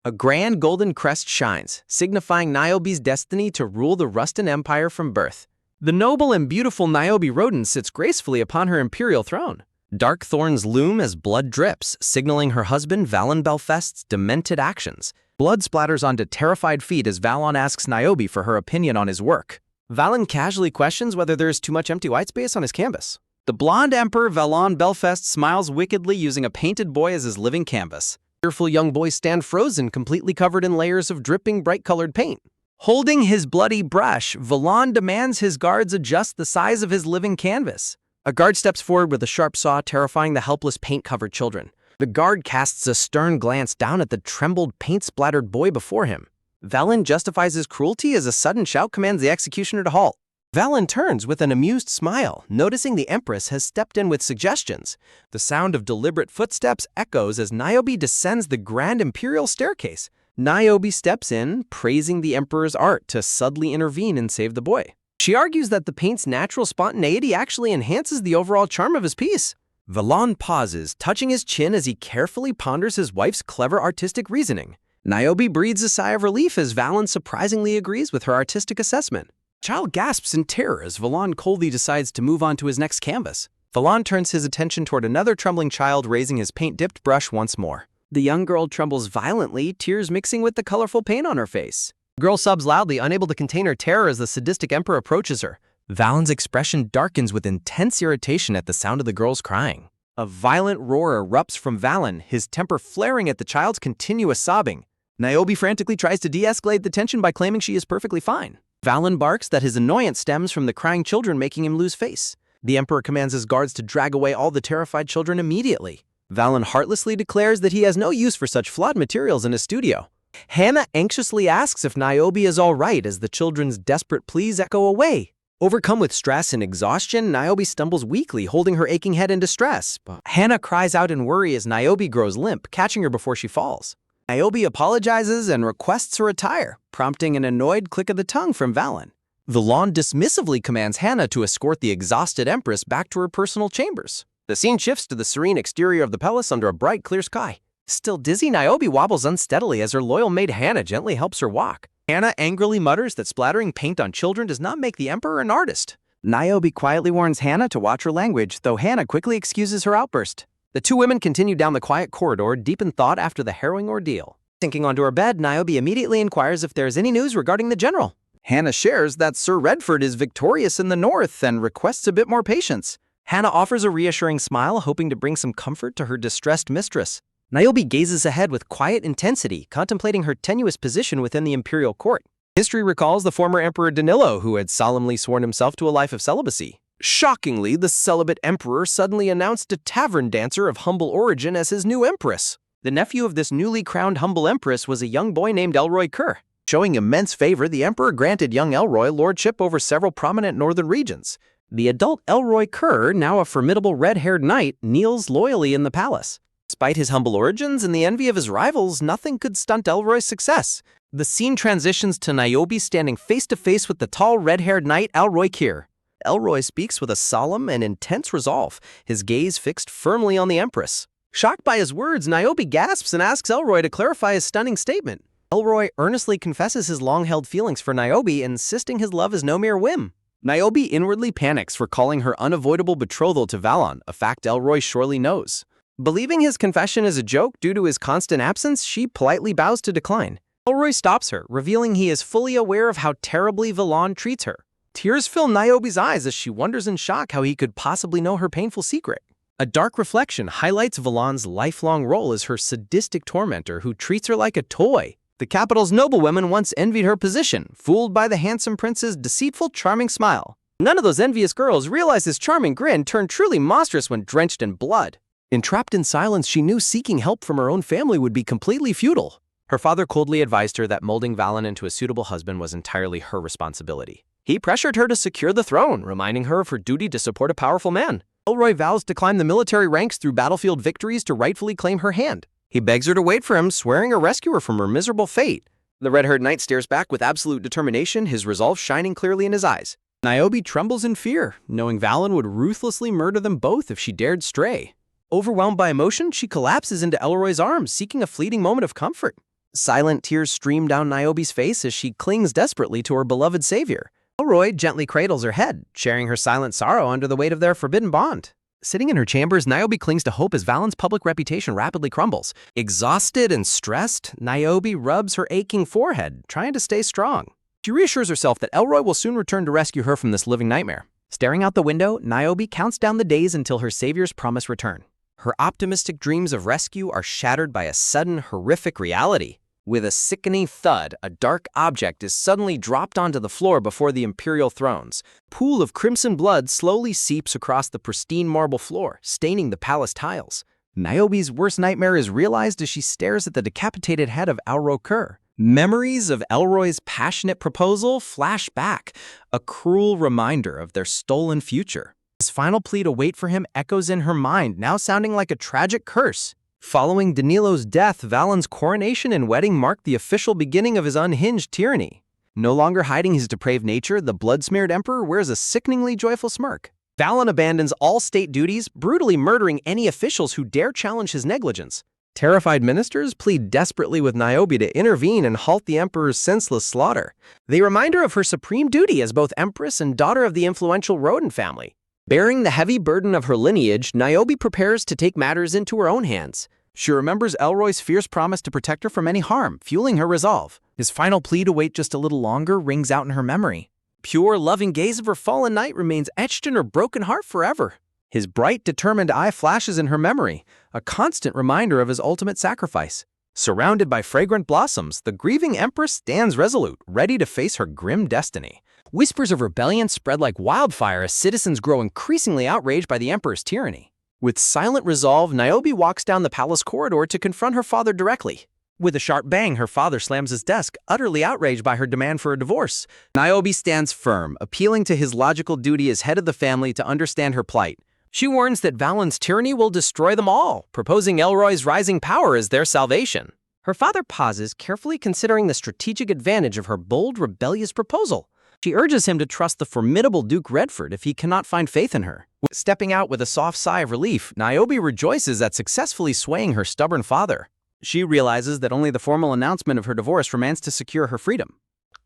A grand golden crest shines, signifying Niobe's destiny to rule the Rustan Empire from birth. The noble and beautiful Niobe Rodin sits gracefully upon her imperial throne. Dark thorns loom as blood drips, signaling her husband Valon Belfest's demented actions. Blood splatters onto terrified feet as Valon asks Niobe for her opinion on his work. Valon casually questions whether there is too much empty white space on his canvas. The blonde emperor Valon Belfest smiles wickedly, using a painted boy as his living canvas. Fearful young boys stand frozen, completely covered in layers of dripping bright-colored paint. Holding his bloody brush, Valon demands his guards adjust the size of his living canvas. A guard steps forward with a sharp saw, terrifying the helpless paint-covered children. The guard casts a stern glance down at the trembled, paint-splattered boy before him. Valon justifies his cruelty as a sudden shout commands the executioner to halt. Valon turns with an amused smile, noticing the Empress has stepped in with suggestions. The sound of deliberate footsteps echoes as Niobe descends the grand imperial staircase. Niobe steps in, praising the Emperor's art to subtly intervene and save the boy. She argues that the paint's natural spontaneity actually enhances the overall charm of his piece. Valon pauses, touching his chin as he carefully ponders his wife's clever artistic reasoning. Niobe breathes a sigh of relief as Valon surprisingly agrees with her artistic assessment. Child gasps in terror as Valon coldly decides to move on to his next canvas. Valon turns his attention toward another trembling child, raising his paint-dipped brush once more. The young girl trembles violently, tears mixing with the colorful paint on her face. The girl sobs loudly, unable to contain her terror as the sadistic emperor approaches her. Valon's expression darkens with intense irritation at the sound of the girl's crying. A violent roar erupts from Valon, his temper flaring at the child's continuous sobbing. Niobe frantically tries to de-escalate the tension by claiming she is perfectly fine. Valon barks that his annoyance stems from the crying children, making him lose face. The emperor commands his guards to drag away all the terrified children immediately. Valon heartlessly declares that he has no use for such flawed materials in his studio. Hannah anxiously asks if Niobe is all right as the children's desperate pleas echo away. Overcome with stress and exhaustion, Niobe stumbles weakly, holding her aching head in distress. But Hannah cries out in worry as Niobe grows limp, catching her before she falls. Niobe apologizes and requests her attire, prompting an annoyed click of the tongue from Valon. Valon dismissively commands Hannah to escort the exhausted empress back to her personal chambers. The scene shifts to the serene exterior of the palace under a bright, clear sky. Still dizzy, Niobe wobbles unsteadily as her loyal maid Hannah gently helps her walk. Hannah angrily mutters that splattering paint on children does not make the emperor an artist. Niobe quietly warns Hannah to watch her language, though Hannah quickly excuses her outburst. The two women continue down the quiet corridor, deep in thought after the harrowing ordeal. Sinking onto her bed, Niobe immediately inquires if there is any news regarding the general. Hannah shares that Sir Redford is victorious in the north and requests a bit more patience. Hannah offers a reassuring smile, hoping to bring some comfort to her distressed mistress. Niobe gazes ahead with quiet intensity, contemplating her tenuous position within the imperial court. History recalls the former Emperor Danilo, who had solemnly sworn himself to a life of celibacy. Shockingly, the celibate emperor suddenly announced a tavern dancer of humble origin as his new empress. The nephew of this newly crowned humble empress was a young boy named Elroy Kerr. Showing immense favor, the emperor granted young Elroy lordship over several prominent northern regions. The adult Elroy Kerr, now a formidable red-haired knight, kneels loyally in the palace. Despite his humble origins and the envy of his rivals, nothing could stunt Elroy's success. The scene transitions to Niobe standing face-to-face with the tall red-haired knight Elroy Kerr. Elroy speaks with a solemn and intense resolve, his gaze fixed firmly on the empress. Shocked by his words, Niobe gasps and asks Elroy to clarify his stunning statement. Elroy earnestly confesses his long-held feelings for Niobe, insisting his love is no mere whim. Niobe inwardly panics, recalling her unavoidable betrothal to Valon, a fact Elroy surely knows. Believing his confession is a joke due to his constant absence, she politely bows to decline. Elroy stops her, revealing he is fully aware of how terribly Valon treats her. Tears fill Niobe's eyes as she wonders in shock how he could possibly know her painful secret. A dark reflection highlights Valon's lifelong role as her sadistic tormentor who treats her like a toy. The capital's noblewomen once envied her position, fooled by the handsome prince's deceitful, charming smile. None of those envious girls realized his charming grin turned truly monstrous when drenched in blood. Entrapped in silence, she knew seeking help from her own family would be completely futile. Her father coldly advised her that molding Valon into a suitable husband was entirely her responsibility. He pressured her to secure the throne, reminding her of her duty to support a powerful man. Elroy vows to climb the military ranks through battlefield victories to rightfully claim her hand. He begs her to wait for him, swearing to rescue her from her miserable fate. The red-haired knight stares back with absolute determination, his resolve shining clearly in his eyes. Niobe trembles in fear, knowing Valon would ruthlessly murder them both if she dared stray. Overwhelmed by emotion, she collapses into Elroy's arms, seeking a fleeting moment of comfort. Silent tears stream down Niobe's face as she clings desperately to her beloved savior. Elroy gently cradles her head, sharing her silent sorrow under the weight of their forbidden bond. Sitting in her chambers, Niobe clings to hope as Valen's public reputation rapidly crumbles. Exhausted and stressed, Niobe rubs her aching forehead, trying to stay strong. She reassures herself that Elroy will soon return to rescue her from this living nightmare. Staring out the window, Niobe counts down the days until her savior's promised return. Her optimistic dreams of rescue are shattered by a sudden, horrific reality. With a sickening thud, a dark object is suddenly dropped onto the floor before the imperial thrones. A pool of crimson blood slowly seeps across the pristine marble floor, staining the palace tiles. Niobe's worst nightmare is realized as she stares at the decapitated head of Elroy Kerr. Memories of Elroy's passionate proposal flash back, a cruel reminder of their stolen future. His final plea to wait for him echoes in her mind, now sounding like a tragic curse. Following Danilo's death, Valen's coronation and wedding marked the official beginning of his unhinged tyranny. No longer hiding his depraved nature, the blood-smeared emperor wears a sickeningly joyful smirk. Valen abandons all state duties, brutally murdering any officials who dare challenge his negligence. Terrified ministers plead desperately with Niobe to intervene and halt the emperor's senseless slaughter. They remind her of her supreme duty as both empress and daughter of the influential Roden family. Bearing the heavy burden of her lineage, Niobe prepares to take matters into her own hands. She remembers Elroy's fierce promise to protect her from any harm, fueling her resolve. His final plea to wait just a little longer rings out in her memory. Pure, loving gaze of her fallen knight remains etched in her broken heart forever. His bright, determined eye flashes in her memory, a constant reminder of his ultimate sacrifice. Surrounded by fragrant blossoms, the grieving empress stands resolute, ready to face her grim destiny. Whispers of rebellion spread like wildfire as citizens grow increasingly outraged by the emperor's tyranny. With silent resolve, Niobe walks down the palace corridor to confront her father directly. With a sharp bang, her father slams his desk, utterly outraged by her demand for a divorce. Niobe stands firm, appealing to his logical duty as head of the family to understand her plight. She warns that Valen's tyranny will destroy them all, proposing Elroy's rising power as their salvation. Her father pauses, carefully considering the strategic advantage of her bold, rebellious proposal. She urges him to trust the formidable Duke Redford if he cannot find faith in her. Stepping out with a soft sigh of relief, Niobe rejoices at successfully swaying her stubborn father. She realizes that only the formal announcement of her divorce remains to secure her freedom.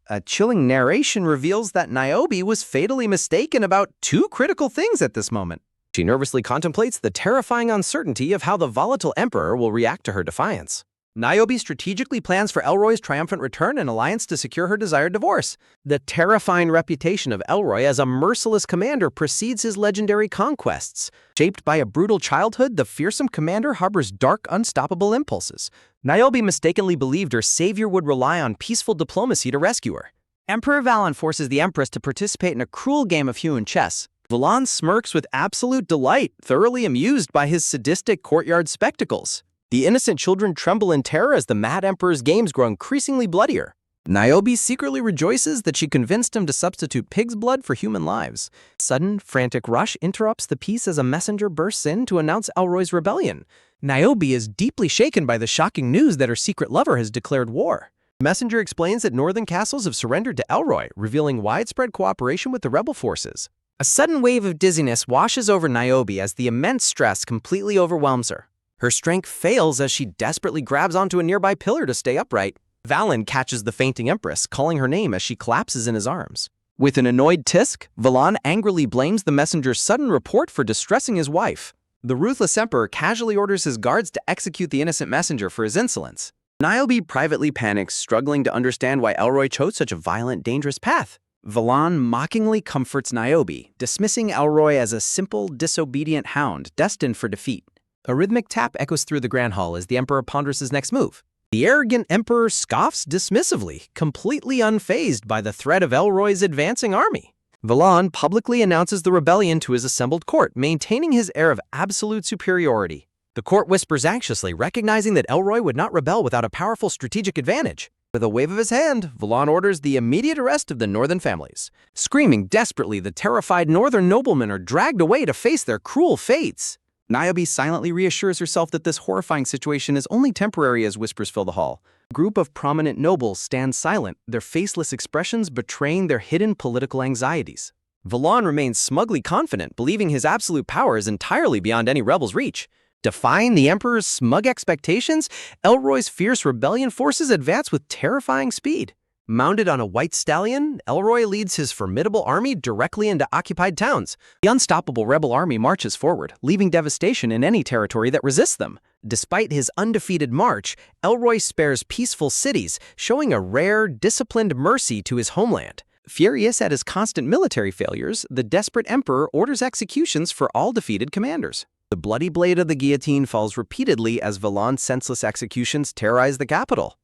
A chilling narration reveals that Niobe was fatally mistaken about two critical things at this moment. She nervously contemplates the terrifying uncertainty of how the volatile emperor will react to her defiance. Niobe strategically plans for Elroy's triumphant return and alliance to secure her desired divorce. The terrifying reputation of Elroy as a merciless commander precedes his legendary conquests. Shaped by a brutal childhood, the fearsome commander harbors dark, unstoppable impulses. Niobe mistakenly believed her savior would rely on peaceful diplomacy to rescue her. Emperor Valen forces the empress to participate in a cruel game of human chess. Valan smirks with absolute delight, thoroughly amused by his sadistic courtyard spectacles. The innocent children tremble in terror as the mad emperor's games grow increasingly bloodier. Niobe secretly rejoices that she convinced him to substitute pig's blood for human lives. A sudden, frantic rush interrupts the peace as a messenger bursts in to announce Elroy's rebellion. Niobe is deeply shaken by the shocking news that her secret lover has declared war. The messenger explains that northern castles have surrendered to Elroy, revealing widespread cooperation with the rebel forces. A sudden wave of dizziness washes over Niobe as the immense stress completely overwhelms her. Her strength fails as she desperately grabs onto a nearby pillar to stay upright. Valen catches the fainting empress, calling her name as she collapses in his arms. With an annoyed tisk, Valan angrily blames the messenger's sudden report for distressing his wife. The ruthless emperor casually orders his guards to execute the innocent messenger for his insolence. Niobe privately panics, struggling to understand why Elroy chose such a violent, dangerous path. Valan mockingly comforts Niobe, dismissing Elroy as a simple, disobedient hound destined for defeat. A rhythmic tap echoes through the grand hall as the emperor ponders his next move. The arrogant emperor scoffs dismissively, completely unfazed by the threat of Elroy's advancing army. Valan publicly announces the rebellion to his assembled court, maintaining his air of absolute superiority. The court whispers anxiously, recognizing that Elroy would not rebel without a powerful strategic advantage. With a wave of his hand, Valan orders the immediate arrest of the northern families. Screaming desperately, the terrified northern noblemen are dragged away to face their cruel fates. Niobe silently reassures herself that this horrifying situation is only temporary as whispers fill the hall. A group of prominent nobles stand silent, their faceless expressions betraying their hidden political anxieties. Valan remains smugly confident, believing his absolute power is entirely beyond any rebel's reach. Defying the Emperor's smug expectations, Elroy's fierce rebellion forces advance with terrifying speed. Mounted on a white stallion, Elroy leads his formidable army directly into occupied towns. The unstoppable rebel army marches forward, leaving devastation in any territory that resists them. Despite his undefeated march, Elroy spares peaceful cities, showing a rare, disciplined mercy to his homeland. Furious at his constant military failures, the desperate emperor orders executions for all defeated commanders. The bloody blade of the guillotine falls repeatedly as Valon's senseless executions terrorize the capital.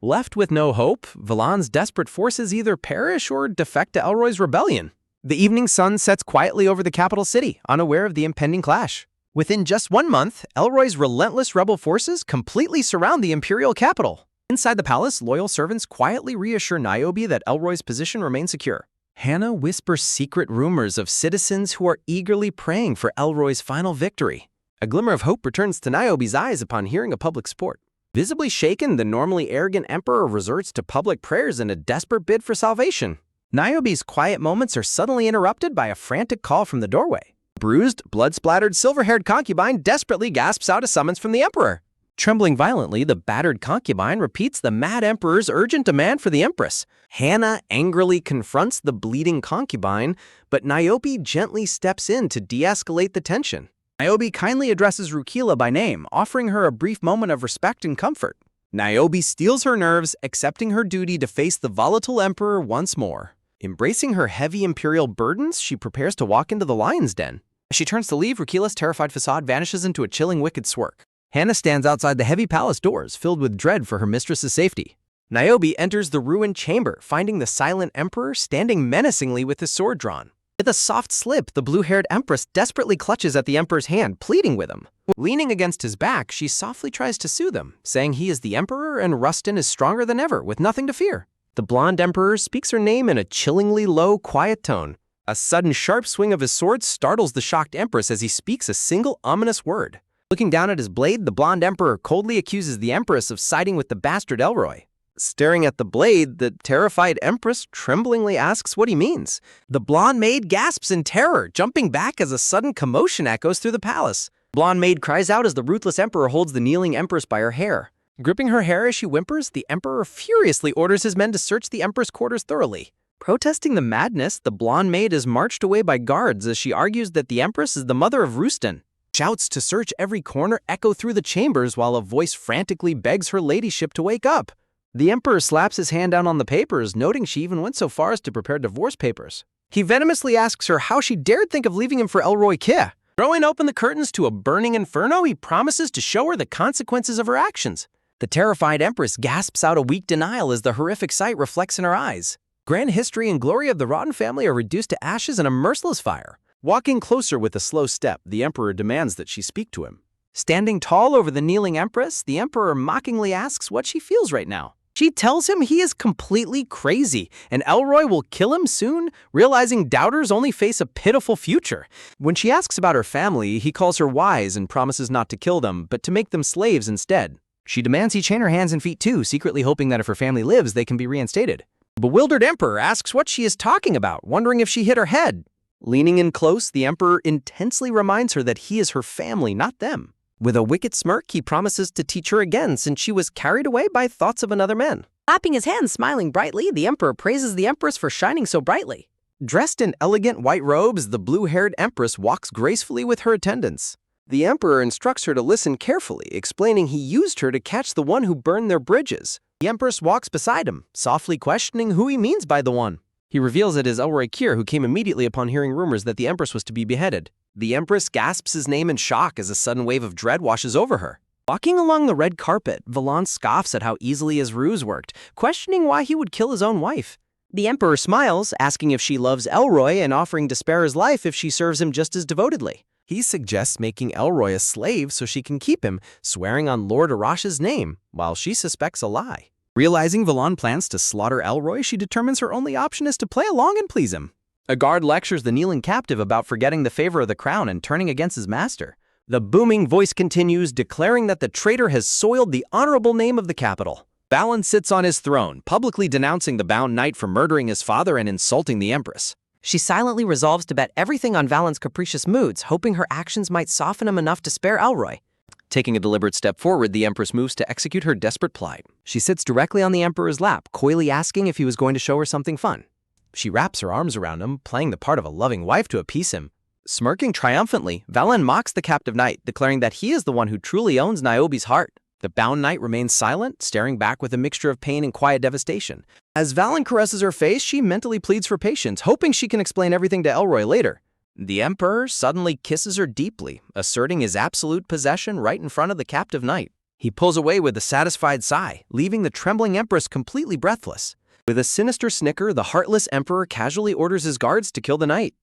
Left with no hope, Valon's desperate forces either perish or defect to Elroy's rebellion. The evening sun sets quietly over the capital city, unaware of the impending clash. Within just 1 month, Elroy's relentless rebel forces completely surround the imperial capital. Inside the palace, loyal servants quietly reassure Niobe that Elroy's position remains secure. Hannah whispers secret rumors of citizens who are eagerly praying for Elroy's final victory. A glimmer of hope returns to Niobe's eyes upon hearing a public sport. Visibly shaken, the normally arrogant emperor resorts to public prayers in a desperate bid for salvation. Niobe's quiet moments are suddenly interrupted by a frantic call from the doorway. A bruised, blood-splattered, silver-haired concubine desperately gasps out a summons from the emperor. Trembling violently, the battered concubine repeats the mad emperor's urgent demand for the empress. Hannah angrily confronts the bleeding concubine, but Niobe gently steps in to de-escalate the tension. Niobe kindly addresses Rukila by name, offering her a brief moment of respect and comfort. Niobe steels her nerves, accepting her duty to face the volatile emperor once more. Embracing her heavy imperial burdens, she prepares to walk into the lion's den. As she turns to leave, Rukila's terrified facade vanishes into a chilling, wicked smirk. Hannah stands outside the heavy palace doors, filled with dread for her mistress's safety. Niobe enters the ruined chamber, finding the silent emperor standing menacingly with his sword drawn. With a soft slip, the blue-haired empress desperately clutches at the emperor's hand, pleading with him. Leaning against his back, she softly tries to soothe him, saying he is the emperor and Rustin is stronger than ever, with nothing to fear. The blonde emperor speaks her name in a chillingly low, quiet tone. A sudden sharp swing of his sword startles the shocked empress as he speaks a single ominous word. Looking down at his blade, the blonde emperor coldly accuses the empress of siding with the bastard Elroy. Staring at the blade, the terrified empress tremblingly asks what he means. The blonde maid gasps in terror, jumping back as a sudden commotion echoes through the palace. The blonde maid cries out as the ruthless emperor holds the kneeling empress by her hair. Gripping her hair as she whimpers, the emperor furiously orders his men to search the empress' quarters thoroughly. Protesting the madness, the blonde maid is marched away by guards as she argues that the empress is the mother of Rustin. Shouts to search every corner echo through the chambers while a voice frantically begs her ladyship to wake up. The emperor slaps his hand down on the papers, noting she even went so far as to prepare divorce papers. He venomously asks her how she dared think of leaving him for Elroy Kia. Throwing open the curtains to a burning inferno, he promises to show her the consequences of her actions. The terrified empress gasps out a weak denial as the horrific sight reflects in her eyes. Grand history and glory of the Rotten family are reduced to ashes in a merciless fire. Walking closer with a slow step, the emperor demands that she speak to him. Standing tall over the kneeling empress, the emperor mockingly asks what she feels right now. She tells him he is completely crazy, and Elroy will kill him soon, realizing doubters only face a pitiful future. When she asks about her family, he calls her wise and promises not to kill them, but to make them slaves instead. She demands he chain her hands and feet too, secretly hoping that if her family lives, they can be reinstated. The bewildered emperor asks what she is talking about, wondering if she hit her head. Leaning in close, the emperor intensely reminds her that he is her family, not them. With a wicked smirk, he promises to teach her again since she was carried away by thoughts of another man. Clapping his hands, smiling brightly, the emperor praises the empress for shining so brightly. Dressed in elegant white robes, the blue-haired empress walks gracefully with her attendants. The emperor instructs her to listen carefully, explaining he used her to catch the one who burned their bridges. The empress walks beside him, softly questioning who he means by the one. He reveals it is Elroy Kier, who came immediately upon hearing rumors that the empress was to be beheaded. The empress gasps his name in shock as a sudden wave of dread washes over her. Walking along the red carpet, Valon scoffs at how easily his ruse worked, questioning why he would kill his own wife. The emperor smiles, asking if she loves Elroy and offering to spare his life if she serves him just as devotedly. He suggests making Elroy a slave so she can keep him, swearing on Lord Arash's name, while she suspects a lie. Realizing Valon plans to slaughter Elroy, she determines her only option is to play along and please him. A guard lectures the kneeling captive about forgetting the favor of the crown and turning against his master. The booming voice continues, declaring that the traitor has soiled the honorable name of the capital. Valon sits on his throne, publicly denouncing the bound knight for murdering his father and insulting the empress. She silently resolves to bet everything on Valon's capricious moods, hoping her actions might soften him enough to spare Elroy. Taking a deliberate step forward, the Empress moves to execute her desperate plight. She sits directly on the Emperor's lap, coyly asking if he was going to show her something fun. She wraps her arms around him, playing the part of a loving wife to appease him. Smirking triumphantly, Valen mocks the captive knight, declaring that he is the one who truly owns Niobe's heart. The bound knight remains silent, staring back with a mixture of pain and quiet devastation. As Valen caresses her face, she mentally pleads for patience, hoping she can explain everything to Elroy later. The Emperor suddenly kisses her deeply, asserting his absolute possession right in front of the captive knight. He pulls away with a satisfied sigh, leaving the trembling Empress completely breathless. With a sinister snicker, the heartless Emperor casually orders his guards to kill the knight.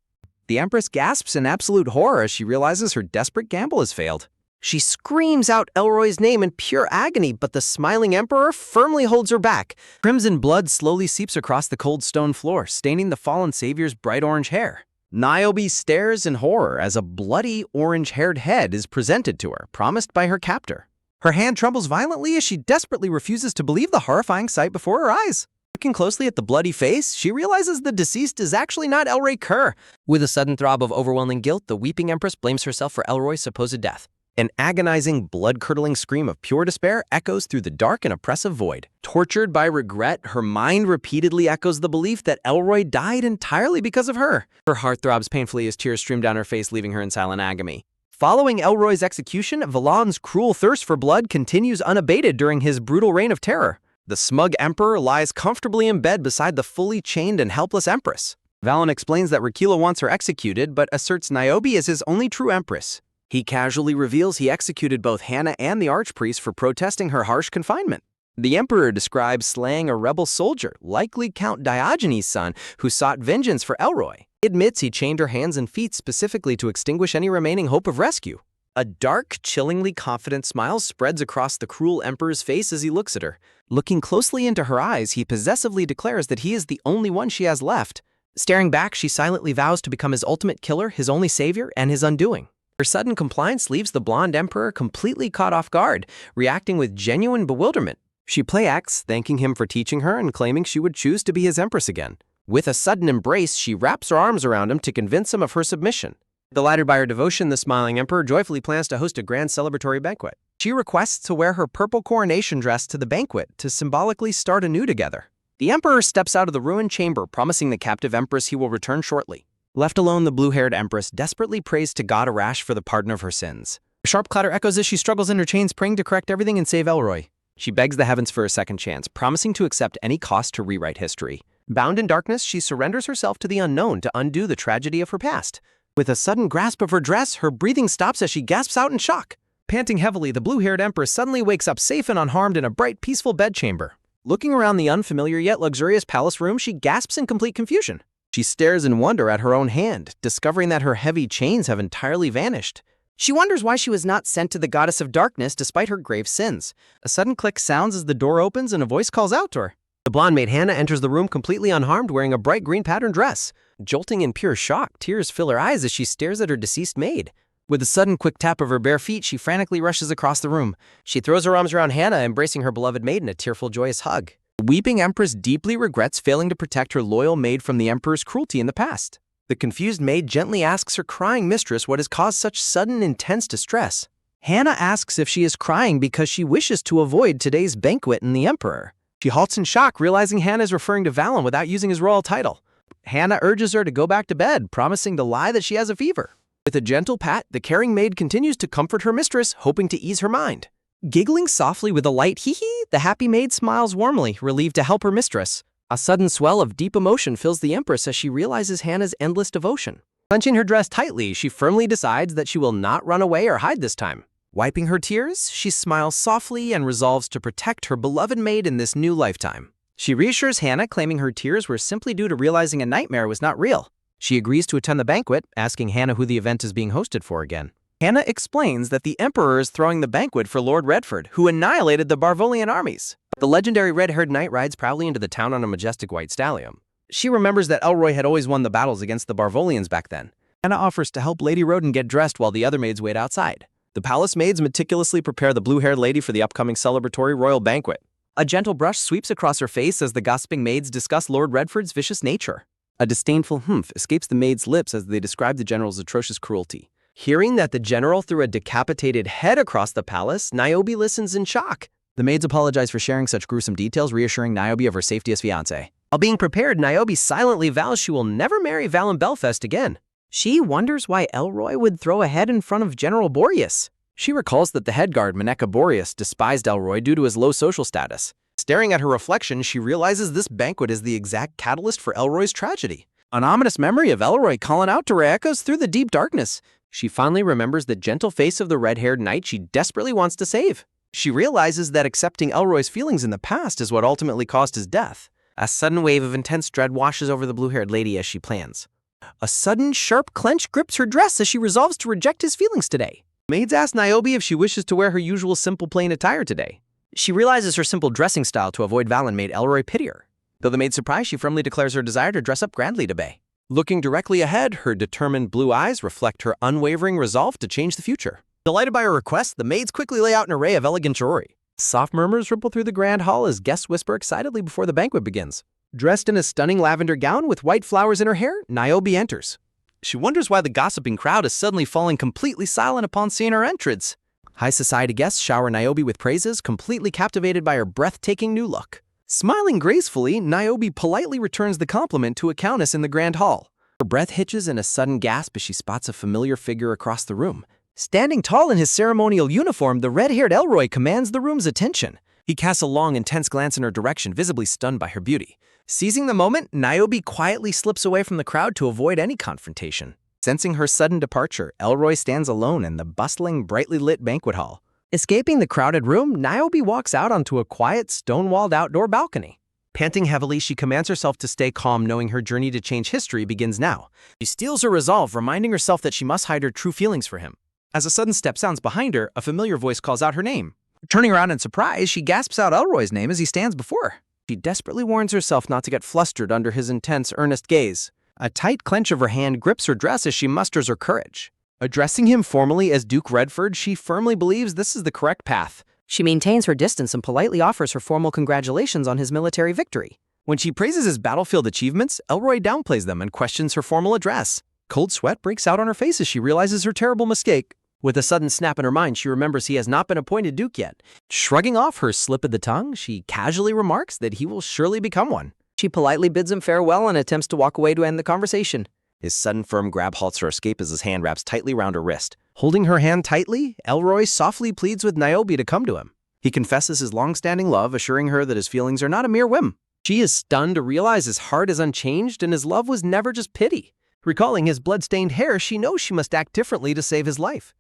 The Empress gasps in absolute horror as she realizes her desperate gamble has failed. She screams out Elroy's name in pure agony, but the smiling Emperor firmly holds her back. Crimson blood slowly seeps across the cold stone floor, staining the fallen savior's bright orange hair. Niobe stares in horror as a bloody orange-haired head is presented to her, promised by her captor. Her hand trembles violently as she desperately refuses to believe the horrifying sight before her eyes. Looking closely at the bloody face, she realizes the deceased is actually not Elroy Kerr. With a sudden throb of overwhelming guilt, the weeping Empress blames herself for Elroy's supposed death. An agonizing, blood-curdling scream of pure despair echoes through the dark and oppressive void. Tortured by regret, her mind repeatedly echoes the belief that Elroy died entirely because of her. Her heart throbs painfully as tears stream down her face, leaving her in silent agony. Following Elroy's execution, Valan's cruel thirst for blood continues unabated during his brutal reign of terror. The smug Emperor lies comfortably in bed beside the fully chained and helpless Empress. Valen explains that Rakila wants her executed, but asserts Niobe is his only true Empress. He casually reveals he executed both Hannah and the archpriest for protesting her harsh confinement. The Emperor describes slaying a rebel soldier, likely Count Diogenes' son, who sought vengeance for Elroy. He admits he chained her hands and feet specifically to extinguish any remaining hope of rescue. A dark, chillingly confident smile spreads across the cruel Emperor's face as he looks at her. Looking closely into her eyes, he possessively declares that he is the only one she has left. Staring back, she silently vows to become his ultimate killer, his only savior, and his undoing. Her sudden compliance leaves the blonde Emperor completely caught off guard, reacting with genuine bewilderment. She play-acts, thanking him for teaching her and claiming she would choose to be his Empress again. With a sudden embrace, she wraps her arms around him to convince him of her submission. Delighted by her devotion, the smiling Emperor joyfully plans to host a grand celebratory banquet. She requests to wear her purple coronation dress to the banquet to symbolically start anew together. The Emperor steps out of the ruined chamber, promising the captive Empress he will return shortly. Left alone, the blue-haired Empress desperately prays to God Arash for the pardon of her sins. A sharp clatter echoes as she struggles in her chains, praying to correct everything and save Elroy. She begs the heavens for a second chance, promising to accept any cost to rewrite history. Bound in darkness, she surrenders herself to the unknown to undo the tragedy of her past. With a sudden grasp of her dress, her breathing stops as she gasps out in shock. Panting heavily, the blue-haired Empress suddenly wakes up safe and unharmed in a bright, peaceful bedchamber. Looking around the unfamiliar yet luxurious palace room, she gasps in complete confusion. She stares in wonder at her own hand, discovering that her heavy chains have entirely vanished. She wonders why she was not sent to the goddess of darkness despite her grave sins. A sudden click sounds as the door opens and a voice calls out to her. The blonde maid Hannah enters the room completely unharmed, wearing a bright green patterned dress. Jolting in pure shock, tears fill her eyes as she stares at her deceased maid. With a sudden quick tap of her bare feet, she frantically rushes across the room. She throws her arms around Hannah, embracing her beloved maid in a tearful, joyous hug. The weeping Empress deeply regrets failing to protect her loyal maid from the Emperor's cruelty in the past. The confused maid gently asks her crying mistress what has caused such sudden, intense distress. Hannah asks if she is crying because she wishes to avoid today's banquet and the Emperor. She halts in shock, realizing Hannah is referring to Valen without using his royal title. Hannah urges her to go back to bed, promising to lie that she has a fever. With a gentle pat, the caring maid continues to comfort her mistress, hoping to ease her mind. Giggling softly with a light hee-hee, the happy maid smiles warmly, relieved to help her mistress. A sudden swell of deep emotion fills the Empress as she realizes Hannah's endless devotion. Clenching her dress tightly, she firmly decides that she will not run away or hide this time. Wiping her tears, she smiles softly and resolves to protect her beloved maid in this new lifetime. She reassures Hannah, claiming her tears were simply due to realizing a nightmare was not real. She agrees to attend the banquet, asking Hannah who the event is being hosted for again. Hannah explains that the Emperor is throwing the banquet for Lord Redford, who annihilated the Barvolian armies. The legendary red-haired knight rides proudly into the town on a majestic white stallion. She remembers that Elroy had always won the battles against the Barvolians back then. Hannah offers to help Lady Roden get dressed while the other maids wait outside. The palace maids meticulously prepare the blue-haired lady for the upcoming celebratory royal banquet. A gentle brush sweeps across her face as the gossiping maids discuss Lord Redford's vicious nature. A disdainful humph escapes the maids' lips as they describe the general's atrocious cruelty. Hearing that the general threw a decapitated head across the palace, Niobe listens in shock. The maids apologize for sharing such gruesome details, reassuring Niobe of her safety as fiancé. While being prepared, Niobe silently vows she will never marry Valen Belfast again. She wonders why Elroy would throw a head in front of General Boreas. She recalls that the head guard, Maneka Boreas, despised Elroy due to his low social status. Staring at her reflection, she realizes this banquet is the exact catalyst for Elroy's tragedy. An ominous memory of Elroy calling out to her echoes through the deep darkness. She finally remembers the gentle face of the red-haired knight she desperately wants to save. She realizes that accepting Elroy's feelings in the past is what ultimately caused his death. A sudden wave of intense dread washes over the blue-haired lady as she plans. A sudden, sharp clench grips her dress as she resolves to reject his feelings today. Maids ask Niobe if she wishes to wear her usual simple plain attire today. She realizes her simple dressing style to avoid Valen made Elroy pity her. Though the maid's surprised, she firmly declares her desire to dress up grandly to bay. Looking directly ahead, her determined blue eyes reflect her unwavering resolve to change the future. Delighted by her request, the maids quickly lay out an array of elegant jewelry. Soft murmurs ripple through the grand hall as guests whisper excitedly before the banquet begins. Dressed in a stunning lavender gown with white flowers in her hair, Niobe enters. She wonders why the gossiping crowd is suddenly falling completely silent upon seeing her entrance. High society guests shower Niobe with praises, completely captivated by her breathtaking new look. Smiling gracefully, Niobe politely returns the compliment to a countess in the grand hall. Her breath hitches in a sudden gasp as she spots a familiar figure across the room. Standing tall in his ceremonial uniform, the red-haired Elroy commands the room's attention. He casts a long, intense glance in her direction, visibly stunned by her beauty. Seizing the moment, Niobe quietly slips away from the crowd to avoid any confrontation. Sensing her sudden departure, Elroy stands alone in the bustling, brightly lit banquet hall. Escaping the crowded room, Niobe walks out onto a quiet, stone-walled outdoor balcony. Panting heavily, she commands herself to stay calm, knowing her journey to change history begins now. She steels her resolve, reminding herself that she must hide her true feelings for him. As a sudden step sounds behind her, a familiar voice calls out her name. Turning around in surprise, she gasps out Elroy's name as he stands before her. She desperately warns herself not to get flustered under his intense, earnest gaze. A tight clench of her hand grips her dress as she musters her courage. Addressing him formally as Duke Redford, she firmly believes this is the correct path. She maintains her distance and politely offers her formal congratulations on his military victory. When she praises his battlefield achievements, Elroy downplays them and questions her formal address. Cold sweat breaks out on her face as she realizes her terrible mistake. With a sudden snap in her mind, she remembers he has not been appointed Duke yet. Shrugging off her slip of the tongue, she casually remarks that he will surely become one. She politely bids him farewell and attempts to walk away to end the conversation. His sudden firm grab halts her escape as his hand wraps tightly round her wrist. Holding her hand tightly, Elroy softly pleads with Niobe to come to him. He confesses his long-standing love, assuring her that his feelings are not a mere whim. She is stunned to realize his heart is unchanged and his love was never just pity. Recalling his blood-stained hair, she knows she must act differently to save his life.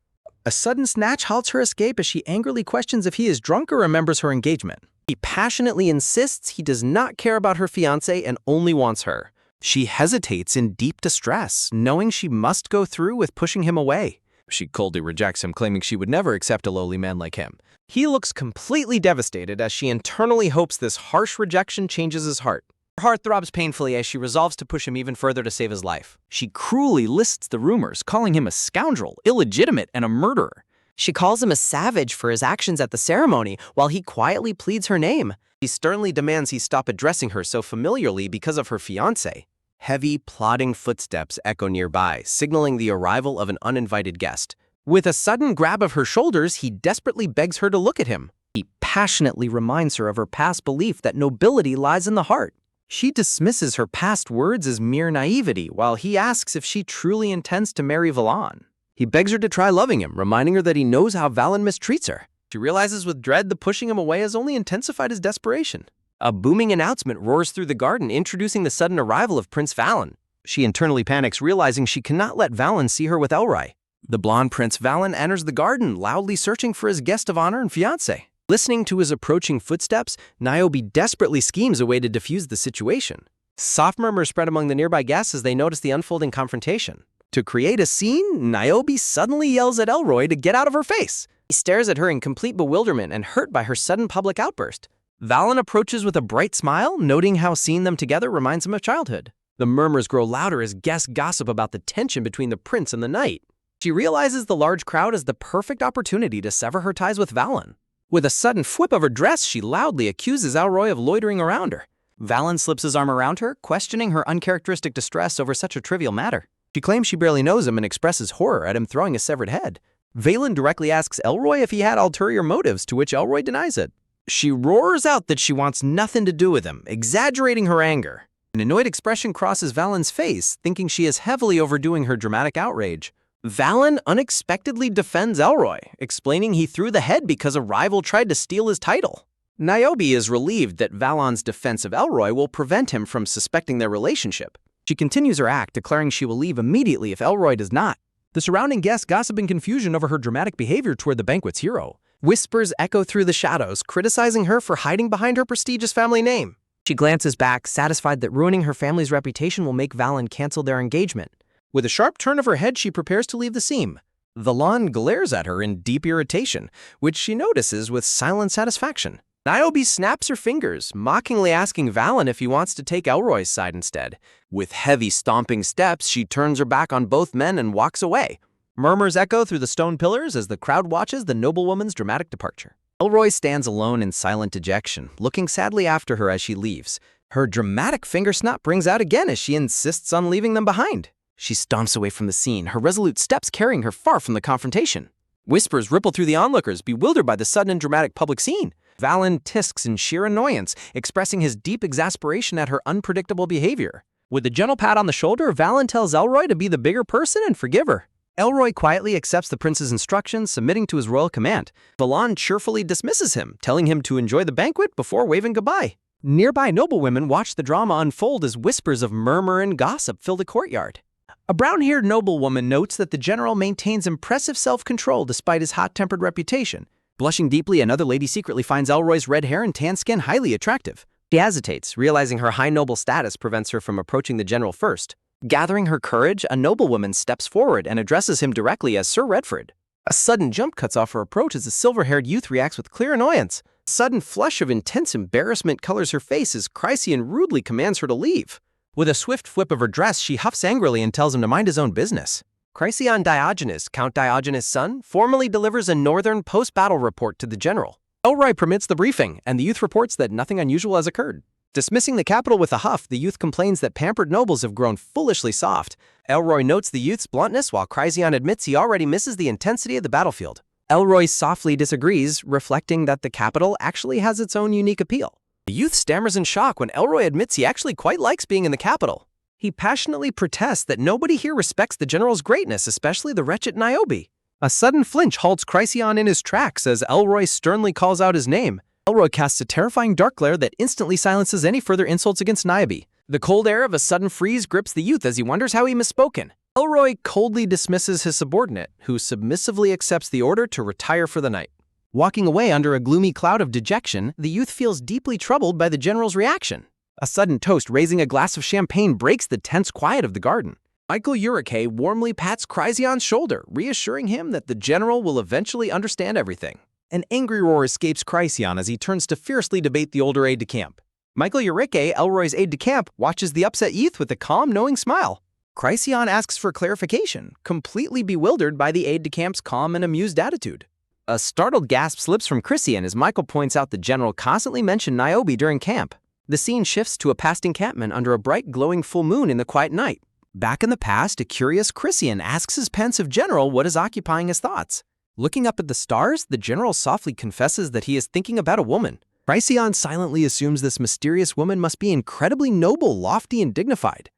A sudden snatch halts her escape as she angrily questions if he is drunk or remembers her engagement. He passionately insists he does not care about her fiancé and only wants her. She hesitates in deep distress, knowing she must go through with pushing him away. She coldly rejects him, claiming she would never accept a lowly man like him. He looks completely devastated as she internally hopes this harsh rejection changes his heart. Her heart throbs painfully as she resolves to push him even further to save his life. She cruelly lists the rumors, calling him a scoundrel, illegitimate, and a murderer. She calls him a savage for his actions at the ceremony, while he quietly pleads her name. She sternly demands he stop addressing her so familiarly because of her fiancé. Heavy, plodding footsteps echo nearby, signaling the arrival of an uninvited guest. With a sudden grab of her shoulders, he desperately begs her to look at him. He passionately reminds her of her past belief that nobility lies in the heart. She dismisses her past words as mere naivety, while he asks if she truly intends to marry Valen. He begs her to try loving him, reminding her that he knows how Valen mistreats her. She realizes with dread the pushing him away has only intensified his desperation. A booming announcement roars through the garden, introducing the sudden arrival of Prince Valen. She internally panics, realizing she cannot let Valen see her with Elroy. The blonde Prince Valen enters the garden, loudly searching for his guest of honor and fiancé. Listening to his approaching footsteps, Niobe desperately schemes a way to defuse the situation. Soft murmurs spread among the nearby guests as they notice the unfolding confrontation. To create a scene, Niobe suddenly yells at Elroy to get out of her face. He stares at her in complete bewilderment and hurt by her sudden public outburst. Valen approaches with a bright smile, noting how seeing them together reminds him of childhood. The murmurs grow louder as guests gossip about the tension between the prince and the knight. She realizes the large crowd is the perfect opportunity to sever her ties with Valen. With a sudden whip of her dress, she loudly accuses Elroy of loitering around her. Valen slips his arm around her, questioning her uncharacteristic distress over such a trivial matter. She claims she barely knows him and expresses horror at him throwing a severed head. Valen directly asks Elroy if he had ulterior motives, to which Elroy denies it. She roars out that she wants nothing to do with him, exaggerating her anger. An annoyed expression crosses Valen's face, thinking she is heavily overdoing her dramatic outrage. Valen unexpectedly defends Elroy, explaining he threw the head because a rival tried to steal his title. Niobe is relieved that Valen's defense of Elroy will prevent him from suspecting their relationship. She continues her act, declaring she will leave immediately if Elroy does not. The surrounding guests gossip in confusion over her dramatic behavior toward the banquet's hero. Whispers echo through the shadows, criticizing her for hiding behind her prestigious family name. She glances back, satisfied that ruining her family's reputation will make Valen cancel their engagement. With a sharp turn of her head, she prepares to leave the scene. Valan glares at her in deep irritation, which she notices with silent satisfaction. Niobe snaps her fingers, mockingly asking Valen if he wants to take Elroy's side instead. With heavy stomping steps, she turns her back on both men and walks away. Murmurs echo through the stone pillars as the crowd watches the noblewoman's dramatic departure. Elroy stands alone in silent dejection, looking sadly after her as she leaves. Her dramatic finger snap brings out again as she insists on leaving them behind. She stomps away from the scene, her resolute steps carrying her far from the confrontation. Whispers ripple through the onlookers, bewildered by the sudden and dramatic public scene. Valen tisks in sheer annoyance, expressing his deep exasperation at her unpredictable behavior. With a gentle pat on the shoulder, Valen tells Elroy to be the bigger person and forgive her. Elroy quietly accepts the prince's instructions, submitting to his royal command. Valan cheerfully dismisses him, telling him to enjoy the banquet before waving goodbye. Nearby noblewomen watch the drama unfold as whispers of murmur and gossip fill the courtyard. A brown-haired noblewoman notes that the general maintains impressive self-control despite his hot-tempered reputation. Blushing deeply, another lady secretly finds Elroy's red hair and tan skin highly attractive. She hesitates, realizing her high noble status prevents her from approaching the general first. Gathering her courage, a noblewoman steps forward and addresses him directly as Sir Redford. A sudden jump cuts off her approach as the silver-haired youth reacts with clear annoyance. A sudden flush of intense embarrassment colors her face as Chryseon rudely commands her to leave. With a swift whip of her dress, she huffs angrily and tells him to mind his own business. Chryseon Diogenes, Count Diogenes' son, formally delivers a northern post-battle report to the general. Elroy permits the briefing, and the youth reports that nothing unusual has occurred. Dismissing the capital with a huff, the youth complains that pampered nobles have grown foolishly soft. Elroy notes the youth's bluntness, while Chryseon admits he already misses the intensity of the battlefield. Elroy softly disagrees, reflecting that the capital actually has its own unique appeal. The youth stammers in shock when Elroy admits he actually quite likes being in the capital. He passionately protests that nobody here respects the general's greatness, especially the wretched Niobe. A sudden flinch halts Chryseon in his tracks as Elroy sternly calls out his name. Elroy casts a terrifying dark glare that instantly silences any further insults against Niobe. The cold air of a sudden freeze grips the youth as he wonders how he misspoken. Elroy coldly dismisses his subordinate, who submissively accepts the order to retire for the night. Walking away under a gloomy cloud of dejection, the youth feels deeply troubled by the general's reaction. A sudden toast raising a glass of champagne breaks the tense quiet of the garden. Michael Urike warmly pats Chryseon's shoulder, reassuring him that the general will eventually understand everything. An angry roar escapes Chryseon as he turns to fiercely debate the older aide-de-camp. Michael Urike, Elroy's aide-de-camp, watches the upset youth with a calm, knowing smile. Chryseon asks for clarification, completely bewildered by the aide-de-camp's calm and amused attitude. A startled gasp slips from Chryseon as Michael points out the general constantly mentioned Niobe during camp. The scene shifts to a past encampment under a bright, glowing full moon in the quiet night. Back in the past, a curious Chryseon asks his pensive general what is occupying his thoughts. Looking up at the stars, the general softly confesses that he is thinking about a woman. Chryseon silently assumes this mysterious woman must be incredibly noble, lofty, and dignified.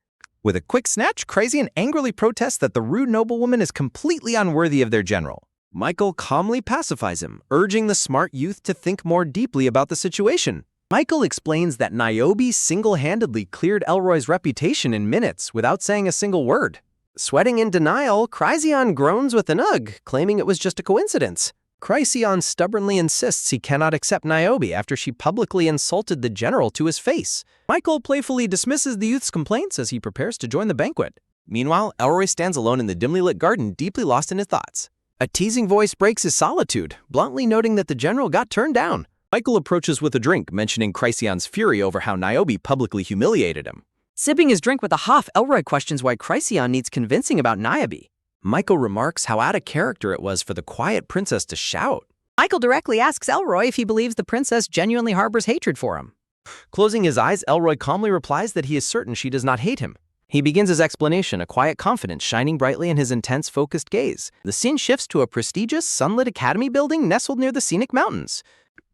With a quick snatch, Chryseon angrily protests that the rude noblewoman is completely unworthy of their general. Michael calmly pacifies him, urging the smart youth to think more deeply about the situation. Michael explains that Niobe single-handedly cleared Elroy's reputation in minutes without saying a single word. Sweating in denial, Chryseon groans with an ugh, claiming it was just a coincidence. Chryseon stubbornly insists he cannot accept Niobe after she publicly insulted the general to his face. Michael playfully dismisses the youth's complaints as he prepares to join the banquet. Meanwhile, Elroy stands alone in the dimly lit garden, deeply lost in his thoughts. A teasing voice breaks his solitude, bluntly noting that the general got turned down. Michael approaches with a drink, mentioning Chryseon's fury over how Niobe publicly humiliated him. Sipping his drink with a huff, Elroy questions why Chryseon needs convincing about Niobe. Michael remarks how out of character it was for the quiet princess to shout. Michael directly asks Elroy if he believes the princess genuinely harbors hatred for him. Closing his eyes, Elroy calmly replies that he is certain she does not hate him. He begins his explanation, a quiet confidence shining brightly in his intense, focused gaze. The scene shifts to a prestigious, sunlit academy building nestled near the scenic mountains.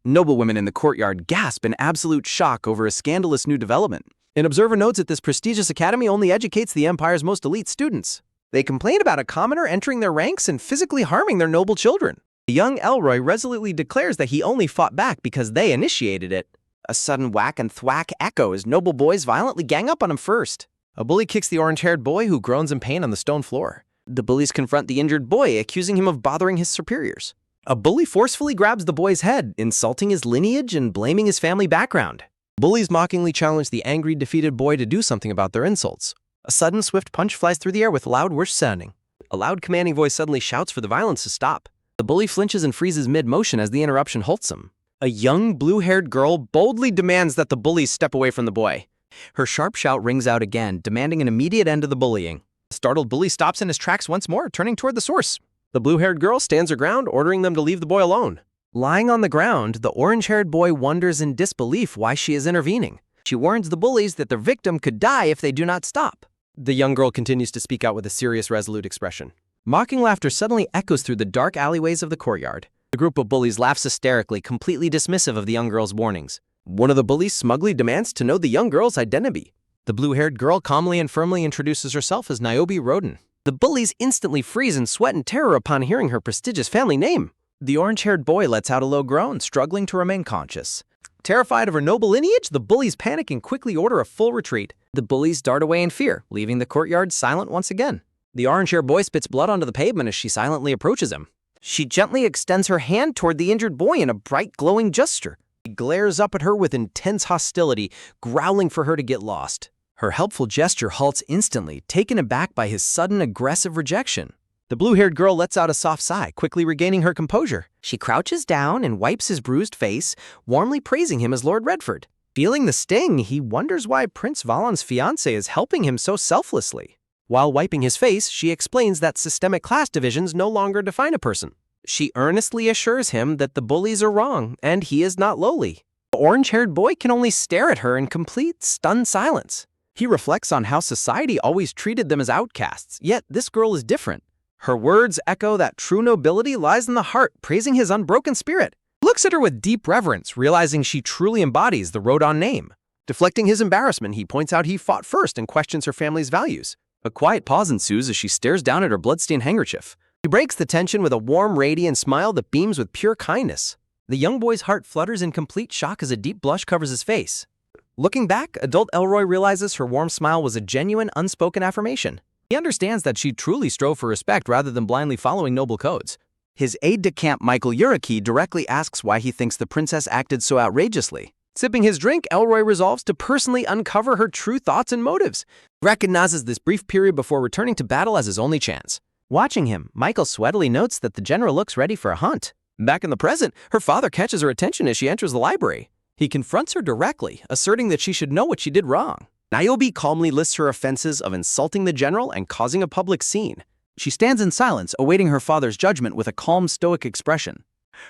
Noblewomen in the courtyard gasp in absolute shock over a scandalous new development. An observer notes that this prestigious academy only educates the Empire's most elite students. They complain about a commoner entering their ranks and physically harming their noble children. The young Elroy resolutely declares that he only fought back because they initiated it. A sudden whack and thwack echo as noble boys violently gang up on him first. A bully kicks the orange-haired boy who groans in pain on the stone floor. The bullies confront the injured boy, accusing him of bothering his superiors. A bully forcefully grabs the boy's head, insulting his lineage and blaming his family background. Bullies mockingly challenge the angry, defeated boy to do something about their insults. A sudden, swift punch flies through the air with loud whoosh sounding. A loud, commanding voice suddenly shouts for the violence to stop. The bully flinches and freezes mid-motion as the interruption halts him. A young, blue-haired girl boldly demands that the bullies step away from the boy. Her sharp shout rings out again, demanding an immediate end to the bullying. The startled bully stops in his tracks once more, turning toward the source. The blue-haired girl stands her ground, ordering them to leave the boy alone. Lying on the ground, the orange-haired boy wonders in disbelief why she is intervening. She warns the bullies that their victim could die if they do not stop. The young girl continues to speak out with a serious, resolute expression. Mocking laughter suddenly echoes through the dark alleyways of the courtyard. The group of bullies laughs hysterically, completely dismissive of the young girl's warnings. One of the bullies smugly demands to know the young girl's identity. The blue-haired girl calmly and firmly introduces herself as Niobe Roden. The bullies instantly freeze in sweat and terror upon hearing her prestigious family name. The orange-haired boy lets out a low groan, struggling to remain conscious. Terrified of her noble lineage, the bullies panic and quickly order a full retreat. The bullies dart away in fear, leaving the courtyard silent once again. The orange-haired boy spits blood onto the pavement as she silently approaches him. She gently extends her hand toward the injured boy in a bright, glowing gesture. He glares up at her with intense hostility, growling for her to get lost. Her helpful gesture halts instantly, taken aback by his sudden, aggressive rejection. The blue-haired girl lets out a soft sigh, quickly regaining her composure. She crouches down and wipes his bruised face, warmly praising him as Lord Redford. Feeling the sting, he wonders why Prince Valon's fiancée is helping him so selflessly. While wiping his face, she explains that systemic class divisions no longer define a person. She earnestly assures him that the bullies are wrong and he is not lowly. The orange-haired boy can only stare at her in complete, stunned silence. He reflects on how society always treated them as outcasts, yet this girl is different. Her words echo that true nobility lies in the heart, praising his unbroken spirit. He looks at her with deep reverence, realizing she truly embodies the Rodon name. Deflecting his embarrassment, he points out he fought first and questions her family's values. A quiet pause ensues as she stares down at her bloodstained handkerchief. He breaks the tension with a warm, radiant smile that beams with pure kindness. The young boy's heart flutters in complete shock as a deep blush covers his face. Looking back, adult Elroy realizes her warm smile was a genuine, unspoken affirmation. He understands that she truly strove for respect rather than blindly following noble codes. His aide-de-camp Michael Uraki directly asks why he thinks the princess acted so outrageously. Sipping his drink, Elroy resolves to personally uncover her true thoughts and motives. He recognizes this brief period before returning to battle as his only chance. Watching him, Michael sweatily notes that the general looks ready for a hunt. Back in the present, her father catches her attention as she enters the library. He confronts her directly, asserting that she should know what she did wrong. Niobe calmly lists her offenses of insulting the general and causing a public scene. She stands in silence, awaiting her father's judgment with a calm, stoic expression.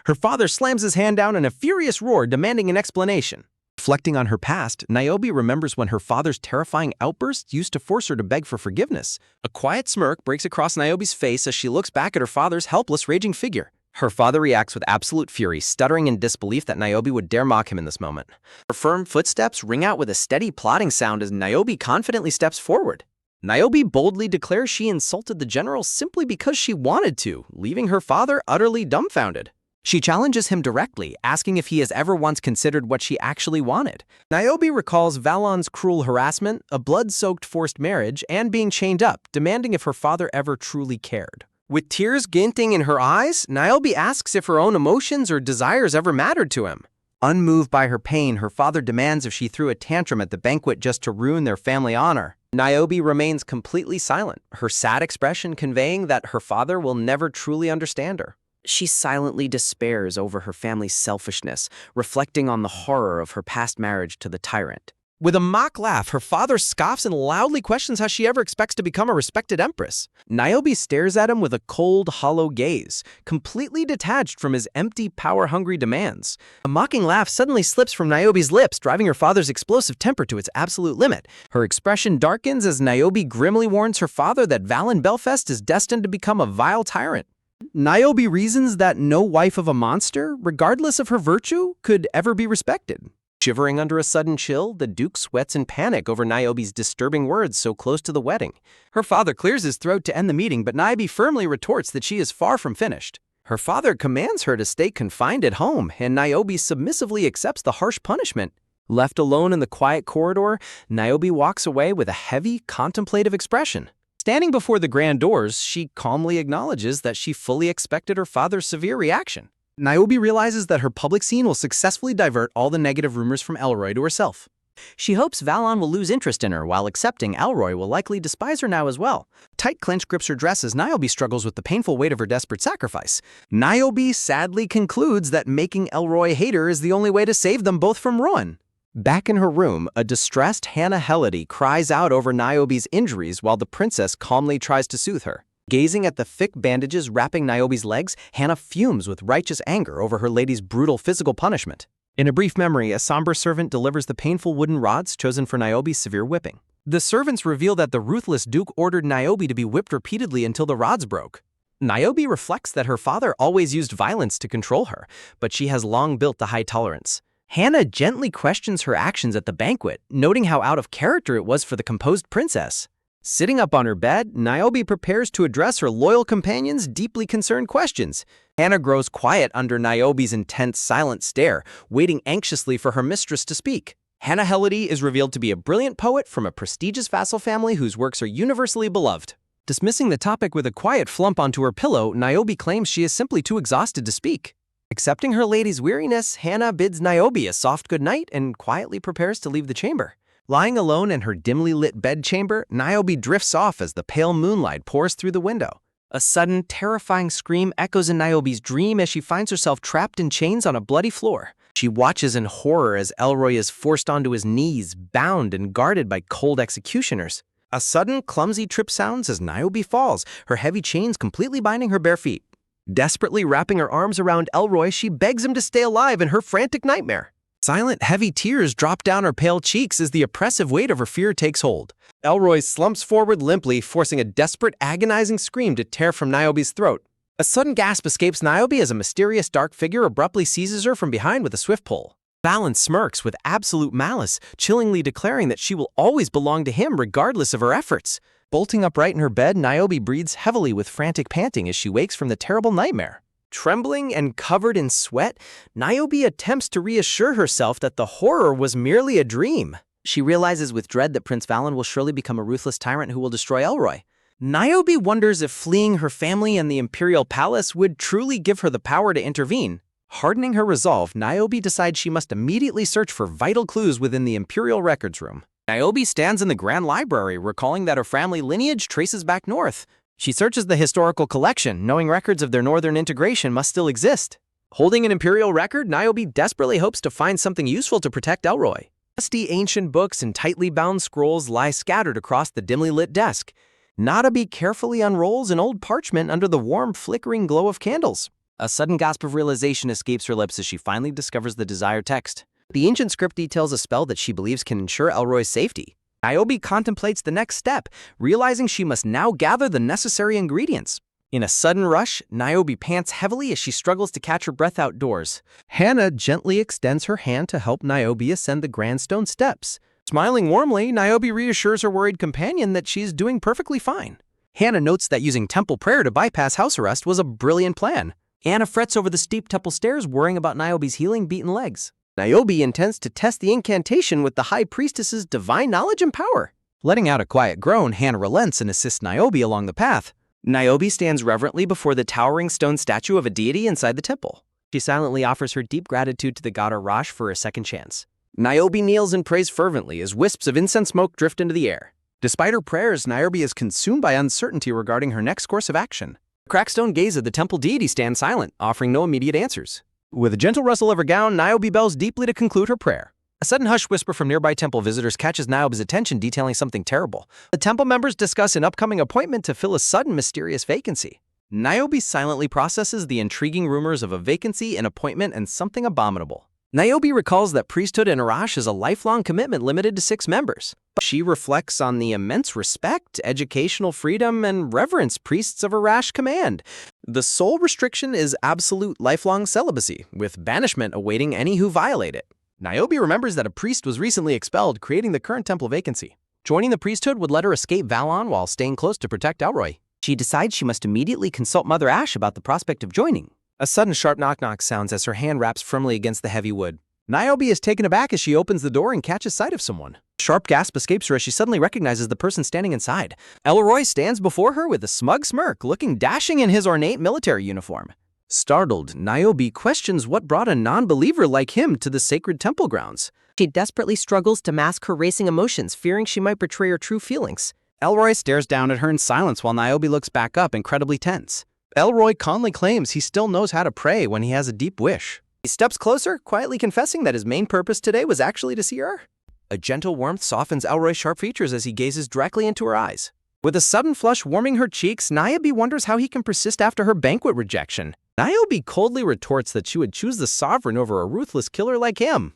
Her father slams his hand down in a furious roar, demanding an explanation. Reflecting on her past, Niobe remembers when her father's terrifying outbursts used to force her to beg for forgiveness. A quiet smirk breaks across Niobe's face as she looks back at her father's helpless, raging figure. Her father reacts with absolute fury, stuttering in disbelief that Niobe would dare mock him in this moment. Her firm footsteps ring out with a steady, plodding sound as Niobe confidently steps forward. Niobe boldly declares she insulted the general simply because she wanted to, leaving her father utterly dumbfounded. She challenges him directly, asking if he has ever once considered what she actually wanted. Niobe recalls Valon's cruel harassment, a blood-soaked forced marriage, and being chained up, demanding if her father ever truly cared. With tears glinting in her eyes, Niobe asks if her own emotions or desires ever mattered to him. Unmoved by her pain, her father demands if she threw a tantrum at the banquet just to ruin their family honor. Niobe remains completely silent, her sad expression conveying that her father will never truly understand her. She silently despairs over her family's selfishness, reflecting on the horror of her past marriage to the tyrant. With a mock laugh, her father scoffs and loudly questions how she ever expects to become a respected empress. Niobe stares at him with a cold, hollow gaze, completely detached from his empty, power-hungry demands. A mocking laugh suddenly slips from Niobe's lips, driving her father's explosive temper to its absolute limit. Her expression darkens as Niobe grimly warns her father that Valen Belfast is destined to become a vile tyrant. Niobe reasons that no wife of a monster, regardless of her virtue, could ever be respected. Shivering under a sudden chill, the Duke sweats in panic over Niobe's disturbing words so close to the wedding. Her father clears his throat to end the meeting, but Niobe firmly retorts that she is far from finished. Her father commands her to stay confined at home, and Niobe submissively accepts the harsh punishment. Left alone in the quiet corridor, Niobe walks away with a heavy, contemplative expression. Standing before the grand doors, she calmly acknowledges that she fully expected her father's severe reaction. Niobe realizes that her public scene will successfully divert all the negative rumors from Elroy to herself. She hopes Valon will lose interest in her, while accepting Elroy will likely despise her now as well. Tight clench grips her dress as Niobe struggles with the painful weight of her desperate sacrifice. Niobe sadly concludes that making Elroy hate her is the only way to save them both from ruin. Back in her room, a distressed Hannah Helody cries out over Niobe's injuries while the princess calmly tries to soothe her. Gazing at the thick bandages wrapping Niobe's legs, Hannah fumes with righteous anger over her lady's brutal physical punishment. In a brief memory, a somber servant delivers the painful wooden rods chosen for Niobe's severe whipping. The servants reveal that the ruthless Duke ordered Niobe to be whipped repeatedly until the rods broke. Niobe reflects that her father always used violence to control her, but she has long built the high tolerance. Hannah gently questions her actions at the banquet, noting how out of character it was for the composed princess. Sitting up on her bed, Niobe prepares to address her loyal companion's deeply concerned questions. Hannah grows quiet under Niobe's intense, silent stare, waiting anxiously for her mistress to speak. Hannah Helody is revealed to be a brilliant poet from a prestigious vassal family whose works are universally beloved. Dismissing the topic with a quiet flump onto her pillow, Niobe claims she is simply too exhausted to speak. Accepting her lady's weariness, Hannah bids Niobe a soft goodnight and quietly prepares to leave the chamber. Lying alone in her dimly lit bedchamber, Niobe drifts off as the pale moonlight pours through the window. A sudden, terrifying scream echoes in Niobe's dream as she finds herself trapped in chains on a bloody floor. She watches in horror as Elroy is forced onto his knees, bound and guarded by cold executioners. A sudden, clumsy trip sounds as Niobe falls, her heavy chains completely binding her bare feet. Desperately wrapping her arms around Elroy, she begs him to stay alive in her frantic nightmare. Silent, heavy tears drop down her pale cheeks as the oppressive weight of her fear takes hold. Elroy slumps forward limply, forcing a desperate, agonizing scream to tear from Niobe's throat. A sudden gasp escapes Niobe as a mysterious dark figure abruptly seizes her from behind with a swift pull. Valen smirks with absolute malice, chillingly declaring that she will always belong to him regardless of her efforts. Bolting upright in her bed, Niobe breathes heavily with frantic panting as she wakes from the terrible nightmare. Trembling and covered in sweat, Niobe attempts to reassure herself that the horror was merely a dream. She realizes with dread that Prince Valen will surely become a ruthless tyrant who will destroy Elroy. Niobe wonders if fleeing her family and the imperial palace would truly give her the power to intervene. Hardening her resolve, Niobe decides she must immediately search for vital clues within the imperial records room. Niobe stands in the Grand Library, recalling that her family lineage traces back north. She searches the historical collection, knowing records of their northern integration must still exist. Holding an imperial record, Niobe desperately hopes to find something useful to protect Elroy. Dusty ancient books and tightly bound scrolls lie scattered across the dimly lit desk. Niobe carefully unrolls an old parchment under the warm, flickering glow of candles. A sudden gasp of realization escapes her lips as she finally discovers the desired text. The ancient script details a spell that she believes can ensure Elroy's safety. Niobe contemplates the next step, realizing she must now gather the necessary ingredients. In a sudden rush, Niobe pants heavily as she struggles to catch her breath outdoors. Hannah gently extends her hand to help Niobe ascend the grand stone steps. Smiling warmly, Niobe reassures her worried companion that she is doing perfectly fine. Hannah notes that using temple prayer to bypass house arrest was a brilliant plan. Anna frets over the steep temple stairs, worrying about Niobe's healing beaten legs. Niobe intends to test the incantation with the High Priestess's divine knowledge and power. Letting out a quiet groan, Hannah relents and assists Niobe along the path. Niobe stands reverently before the towering stone statue of a deity inside the temple. She silently offers her deep gratitude to the god Arash for a second chance. Niobe kneels and prays fervently as wisps of incense smoke drift into the air. Despite her prayers, Niobe is consumed by uncertainty regarding her next course of action. The crackstone gaze of the temple deity stands silent, offering no immediate answers. With a gentle rustle of her gown, Niobe bows deeply to conclude her prayer. A sudden hush whisper from nearby temple visitors catches Niobe's attention, detailing something terrible. The temple members discuss an upcoming appointment to fill a sudden mysterious vacancy. Niobe silently processes the intriguing rumors of a vacancy, an appointment, and something abominable. Niobe recalls that priesthood in Arash is a lifelong commitment limited to 6 members. She reflects on the immense respect, educational freedom, and reverence priests of Arash command. The sole restriction is absolute lifelong celibacy, with banishment awaiting any who violate it. Niobe remembers that a priest was recently expelled, creating the current temple vacancy. Joining the priesthood would let her escape Valon while staying close to protect Elroy. She decides she must immediately consult Mother Ash about the prospect of joining. A sudden sharp knock-knock sounds as her hand wraps firmly against the heavy wood. Niobe is taken aback as she opens the door and catches sight of someone. A sharp gasp escapes her as she suddenly recognizes the person standing inside. Elroy stands before her with a smug smirk, looking dashing in his ornate military uniform. Startled, Niobe questions what brought a non-believer like him to the sacred temple grounds. She desperately struggles to mask her racing emotions, fearing she might betray her true feelings. Elroy stares down at her in silence while Niobe looks back up, incredibly tense. Elroy calmly claims he still knows how to pray when he has a deep wish. He steps closer, quietly confessing that his main purpose today was actually to see her. A gentle warmth softens Elroy's sharp features as he gazes directly into her eyes. With a sudden flush warming her cheeks, Niobe wonders how he can persist after her banquet rejection. Niobe coldly retorts that she would choose the sovereign over a ruthless killer like him.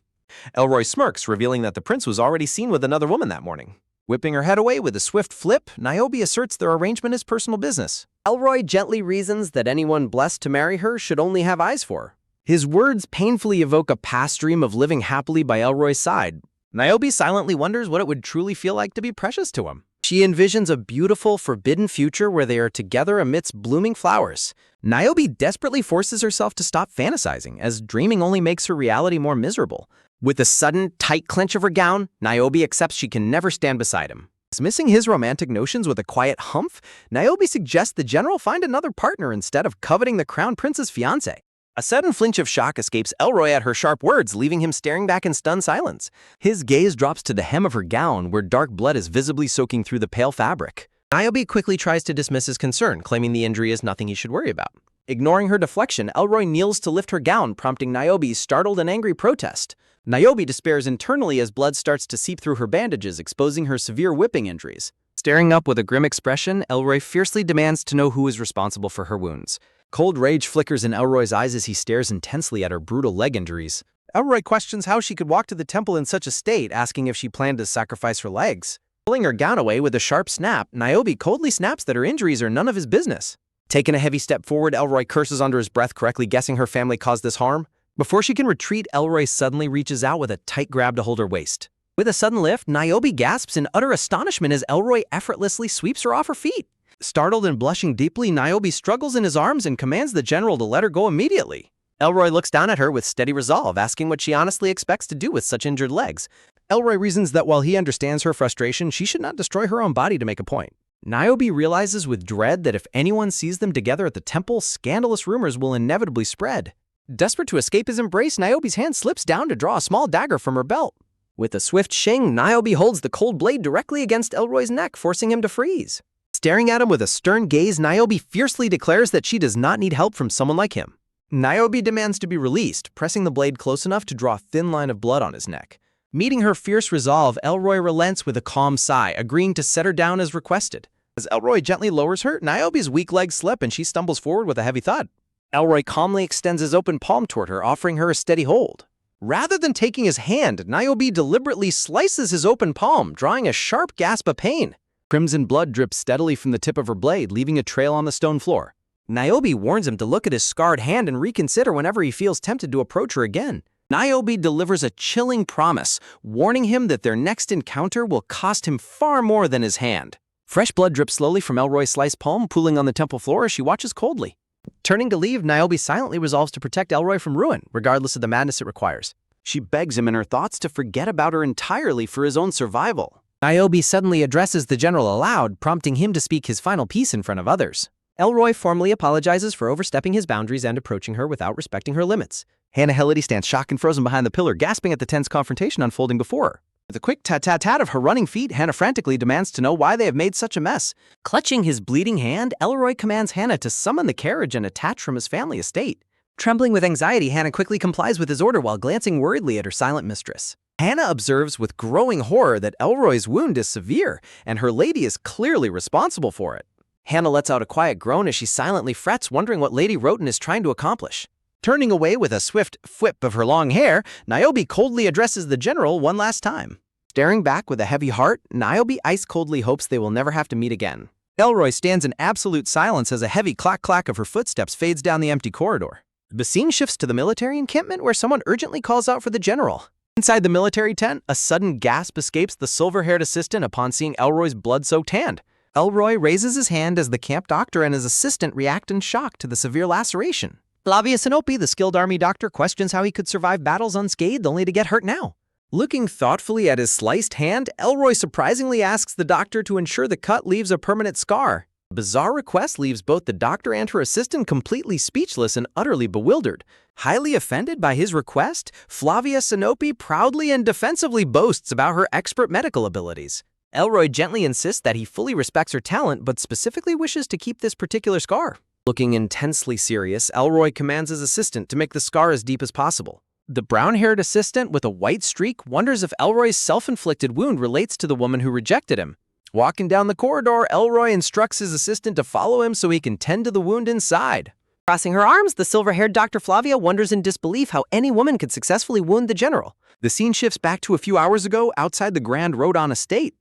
Elroy smirks, revealing that the prince was already seen with another woman that morning. Whipping her head away with a swift flip, Niobe asserts their arrangement is personal business. Elroy gently reasons that anyone blessed to marry her should only have eyes for her. His words painfully evoke a past dream of living happily by Elroy's side. Niobe silently wonders what it would truly feel like to be precious to him. She envisions a beautiful, forbidden future where they are together amidst blooming flowers. Niobe desperately forces herself to stop fantasizing, as dreaming only makes her reality more miserable. With a sudden, tight clench of her gown, Niobe accepts she can never stand beside him. Dismissing his romantic notions with a quiet humph, Niobe suggests the general find another partner instead of coveting the crown prince's fiancé. A sudden flinch of shock escapes Elroy at her sharp words, leaving him staring back in stunned silence. His gaze drops to the hem of her gown, where dark blood is visibly soaking through the pale fabric. Niobe quickly tries to dismiss his concern, claiming the injury is nothing he should worry about. Ignoring her deflection, Elroy kneels to lift her gown, prompting Niobe's startled and angry protest. Niobe despairs internally as blood starts to seep through her bandages, exposing her severe whipping injuries. Staring up with a grim expression, Elroy fiercely demands to know who is responsible for her wounds. Cold rage flickers in Elroy's eyes as he stares intensely at her brutal leg injuries. Elroy questions how she could walk to the temple in such a state, asking if she planned to sacrifice her legs. Pulling her gown away with a sharp snap, Niobe coldly snaps that her injuries are none of his business. Taking a heavy step forward, Elroy curses under his breath, correctly guessing her family caused this harm. Before she can retreat, Elroy suddenly reaches out with a tight grab to hold her waist. With a sudden lift, Niobe gasps in utter astonishment as Elroy effortlessly sweeps her off her feet. Startled and blushing deeply, Niobe struggles in his arms and commands the general to let her go immediately. Elroy looks down at her with steady resolve, asking what she honestly expects to do with such injured legs. Elroy reasons that while he understands her frustration, she should not destroy her own body to make a point. Niobe realizes with dread that if anyone sees them together at the temple, scandalous rumors will inevitably spread. Desperate to escape his embrace, Niobe's hand slips down to draw a small dagger from her belt. With a swift shing, Niobe holds the cold blade directly against Elroy's neck, forcing him to freeze. Staring at him with a stern gaze, Niobe fiercely declares that she does not need help from someone like him. Niobe demands to be released, pressing the blade close enough to draw a thin line of blood on his neck. Meeting her fierce resolve, Elroy relents with a calm sigh, agreeing to set her down as requested. As Elroy gently lowers her, Niobe's weak legs slip and she stumbles forward with a heavy thud. Elroy calmly extends his open palm toward her, offering her a steady hold. Rather than taking his hand, Niobe deliberately slices his open palm, drawing a sharp gasp of pain. Crimson blood drips steadily from the tip of her blade, leaving a trail on the stone floor. Niobe warns him to look at his scarred hand and reconsider whenever he feels tempted to approach her again. Niobe delivers a chilling promise, warning him that their next encounter will cost him far more than his hand. Fresh blood drips slowly from Elroy's sliced palm, pooling on the temple floor as she watches coldly. Turning to leave, Niobe silently resolves to protect Elroy from ruin, regardless of the madness it requires. She begs him in her thoughts to forget about her entirely for his own survival. Niobe suddenly addresses the general aloud, prompting him to speak his final piece in front of others. Elroy formally apologizes for overstepping his boundaries and approaching her without respecting her limits. Hannah Hillity stands shocked and frozen behind the pillar, gasping at the tense confrontation unfolding before her. With a quick tat-tat-tat of her running feet, Hannah frantically demands to know why they have made such a mess. Clutching his bleeding hand, Elroy commands Hannah to summon the carriage and attach from his family estate. Trembling with anxiety, Hannah quickly complies with his order while glancing worriedly at her silent mistress. Hannah observes with growing horror that Elroy's wound is severe, and her lady is clearly responsible for it. Hannah lets out a quiet groan as she silently frets, wondering what Lady Roten is trying to accomplish. Turning away with a swift whip of her long hair, Niobe coldly addresses the general one last time. Staring back with a heavy heart, Niobe ice-coldly hopes they will never have to meet again. Elroy stands in absolute silence as a heavy clack-clack of her footsteps fades down the empty corridor. The scene shifts to the military encampment where someone urgently calls out for the general. Inside the military tent, a sudden gasp escapes the silver-haired assistant upon seeing Elroy's blood-soaked hand. Elroy raises his hand as the camp doctor and his assistant react in shock to the severe laceration. Flavia Sinope, the skilled army doctor, questions how he could survive battles unscathed only to get hurt now. Looking thoughtfully at his sliced hand, Elroy surprisingly asks the doctor to ensure the cut leaves a permanent scar. The bizarre request leaves both the doctor and her assistant completely speechless and utterly bewildered. Highly offended by his request, Flavia Sinope proudly and defensively boasts about her expert medical abilities. Elroy gently insists that he fully respects her talent, but specifically wishes to keep this particular scar. Looking intensely serious, Elroy commands his assistant to make the scar as deep as possible. The brown-haired assistant with a white streak wonders if Elroy's self-inflicted wound relates to the woman who rejected him. Walking down the corridor, Elroy instructs his assistant to follow him so he can tend to the wound inside. Crossing her arms, the silver-haired Dr. Flavia wonders in disbelief how any woman could successfully wound the general. The scene shifts back to a few hours ago outside the Grand Rodon estate.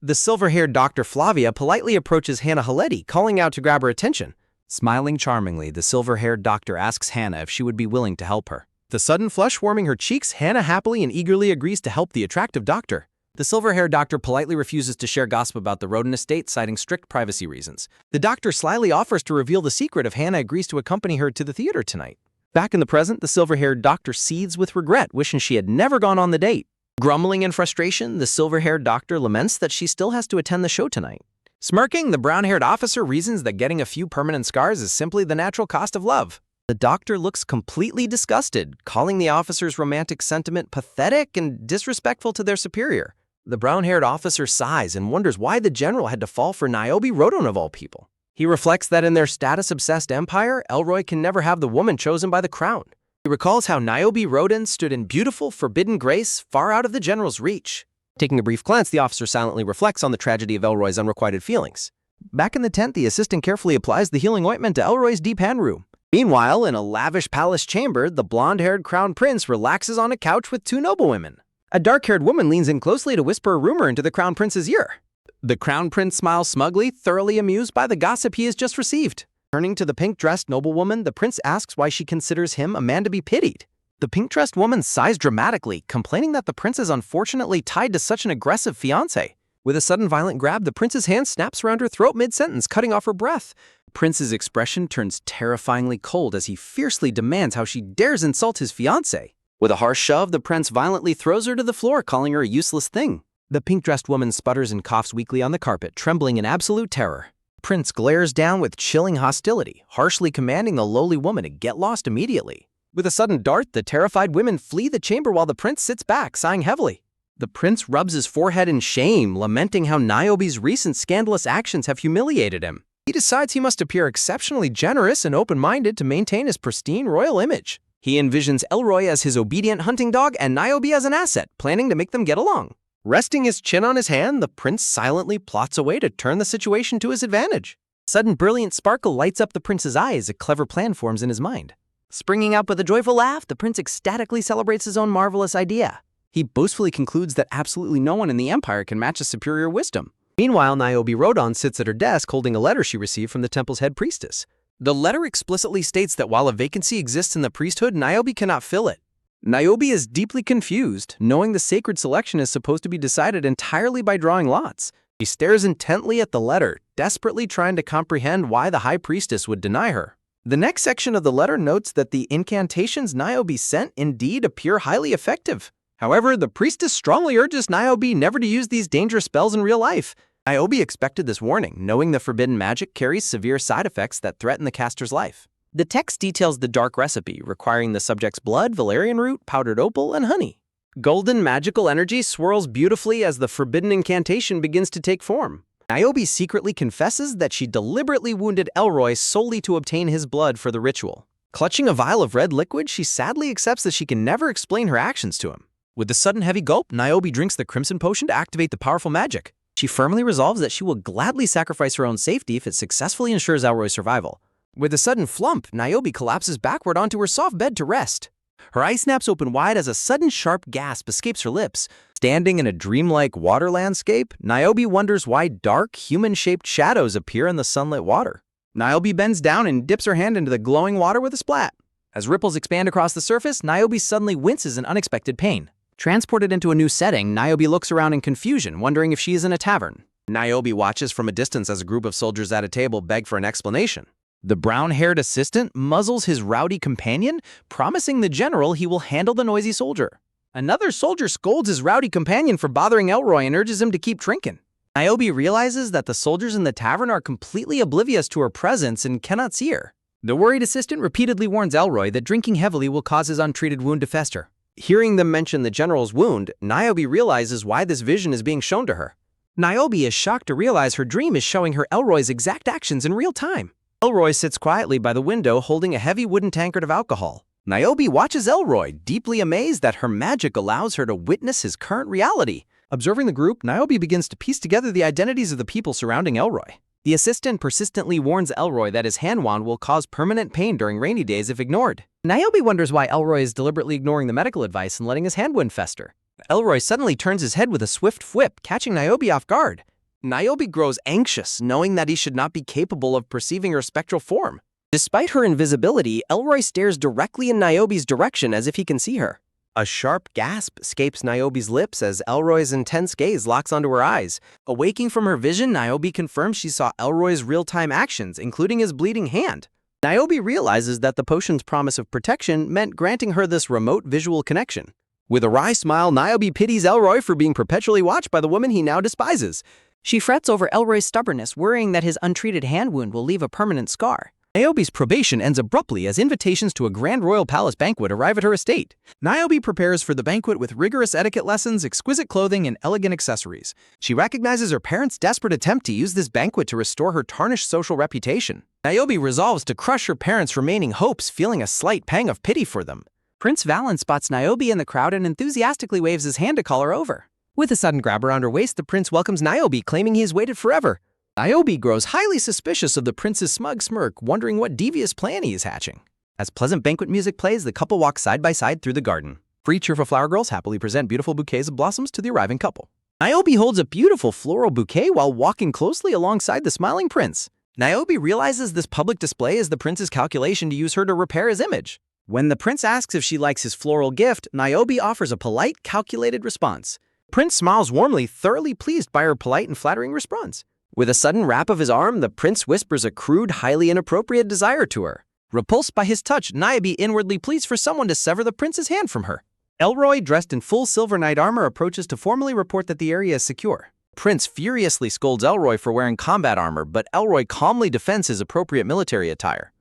The silver-haired Dr. Flavia politely approaches Hannah Haletti, calling out to grab her attention. Smiling charmingly, the silver-haired doctor asks Hannah if she would be willing to help her. The sudden flush warming her cheeks, Hannah happily and eagerly agrees to help the attractive doctor. The silver-haired doctor politely refuses to share gossip about the Rodin estate, citing strict privacy reasons. The doctor slyly offers to reveal the secret if Hannah agrees to accompany her to the theater tonight. Back in the present, the silver-haired doctor seethes with regret, wishing she had never gone on the date. Grumbling in frustration, the silver-haired doctor laments that she still has to attend the show tonight. Smirking, the brown-haired officer reasons that getting a few permanent scars is simply the natural cost of love. The doctor looks completely disgusted, calling the officer's romantic sentiment pathetic and disrespectful to their superior. The brown-haired officer sighs and wonders why the general had to fall for Niobe Rodon of all people. He reflects that in their status-obsessed empire, Elroy can never have the woman chosen by the crown. He recalls how Niobe Rodon stood in beautiful, forbidden grace far out of the general's reach. Taking a brief glance, the officer silently reflects on the tragedy of Elroy's unrequited feelings. Back in the tent, the assistant carefully applies the healing ointment to Elroy's deep hand wound. Meanwhile, in a lavish palace chamber, the blonde-haired crown prince relaxes on a couch with two noblewomen. A dark-haired woman leans in closely to whisper a rumor into the crown prince's ear. The crown prince smiles smugly, thoroughly amused by the gossip he has just received. Turning to the pink-dressed noblewoman, the prince asks why she considers him a man to be pitied. The pink-dressed woman sighs dramatically, complaining that the prince is unfortunately tied to such an aggressive fiancé. With a sudden violent grab, the prince's hand snaps around her throat mid-sentence, cutting off her breath. The prince's expression turns terrifyingly cold as he fiercely demands how she dares insult his fiancé. With a harsh shove, the prince violently throws her to the floor, calling her a useless thing. The pink-dressed woman sputters and coughs weakly on the carpet, trembling in absolute terror. The prince glares down with chilling hostility, harshly commanding the lowly woman to get lost immediately. With a sudden dart, the terrified women flee the chamber while the prince sits back, sighing heavily. The prince rubs his forehead in shame, lamenting how Niobe's recent scandalous actions have humiliated him. He decides he must appear exceptionally generous and open-minded to maintain his pristine royal image. He envisions Elroy as his obedient hunting dog and Niobe as an asset, planning to make them get along. Resting his chin on his hand, the prince silently plots a way to turn the situation to his advantage. A sudden brilliant sparkle lights up the prince's eye as a clever plan forms in his mind. Springing up with a joyful laugh, the prince ecstatically celebrates his own marvelous idea. He boastfully concludes that absolutely no one in the empire can match his superior wisdom. Meanwhile, Niobe Rodon sits at her desk holding a letter she received from the temple's head priestess. The letter explicitly states that while a vacancy exists in the priesthood, Niobe cannot fill it. Niobe is deeply confused, knowing the sacred selection is supposed to be decided entirely by drawing lots. She stares intently at the letter, desperately trying to comprehend why the high priestess would deny her. The next section of the letter notes that the incantations Niobe sent indeed appear highly effective. However, the priestess strongly urges Niobe never to use these dangerous spells in real life. Niobe expected this warning, knowing the forbidden magic carries severe side effects that threaten the caster's life. The text details the dark recipe, requiring the subject's blood, valerian root, powdered opal, and honey. Golden magical energy swirls beautifully as the forbidden incantation begins to take form. Niobe secretly confesses that she deliberately wounded Elroy solely to obtain his blood for the ritual. Clutching a vial of red liquid, she sadly accepts that she can never explain her actions to him. With the sudden heavy gulp, Niobe drinks the crimson potion to activate the powerful magic. She firmly resolves that she will gladly sacrifice her own safety if it successfully ensures Elroy's survival. With a sudden flump, Niobe collapses backward onto her soft bed to rest. Her eyes snaps open wide as a sudden sharp gasp escapes her lips. Standing in a dreamlike water landscape, Niobe wonders why dark, human-shaped shadows appear in the sunlit water. Niobe bends down and dips her hand into the glowing water with a splat. As ripples expand across the surface, Niobe suddenly winces in unexpected pain. Transported into a new setting, Niobe looks around in confusion, wondering if she is in a tavern. Niobe watches from a distance as a group of soldiers at a table beg for an explanation. The brown-haired assistant muzzles his rowdy companion, promising the general he will handle the noisy soldier. Another soldier scolds his rowdy companion for bothering Elroy and urges him to keep drinking. Niobe realizes that the soldiers in the tavern are completely oblivious to her presence and cannot see her. The worried assistant repeatedly warns Elroy that drinking heavily will cause his untreated wound to fester. Hearing them mention the general's wound, Niobe realizes why this vision is being shown to her. Niobe is shocked to realize her dream is showing her Elroy's exact actions in real time. Elroy sits quietly by the window holding a heavy wooden tankard of alcohol. Niobe watches Elroy, deeply amazed that her magic allows her to witness his current reality. Observing the group, Niobe begins to piece together the identities of the people surrounding Elroy. The assistant persistently warns Elroy that his hand wand will cause permanent pain during rainy days if ignored. Niobe wonders why Elroy is deliberately ignoring the medical advice and letting his hand wound fester. Elroy suddenly turns his head with a swift whip, catching Niobe off guard. Niobe grows anxious, knowing that he should not be capable of perceiving her spectral form. Despite her invisibility, Elroy stares directly in Niobe's direction as if he can see her. A sharp gasp escapes Niobe's lips as Elroy's intense gaze locks onto her eyes. Awaking from her vision, Niobe confirms she saw Elroy's real-time actions, including his bleeding hand. Niobe realizes that the potion's promise of protection meant granting her this remote visual connection. With a wry smile, Niobe pities Elroy for being perpetually watched by the woman he now despises. She frets over Elroy's stubbornness, worrying that his untreated hand wound will leave a permanent scar. Niobe's probation ends abruptly as invitations to a grand royal palace banquet arrive at her estate. Niobe prepares for the banquet with rigorous etiquette lessons, exquisite clothing, and elegant accessories. She recognizes her parents' desperate attempt to use this banquet to restore her tarnished social reputation. Niobe resolves to crush her parents' remaining hopes, feeling a slight pang of pity for them. Prince Valen spots Niobe in the crowd and enthusiastically waves his hand to call her over. With a sudden grab around her waist, the prince welcomes Niobe, claiming he has waited forever. Niobe grows highly suspicious of the prince's smug smirk, wondering what devious plan he is hatching. As pleasant banquet music plays, the couple walks side by side through the garden. Three cheerful flower girls happily present beautiful bouquets of blossoms to the arriving couple. Niobe holds a beautiful floral bouquet while walking closely alongside the smiling prince. Niobe realizes this public display is the prince's calculation to use her to repair his image. When the prince asks if she likes his floral gift, Niobe offers a polite, calculated response. Prince smiles warmly, thoroughly pleased by her polite and flattering response. With a sudden rap of his arm, the prince whispers a crude, highly inappropriate desire to her. Repulsed by his touch, Niobe inwardly pleads for someone to sever the prince's hand from her. Elroy, dressed in full silver knight armor, approaches to formally report that the area is secure. Prince furiously scolds Elroy for wearing combat armor, but Elroy calmly defends his appropriate military attire.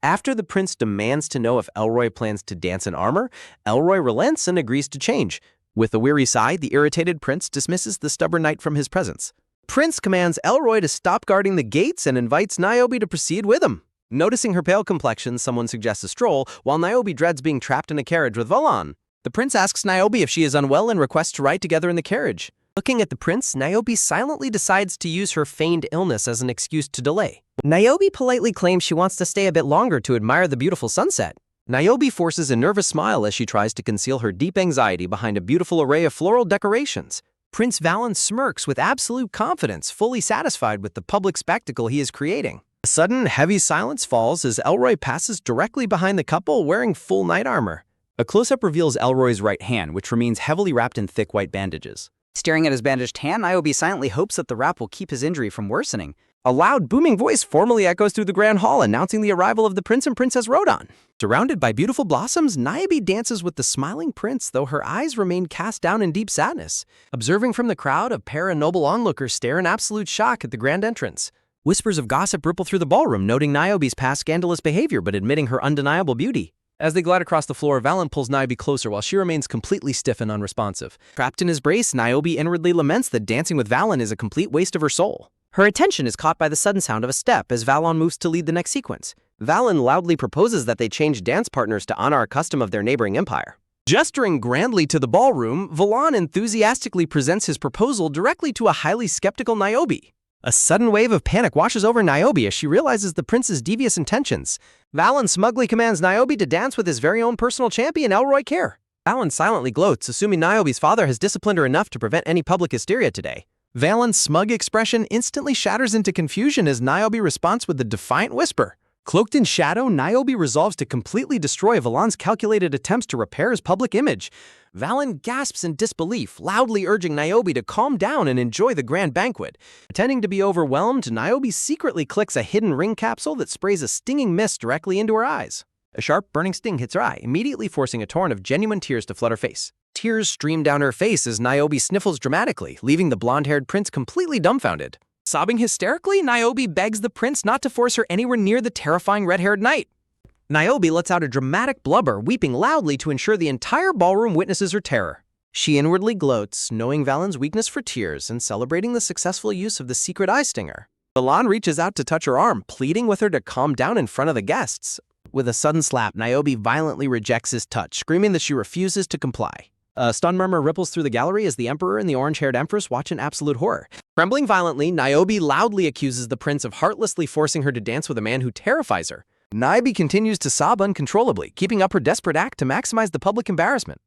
After the prince demands to know if Elroy plans to dance in armor, Elroy relents and agrees to change. With a weary sigh, the irritated prince dismisses the stubborn knight from his presence. Prince commands Elroy to stop guarding the gates and invites Niobe to proceed with him. Noticing her pale complexion, someone suggests a stroll, while Niobe dreads being trapped in a carriage with Valan. The prince asks Niobe if she is unwell and requests to ride together in the carriage. Looking at the prince, Niobe silently decides to use her feigned illness as an excuse to delay. Niobe politely claims she wants to stay a bit longer to admire the beautiful sunset. Niobe forces a nervous smile as she tries to conceal her deep anxiety behind a beautiful array of floral decorations. Prince Valen smirks with absolute confidence, fully satisfied with the public spectacle he is creating. A sudden, heavy silence falls as Elroy passes directly behind the couple wearing full knight armor. A close-up reveals Elroy's right hand, which remains heavily wrapped in thick white bandages. Staring at his bandaged hand, Niobe silently hopes that the wrap will keep his injury from worsening. A loud, booming voice formally echoes through the grand hall, announcing the arrival of the prince and princess Rodan. Surrounded by beautiful blossoms, Niobe dances with the smiling prince, though her eyes remain cast down in deep sadness. Observing from the crowd, a pair of noble onlookers stare in absolute shock at the grand entrance. Whispers of gossip ripple through the ballroom, noting Niobe's past scandalous behavior but admitting her undeniable beauty. As they glide across the floor, Valen pulls Niobe closer while she remains completely stiff and unresponsive. Trapped in his brace, Niobe inwardly laments that dancing with Valen is a complete waste of her soul. Her attention is caught by the sudden sound of a step as Valen moves to lead the next sequence. Valen loudly proposes that they change dance partners to honor a custom of their neighboring empire. Gesturing grandly to the ballroom, Valan enthusiastically presents his proposal directly to a highly skeptical Niobe. A sudden wave of panic washes over Niobe as she realizes the prince's devious intentions. Valan smugly commands Niobe to dance with his very own personal champion, Elroy Care. Valan silently gloats, assuming Niobe's father has disciplined her enough to prevent any public hysteria today. Valan's smug expression instantly shatters into confusion as Niobe responds with a defiant whisper. Cloaked in shadow, Niobe resolves to completely destroy Valan's calculated attempts to repair his public image. Valan gasps in disbelief, loudly urging Niobe to calm down and enjoy the grand banquet. Pretending to be overwhelmed, Niobe secretly clicks a hidden ring capsule that sprays a stinging mist directly into her eyes. A sharp, burning sting hits her eye, immediately forcing a torrent of genuine tears to flood her face. Tears stream down her face as Niobe sniffles dramatically, leaving the blonde-haired prince completely dumbfounded. Sobbing hysterically, Niobe begs the prince not to force her anywhere near the terrifying red-haired knight. Niobe lets out a dramatic blubber, weeping loudly to ensure the entire ballroom witnesses her terror. She inwardly gloats, knowing Valan's weakness for tears and celebrating the successful use of the secret eye stinger. Valan reaches out to touch her arm, pleading with her to calm down in front of the guests. With a sudden slap, Niobe violently rejects his touch, screaming that she refuses to comply. A stunned murmur ripples through the gallery as the Emperor and the orange-haired Empress watch in absolute horror. Trembling violently, Niobe loudly accuses the prince of heartlessly forcing her to dance with a man who terrifies her. Niobe continues to sob uncontrollably, keeping up her desperate act to maximize the public embarrassment.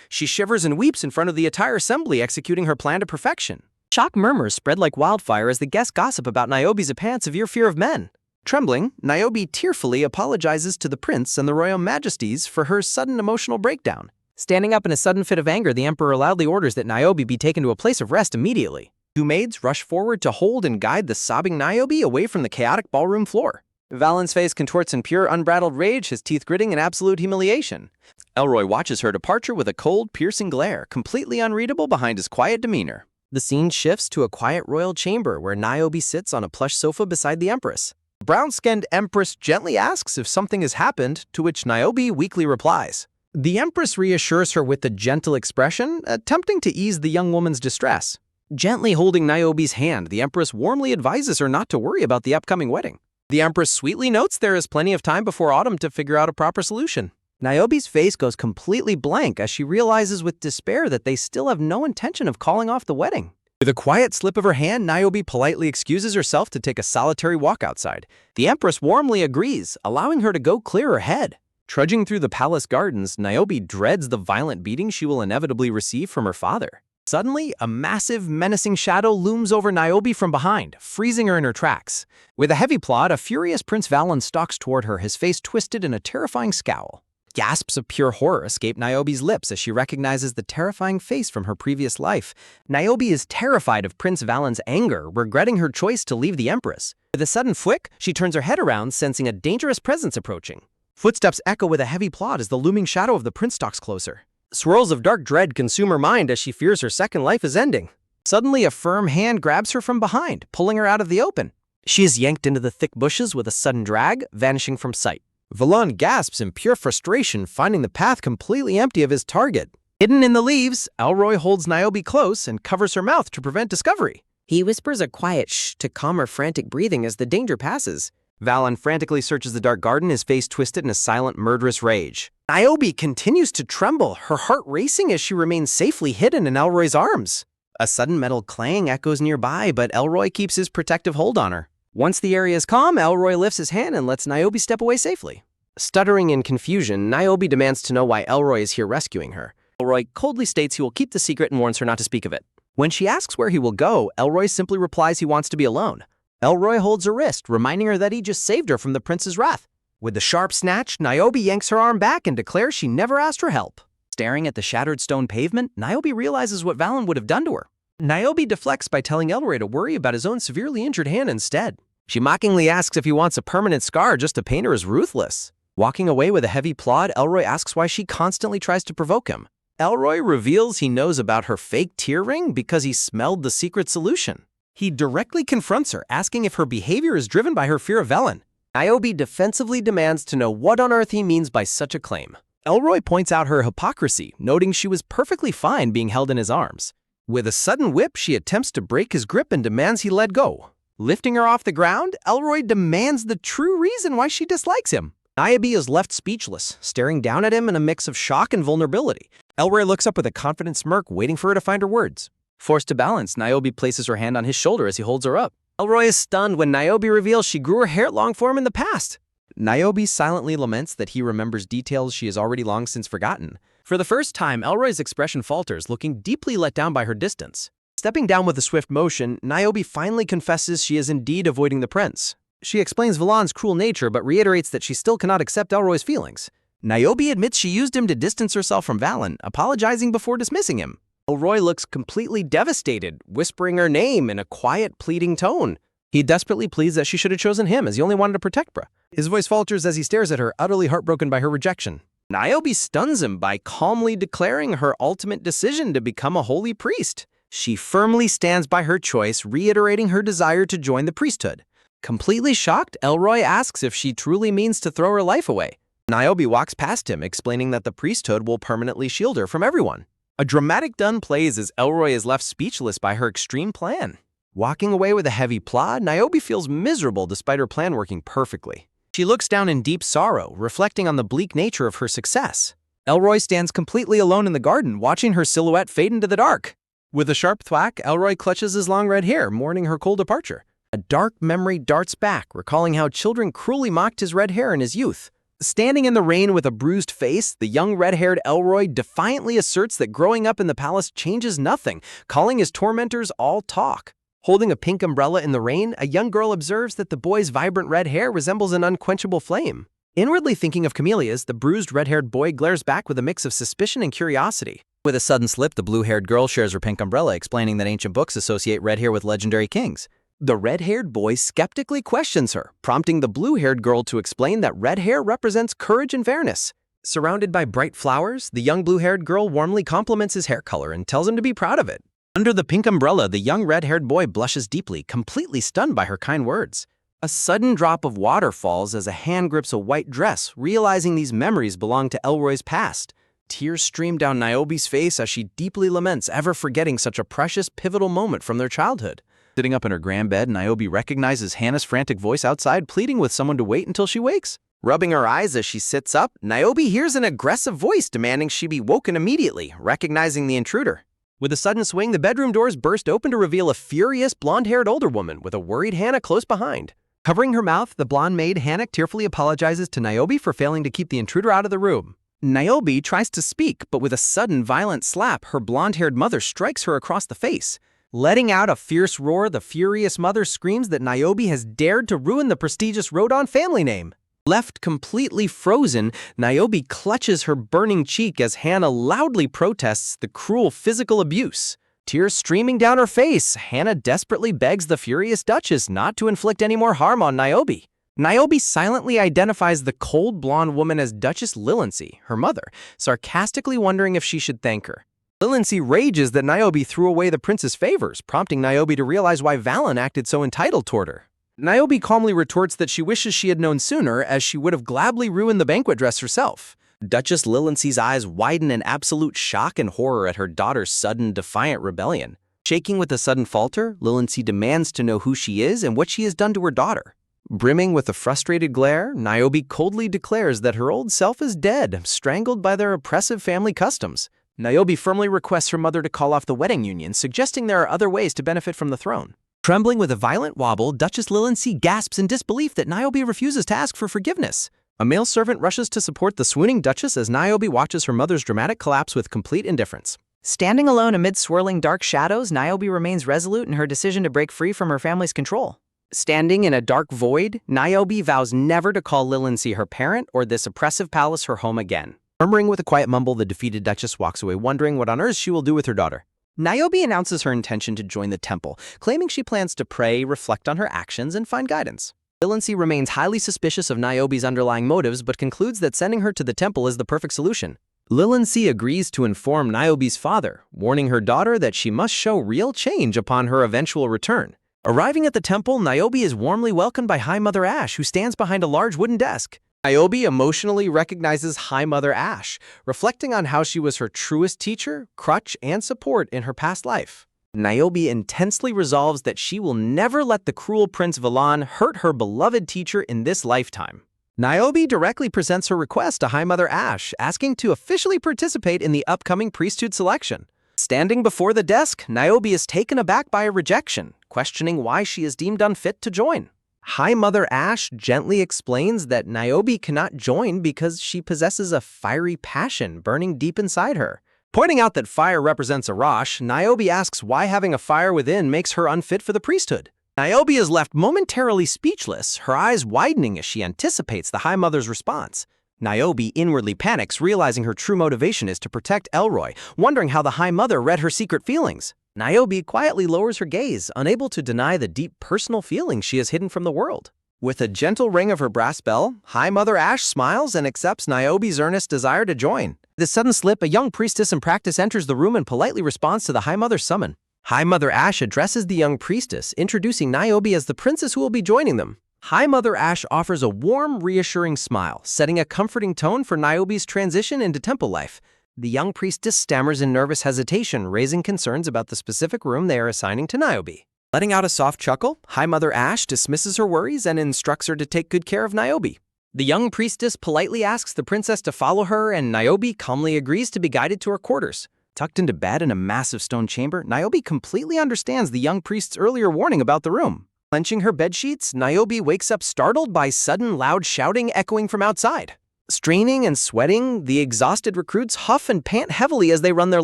She shivers and weeps in front of the entire assembly, executing her plan to perfection. Shocked murmurs spread like wildfire as the guests gossip about Niobe's apparent severe fear of men. Trembling, Niobe tearfully apologizes to the prince and the royal majesties for her sudden emotional breakdown. Standing up in a sudden fit of anger, the Emperor loudly orders that Niobe be taken to a place of rest immediately. Two maids rush forward to hold and guide the sobbing Niobe away from the chaotic ballroom floor. Valan's face contorts in pure, unbridled rage, his teeth gritting in absolute humiliation. Elroy watches her departure with a cold, piercing glare, completely unreadable behind his quiet demeanor. The scene shifts to a quiet royal chamber where Niobe sits on a plush sofa beside the Empress. The brown-skinned Empress gently asks if something has happened, to which Niobe weakly replies. The Empress reassures her with a gentle expression, attempting to ease the young woman's distress. Gently holding Niobe's hand, the Empress warmly advises her not to worry about the upcoming wedding. The Empress sweetly notes there is plenty of time before autumn to figure out a proper solution. Niobe's face goes completely blank as she realizes with despair that they still have no intention of calling off the wedding. With a quiet slip of her hand, Niobe politely excuses herself to take a solitary walk outside. The Empress warmly agrees, allowing her to go clear her head. Trudging through the palace gardens, Niobe dreads the violent beating she will inevitably receive from her father. Suddenly, a massive, menacing shadow looms over Niobe from behind, freezing her in her tracks. With a heavy plod, a furious Prince Valan stalks toward her, his face twisted in a terrifying scowl. Gasps of pure horror escape Niobe's lips as she recognizes the terrifying face from her previous life. Niobe is terrified of Prince Valan's anger, regretting her choice to leave the Empress. With a sudden flick, she turns her head around, sensing a dangerous presence approaching. Footsteps echo with a heavy plod as the looming shadow of the prince stalks closer. Swirls of dark dread consume her mind as she fears her second life is ending. Suddenly, a firm hand grabs her from behind, pulling her out of the open. She is yanked into the thick bushes with a sudden drag, vanishing from sight. Valan gasps in pure frustration, finding the path completely empty of his target. Hidden in the leaves, Elroy holds Niobe close and covers her mouth to prevent discovery. He whispers a quiet shh to calm her frantic breathing as the danger passes. Valan frantically searches the dark garden, his face twisted in a silent, murderous rage. Niobe continues to tremble, her heart racing as she remains safely hidden in Elroy's arms. A sudden metal clang echoes nearby, but Elroy keeps his protective hold on her. Once the area is calm, Elroy lifts his hand and lets Niobe step away safely. Stuttering in confusion, Niobe demands to know why Elroy is here rescuing her. Elroy coldly states he will keep the secret and warns her not to speak of it. When she asks where he will go, Elroy simply replies he wants to be alone. Elroy holds her wrist, reminding her that he just saved her from the prince's wrath. With a sharp snatch, Niobe yanks her arm back and declares she never asked for help. Staring at the shattered stone pavement, Niobe realizes what Valan would have done to her. Niobe deflects by telling Elroy to worry about his own severely injured hand instead. She mockingly asks if he wants a permanent scar just to paint her as ruthless. Walking away with a heavy plod, Elroy asks why she constantly tries to provoke him. Elroy reveals he knows about her fake tear ring because he smelled the secret solution. He directly confronts her, asking if her behavior is driven by her fear of Valan. Niobe defensively demands to know what on earth he means by such a claim. Elroy points out her hypocrisy, noting she was perfectly fine being held in his arms. With a sudden whip, she attempts to break his grip and demands he let go. Lifting her off the ground, Elroy demands the true reason why she dislikes him. Niobe is left speechless, staring down at him in a mix of shock and vulnerability. Elroy looks up with a confident smirk, waiting for her to find her words. Forced to balance, Niobe places her hand on his shoulder as he holds her up. Elroy is stunned when Niobe reveals she grew her hair long for him in the past. Niobe silently laments that he remembers details she has already long since forgotten. For the first time, Elroy's expression falters, looking deeply let down by her distance. Stepping down with a swift motion, Niobe finally confesses she is indeed avoiding the prince. She explains Valan's cruel nature but reiterates that she still cannot accept Elroy's feelings. Niobe admits she used him to distance herself from Valan, apologizing before dismissing him. Elroy looks completely devastated, whispering her name in a quiet, pleading tone. He desperately pleads that she should have chosen him as he only wanted to protect Bra. His voice falters as he stares at her, utterly heartbroken by her rejection. Niobe stuns him by calmly declaring her ultimate decision to become a holy priest. She firmly stands by her choice, reiterating her desire to join the priesthood. Completely shocked, Elroy asks if she truly means to throw her life away. Niobe walks past him, explaining that the priesthood will permanently shield her from everyone. A dramatic dun plays as Elroy is left speechless by her extreme plan. Walking away with a heavy plod, Niobe feels miserable despite her plan working perfectly. She looks down in deep sorrow, reflecting on the bleak nature of her success. Elroy stands completely alone in the garden, watching her silhouette fade into the dark. With a sharp thwack, Elroy clutches his long red hair, mourning her cold departure. A dark memory darts back, recalling how children cruelly mocked his red hair in his youth. Standing in the rain with a bruised face, the young red-haired Elroy defiantly asserts that growing up in the palace changes nothing, calling his tormentors all talk. Holding a pink umbrella in the rain, a young girl observes that the boy's vibrant red hair resembles an unquenchable flame. Inwardly thinking of camellias, the bruised red-haired boy glares back with a mix of suspicion and curiosity. With a sudden slip, the blue-haired girl shares her pink umbrella, explaining that ancient books associate red hair with legendary kings. The red-haired boy skeptically questions her, prompting the blue-haired girl to explain that red hair represents courage and fairness. Surrounded by bright flowers, the young blue-haired girl warmly compliments his hair color and tells him to be proud of it. Under the pink umbrella, the young red-haired boy blushes deeply, completely stunned by her kind words. A sudden drop of water falls as a hand grips a white dress, realizing these memories belong to Elroy's past. Tears stream down Niobe's face as she deeply laments ever forgetting such a precious, pivotal moment from their childhood. Sitting up in her grand bed, Niobe recognizes Hannah's frantic voice outside, pleading with someone to wait until she wakes. Rubbing her eyes as she sits up, Niobe hears an aggressive voice demanding she be woken immediately, recognizing the intruder. With a sudden swing, the bedroom doors burst open to reveal a furious, blonde-haired older woman with a worried Hannah close behind. Covering her mouth, the blonde maid Hannah tearfully apologizes to Niobe for failing to keep the intruder out of the room. Niobe tries to speak, but with a sudden, violent slap, her blonde-haired mother strikes her across the face. Letting out a fierce roar, the furious mother screams that Niobe has dared to ruin the prestigious Rodon family name. Left completely frozen, Niobe clutches her burning cheek as Hannah loudly protests the cruel physical abuse. Tears streaming down her face, Hannah desperately begs the furious Duchess not to inflict any more harm on Niobe. Niobe silently identifies the cold blonde woman as Duchess Lilancy, her mother, sarcastically wondering if she should thank her. Lilancy rages that Niobe threw away the prince's favors, prompting Niobe to realize why Valan acted so entitled toward her. Niobe calmly retorts that she wishes she had known sooner, as she would have gladly ruined the banquet dress herself. Duchess Lilancy's eyes widen in absolute shock and horror at her daughter's sudden, defiant rebellion. Shaking with a sudden falter, Lilancy demands to know who she is and what she has done to her daughter. Brimming with a frustrated glare, Niobe coldly declares that her old self is dead, strangled by their oppressive family customs. Niobe firmly requests her mother to call off the wedding union, suggesting there are other ways to benefit from the throne. Trembling with a violent wobble, Duchess Lilancy gasps in disbelief that Niobe refuses to ask for forgiveness. A male servant rushes to support the swooning Duchess as Niobe watches her mother's dramatic collapse with complete indifference. Standing alone amid swirling dark shadows, Niobe remains resolute in her decision to break free from her family's control. Standing in a dark void, Niobe vows never to call Lilancy her parent or this oppressive palace her home again. Murmuring with a quiet mumble, the defeated Duchess walks away, wondering what on earth she will do with her daughter. Niobe announces her intention to join the temple, claiming she plans to pray, reflect on her actions, and find guidance. Lilancy remains highly suspicious of Niobe's underlying motives, but concludes that sending her to the temple is the perfect solution. Lilancy agrees to inform Niobe's father, warning her daughter that she must show real change upon her eventual return. Arriving at the temple, Niobe is warmly welcomed by High Mother Ash, who stands behind a large wooden desk. Niobe emotionally recognizes High Mother Ash, reflecting on how she was her truest teacher, crutch, and support in her past life. Niobe intensely resolves that she will never let the cruel Prince Valan hurt her beloved teacher in this lifetime. Niobe directly presents her request to High Mother Ash, asking to officially participate in the upcoming priesthood selection. Standing before the desk, Niobe is taken aback by a rejection, questioning why she is deemed unfit to join. High Mother Ash gently explains that Niobe cannot join because she possesses a fiery passion burning deep inside her. Pointing out that fire represents Arash, Niobe asks why having a fire within makes her unfit for the priesthood. Niobe is left momentarily speechless, her eyes widening as she anticipates the High Mother's response. Niobe inwardly panics, realizing her true motivation is to protect Elroy, wondering how the High Mother read her secret feelings. Niobe quietly lowers her gaze, unable to deny the deep personal feelings she has hidden from the world. With a gentle ring of her brass bell, High Mother Ash smiles and accepts Niobe's earnest desire to join. This sudden slip, a young priestess in practice enters the room and politely responds to the High Mother's summon. High Mother Ash addresses the young priestess, introducing Niobe as the princess who will be joining them. High Mother Ash offers a warm, reassuring smile, setting a comforting tone for Niobe's transition into temple life. The young priestess stammers in nervous hesitation, raising concerns about the specific room they are assigning to Niobe. Letting out a soft chuckle, High Mother Ash dismisses her worries and instructs her to take good care of Niobe. The young priestess politely asks the princess to follow her, and Niobe calmly agrees to be guided to her quarters. Tucked into bed in a massive stone chamber, Niobe completely understands the young priest's earlier warning about the room. Clenching her bedsheets, Niobe wakes up startled by sudden loud shouting echoing from outside. Straining and sweating, the exhausted recruits huff and pant heavily as they run their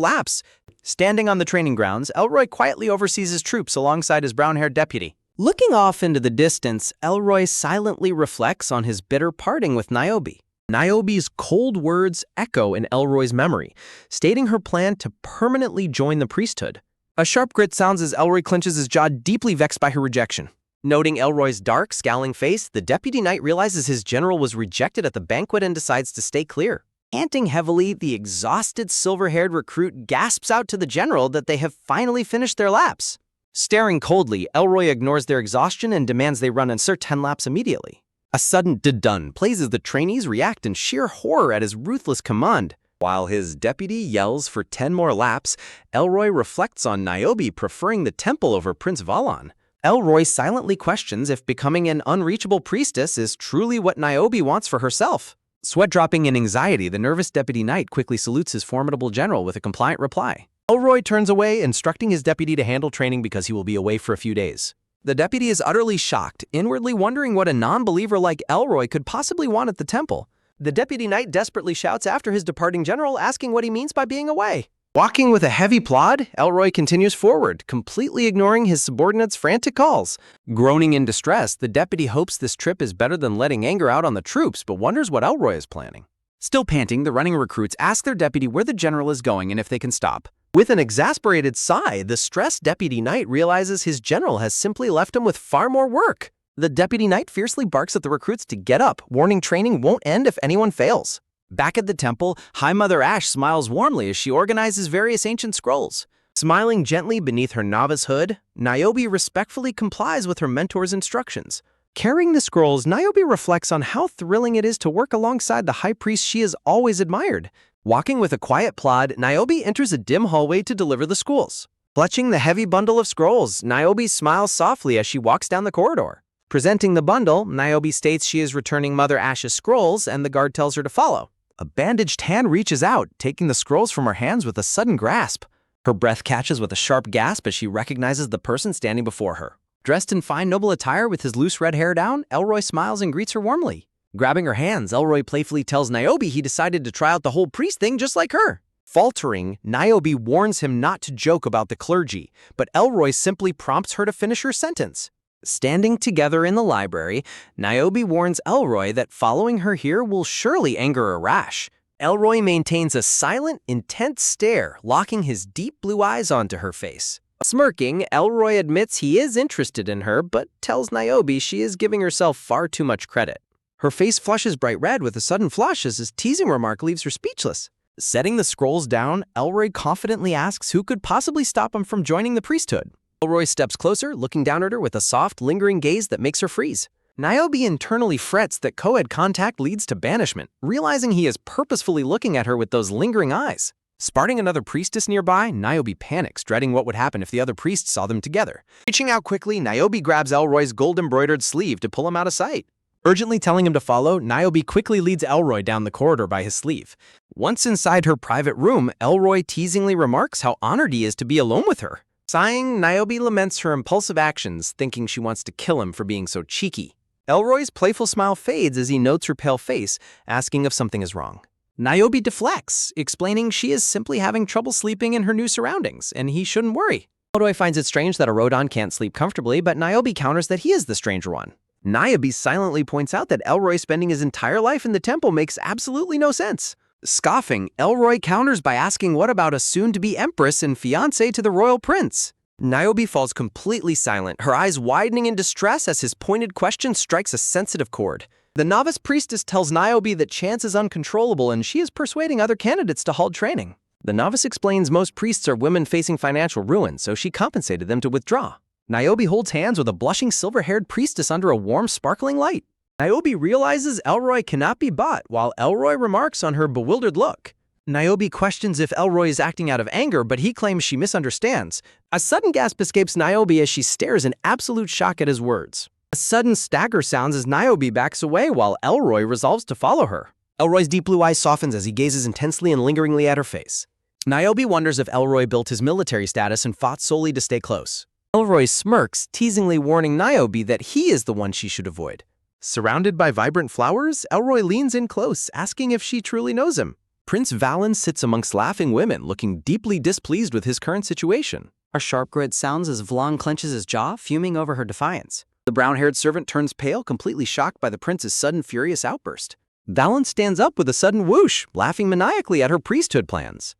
laps. Standing on the training grounds, Elroy quietly oversees his troops alongside his brown-haired deputy. Looking off into the distance, Elroy silently reflects on his bitter parting with Niobe. Niobe's cold words echo in Elroy's memory, stating her plan to permanently join the priesthood. A sharp grit sounds as Elroy clenches his jaw, deeply vexed by her rejection. Noting Elroy's dark, scowling face, the deputy knight realizes his general was rejected at the banquet and decides to stay clear. Panting heavily, the exhausted silver-haired recruit gasps out to the general that they have finally finished their laps. Staring coldly, Elroy ignores their exhaustion and demands they run and insert 10 laps immediately. A sudden dun plays as the trainees react in sheer horror at his ruthless command. While his deputy yells for 10 more laps, Elroy reflects on Niobe preferring the temple over Prince Valon. Elroy silently questions if becoming an unreachable priestess is truly what Niobe wants for herself. Sweat dropping in anxiety, the nervous deputy knight quickly salutes his formidable general with a compliant reply. Elroy turns away, instructing his deputy to handle training because he will be away for a few days. The deputy is utterly shocked, inwardly wondering what a non-believer like Elroy could possibly want at the temple. The deputy knight desperately shouts after his departing general, asking what he means by being away. Walking with a heavy plod, Elroy continues forward, completely ignoring his subordinates' frantic calls. Groaning in distress, the deputy hopes this trip is better than letting anger out on the troops, but wonders what Elroy is planning. Still panting, the running recruits ask their deputy where the general is going and if they can stop. With an exasperated sigh, the stressed deputy knight realizes his general has simply left him with far more work. The deputy knight fiercely barks at the recruits to get up, warning training won't end if anyone fails. Back at the temple, High Mother Ash smiles warmly as she organizes various ancient scrolls. Smiling gently beneath her novice hood, Niobe respectfully complies with her mentor's instructions. Carrying the scrolls, Niobe reflects on how thrilling it is to work alongside the high priest she has always admired. Walking with a quiet plod, Niobe enters a dim hallway to deliver the scrolls. Clutching the heavy bundle of scrolls, Niobe smiles softly as she walks down the corridor. Presenting the bundle, Niobe states she is returning Mother Ash's scrolls, and the guard tells her to follow. A bandaged hand reaches out, taking the scrolls from her hands with a sudden grasp. Her breath catches with a sharp gasp as she recognizes the person standing before her. Dressed in fine noble attire with his loose red hair down, Elroy smiles and greets her warmly. Grabbing her hands, Elroy playfully tells Niobe he decided to try out the whole priest thing just like her. Faltering, Niobe warns him not to joke about the clergy, but Elroy simply prompts her to finish her sentence. Standing together in the library, Niobe warns Elroy that following her here will surely anger Arash. Elroy maintains a silent, intense stare, locking his deep blue eyes onto her face. Smirking, Elroy admits he is interested in her, but tells Niobe she is giving herself far too much credit. Her face flushes bright red with a sudden flush as his teasing remark leaves her speechless. Setting the scrolls down, Elroy confidently asks who could possibly stop him from joining the priesthood. Elroy steps closer, looking down at her with a soft, lingering gaze that makes her freeze. Niobe internally frets that co-ed contact leads to banishment, realizing he is purposefully looking at her with those lingering eyes. Spotting another priestess nearby, Niobe panics, dreading what would happen if the other priests saw them together. Reaching out quickly, Niobe grabs Elroy's gold-embroidered sleeve to pull him out of sight. Urgently telling him to follow, Niobe quickly leads Elroy down the corridor by his sleeve. Once inside her private room, Elroy teasingly remarks how honored he is to be alone with her. Sighing, Niobe laments her impulsive actions, thinking she wants to kill him for being so cheeky. Elroy's playful smile fades as he notes her pale face, asking if something is wrong. Niobe deflects, explaining she is simply having trouble sleeping in her new surroundings, and he shouldn't worry. Elroy finds it strange that a Rodan can't sleep comfortably, but Niobe counters that he is the stranger one. Niobe silently points out that Elroy spending his entire life in the temple makes absolutely no sense. Scoffing, Elroy counters by asking what about a soon-to-be empress and fiancé to the royal prince. Niobe falls completely silent, her eyes widening in distress as his pointed question strikes a sensitive chord. The novice priestess tells Niobe that chance is uncontrollable and she is persuading other candidates to halt training. The novice explains most priests are women facing financial ruin, so she compensated them to withdraw. Niobe holds hands with a blushing silver-haired priestess under a warm, sparkling light. Niobe realizes Elroy cannot be bought, while Elroy remarks on her bewildered look. Niobe questions if Elroy is acting out of anger, but he claims she misunderstands. A sudden gasp escapes Niobe as she stares in absolute shock at his words. A sudden stagger sounds as Niobe backs away while Elroy resolves to follow her. Elroy's deep blue eyes softens as he gazes intensely and lingeringly at her face. Niobe wonders if Elroy built his military status and fought solely to stay close. Elroy smirks, teasingly warning Niobe that he is the one she should avoid. Surrounded by vibrant flowers, Elroy leans in close, asking if she truly knows him. Prince Valen sits amongst laughing women, looking deeply displeased with his current situation. A sharp grit sounds as Vlan clenches his jaw, fuming over her defiance. The brown-haired servant turns pale, completely shocked by the prince's sudden furious outburst. Valen stands up with a sudden whoosh, laughing maniacally at her priesthood plans.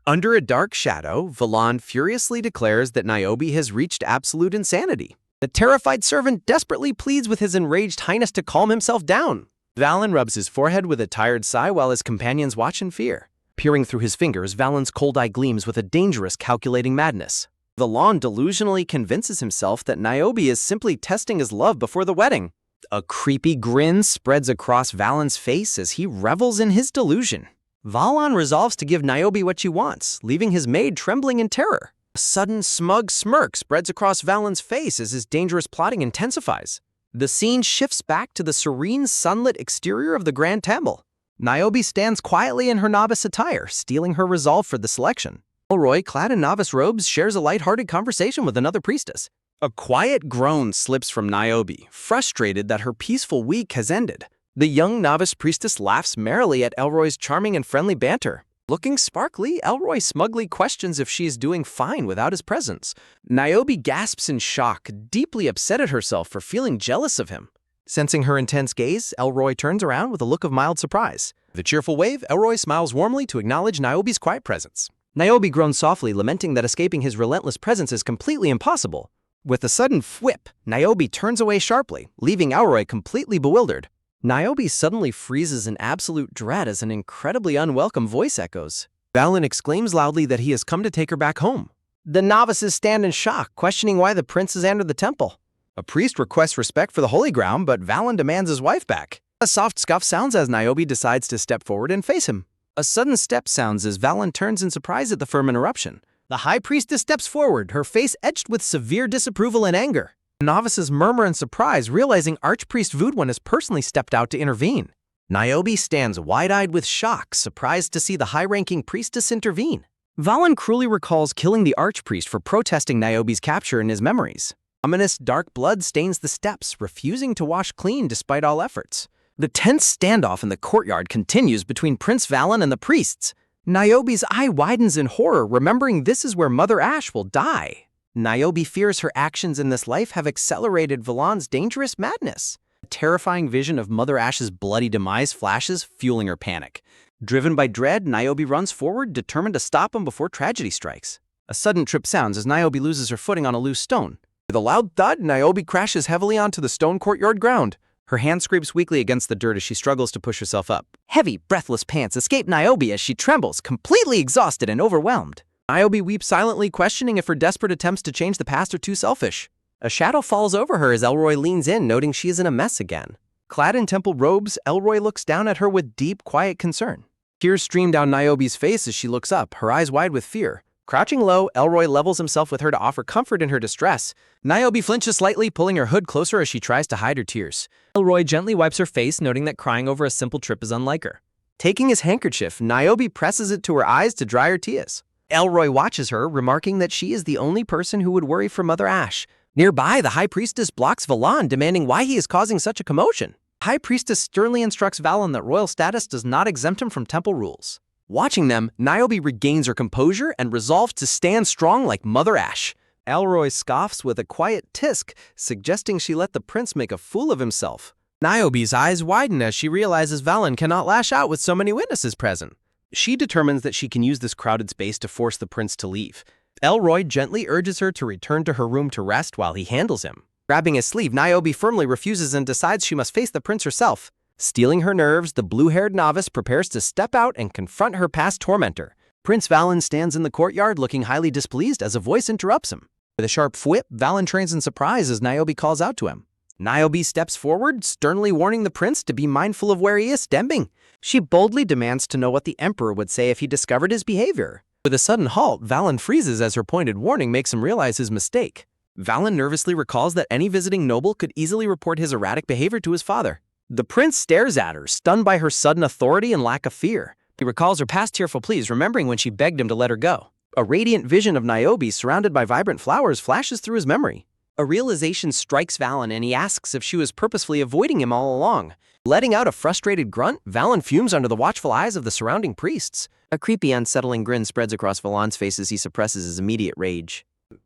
Under a dark shadow, Vlan furiously declares that Niobe has reached absolute insanity. The terrified servant desperately pleads with his enraged highness to calm himself down. Valen rubs his forehead with a tired sigh while his companions watch in fear. Peering through his fingers, Valen's cold eye gleams with a dangerous, calculating madness. Vlan delusionally convinces himself that Niobe is simply testing his love before the wedding. A creepy grin spreads across Valen's face as he revels in his delusion. Vlan resolves to give Niobe what she wants, leaving his maid trembling in terror. A sudden smug smirk spreads across Valen's face as his dangerous plotting intensifies. The scene shifts back to the serene, sunlit exterior of the Grand Temple. Niobe stands quietly in her novice attire, steeling her resolve for the selection. Elroy, clad in novice robes, shares a light-hearted conversation with another priestess. A quiet groan slips from Niobe, frustrated that her peaceful week has ended. The young novice priestess laughs merrily at Elroy's charming and friendly banter. Looking sparkly, Elroy smugly questions if she is doing fine without his presence. Niobe gasps in shock, deeply upset at herself for feeling jealous of him. Sensing her intense gaze, Elroy turns around with a look of mild surprise. With a cheerful wave, Elroy smiles warmly to acknowledge Niobe's quiet presence. Niobe groans softly, lamenting that escaping his relentless presence is completely impossible. With a sudden whip, Niobe turns away sharply, leaving Elroy completely bewildered. Niobe suddenly freezes in absolute dread as an incredibly unwelcome voice echoes. Valen exclaims loudly that he has come to take her back home. The novices stand in shock, questioning why the prince has entered the temple. A priest requests respect for the holy ground, but Valen demands his wife back. A soft scuff sounds as Niobe decides to step forward and face him. A sudden step sounds as Valen turns in surprise at the firm interruption. The high priestess steps forward, her face etched with severe disapproval and anger. Novices murmur in surprise, realizing Archpriest Voodwin has personally stepped out to intervene. Niobe stands wide-eyed with shock, surprised to see the high-ranking priestess intervene. Valen cruelly recalls killing the Archpriest for protesting Niobe's capture in his memories. Ominous dark blood stains the steps, refusing to wash clean despite all efforts. The tense standoff in the courtyard continues between Prince Valen and the priests. Niobe's eye widens in horror, remembering this is where Mother Ash will die. Niobe fears her actions in this life have accelerated Valan's dangerous madness. A terrifying vision of Mother Ash's bloody demise flashes, fueling her panic. Driven by dread, Niobe runs forward, determined to stop him before tragedy strikes. A sudden trip sounds as Niobe loses her footing on a loose stone. With a loud thud, Niobe crashes heavily onto the stone courtyard ground. Her hand scrapes weakly against the dirt as she struggles to push herself up. Heavy, breathless pants escape Niobe as she trembles, completely exhausted and overwhelmed. Niobe weeps silently, questioning if her desperate attempts to change the past are too selfish. A shadow falls over her as Elroy leans in, noting she is in a mess again. Clad in temple robes, Elroy looks down at her with deep, quiet concern. Tears stream down Niobe's face as she looks up, her eyes wide with fear. Crouching low, Elroy levels himself with her to offer comfort in her distress. Niobe flinches slightly, pulling her hood closer as she tries to hide her tears. Elroy gently wipes her face, noting that crying over a simple trip is unlike her. Taking his handkerchief, Niobe presses it to her eyes to dry her tears. Elroy watches her, remarking that she is the only person who would worry for Mother Ash. Nearby, the High Priestess blocks Valan, demanding why he is causing such a commotion. High Priestess sternly instructs Valan that royal status does not exempt him from temple rules. Watching them, Niobe regains her composure and resolves to stand strong like Mother Ash. Elroy scoffs with a quiet tisk, suggesting she let the prince make a fool of himself. Niobe's eyes widen as she realizes Valan cannot lash out with so many witnesses present. She determines that she can use this crowded space to force the prince to leave. Elroy gently urges her to return to her room to rest while he handles him. Grabbing his sleeve, Niobe firmly refuses and decides she must face the prince herself. Stealing her nerves, the blue-haired novice prepares to step out and confront her past tormentor. Prince Valan stands in the courtyard looking highly displeased as a voice interrupts him. With a sharp whip, Valan trains in surprise as Niobe calls out to him. Niobe steps forward, sternly warning the prince to be mindful of where he is standing. She boldly demands to know what the emperor would say if he discovered his behavior. With a sudden halt, Valan freezes as her pointed warning makes him realize his mistake. Valan nervously recalls that any visiting noble could easily report his erratic behavior to his father. The prince stares at her, stunned by her sudden authority and lack of fear. He recalls her past tearful pleas, remembering when she begged him to let her go. A radiant vision of Niobe surrounded by vibrant flowers flashes through his memory. A realization strikes Valan and he asks if she was purposefully avoiding him all along. Letting out a frustrated grunt, Valan fumes under the watchful eyes of the surrounding priests. A creepy, unsettling grin spreads across Valan's face as he suppresses his immediate rage.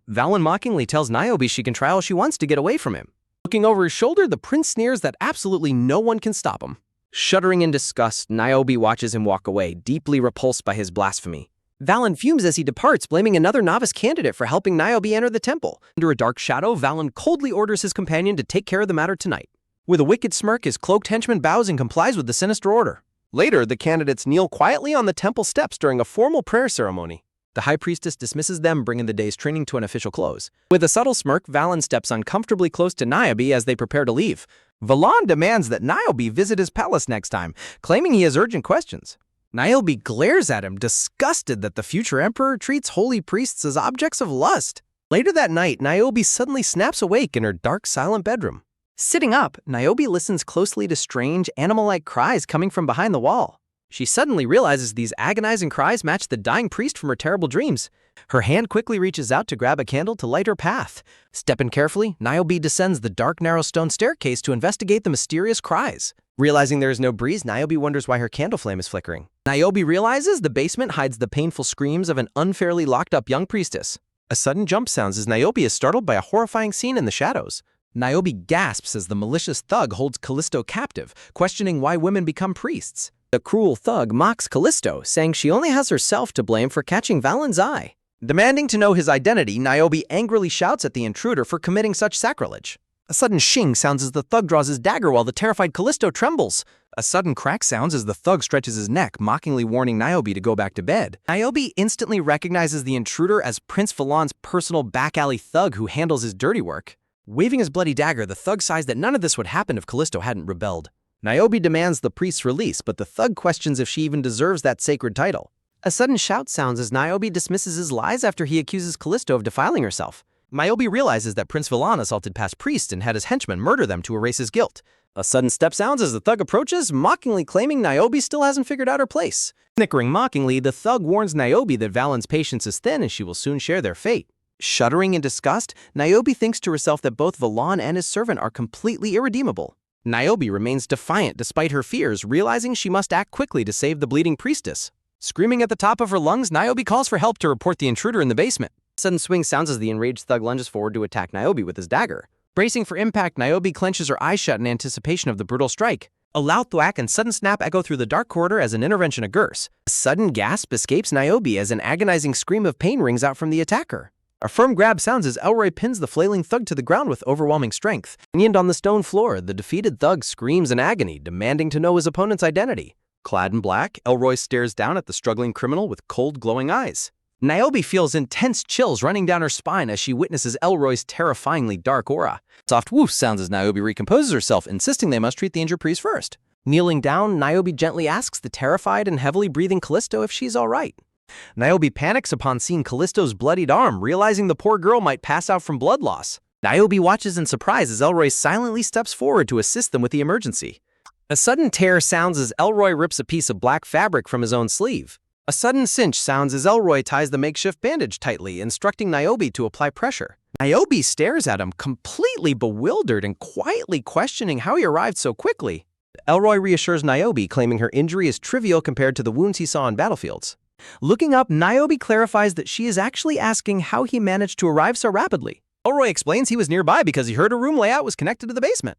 Valan mockingly tells Niobe she can try all she wants to get away from him. Looking over his shoulder, the prince sneers that absolutely no one can stop him. Shuddering in disgust, Niobe watches him walk away, deeply repulsed by his blasphemy. Valan fumes as he departs, blaming another novice candidate for helping Niobe enter the temple. Under a dark shadow, Valan coldly orders his companion to take care of the matter tonight. With a wicked smirk, his cloaked henchman bows and complies with the sinister order. Later, the candidates kneel quietly on the temple steps during a formal prayer ceremony. The High Priestess dismisses them, bringing the day's training to an official close. With a subtle smirk, Valan steps uncomfortably close to Niobe as they prepare to leave. Valan demands that Niobe visit his palace next time, claiming he has urgent questions. Niobe glares at him, disgusted that the future emperor treats holy priests as objects of lust. Later that night, Niobe suddenly snaps awake in her dark, silent bedroom. Sitting up, Niobe listens closely to strange, animal-like cries coming from behind the wall. She suddenly realizes these agonizing cries match the dying priest from her terrible dreams. Her hand quickly reaches out to grab a candle to light her path. Stepping carefully, Niobe descends the dark, narrow stone staircase to investigate the mysterious cries. Realizing there is no breeze, Niobe wonders why her candle flame is flickering. Niobe realizes the basement hides the painful screams of an unfairly locked-up young priestess. A sudden jump sounds as Niobe is startled by a horrifying scene in the shadows. Niobe gasps as the malicious thug holds Callisto captive, questioning why women become priests. The cruel thug mocks Callisto, saying she only has herself to blame for catching Valan's eye. Demanding to know his identity, Niobe angrily shouts at the intruder for committing such sacrilege. A sudden shing sounds as the thug draws his dagger while the terrified Callisto trembles. A sudden crack sounds as the thug stretches his neck, mockingly warning Niobe to go back to bed. Niobe instantly recognizes the intruder as Prince Valan's personal back-alley thug who handles his dirty work. Waving his bloody dagger, the thug sighs that none of this would happen if Callisto hadn't rebelled. Niobe demands the priest's release, but the thug questions if she even deserves that sacred title. A sudden shout sounds as Niobe dismisses his lies after he accuses Callisto of defiling herself. Niobe realizes that Prince Valan assaulted past priests and had his henchmen murder them to erase his guilt. A sudden step sounds as the thug approaches, mockingly claiming Niobe still hasn't figured out her place. Snickering mockingly, the thug warns Niobe that Valan's patience is thin and she will soon share their fate. Shuddering in disgust, Niobe thinks to herself that both Valan and his servant are completely irredeemable. Niobe remains defiant despite her fears, realizing she must act quickly to save the bleeding priestess. Screaming at the top of her lungs, Niobe calls for help to report the intruder in the basement. A sudden swing sounds as the enraged thug lunges forward to attack Niobe with his dagger. Bracing for impact, Niobe clenches her eyes shut in anticipation of the brutal strike. A loud thwack and sudden snap echo through the dark corridor as an intervention occurs. A sudden gasp escapes Niobe as an agonizing scream of pain rings out from the attacker. A firm grab sounds as Elroy pins the flailing thug to the ground with overwhelming strength. Pinioned on the stone floor, the defeated thug screams in agony, demanding to know his opponent's identity. Clad in black, Elroy stares down at the struggling criminal with cold, glowing eyes. Niobe feels intense chills running down her spine as she witnesses Elroy's terrifyingly dark aura. Soft woof sounds as Niobe recomposes herself, insisting they must treat the injured priest first. Kneeling down, Niobe gently asks the terrified and heavily breathing Callisto if she's all right. Niobe panics upon seeing Callisto's bloodied arm, realizing the poor girl might pass out from blood loss. Niobe watches in surprise as Elroy silently steps forward to assist them with the emergency. A sudden tear sounds as Elroy rips a piece of black fabric from his own sleeve. A sudden cinch sounds as Elroy ties the makeshift bandage tightly, instructing Niobe to apply pressure. Niobe stares at him, completely bewildered and quietly questioning how he arrived so quickly. Elroy reassures Niobe, claiming her injury is trivial compared to the wounds he saw on battlefields. Looking up, Niobe clarifies that she is actually asking how he managed to arrive so rapidly. Elroy explains he was nearby because he heard a room layout was connected to the basement.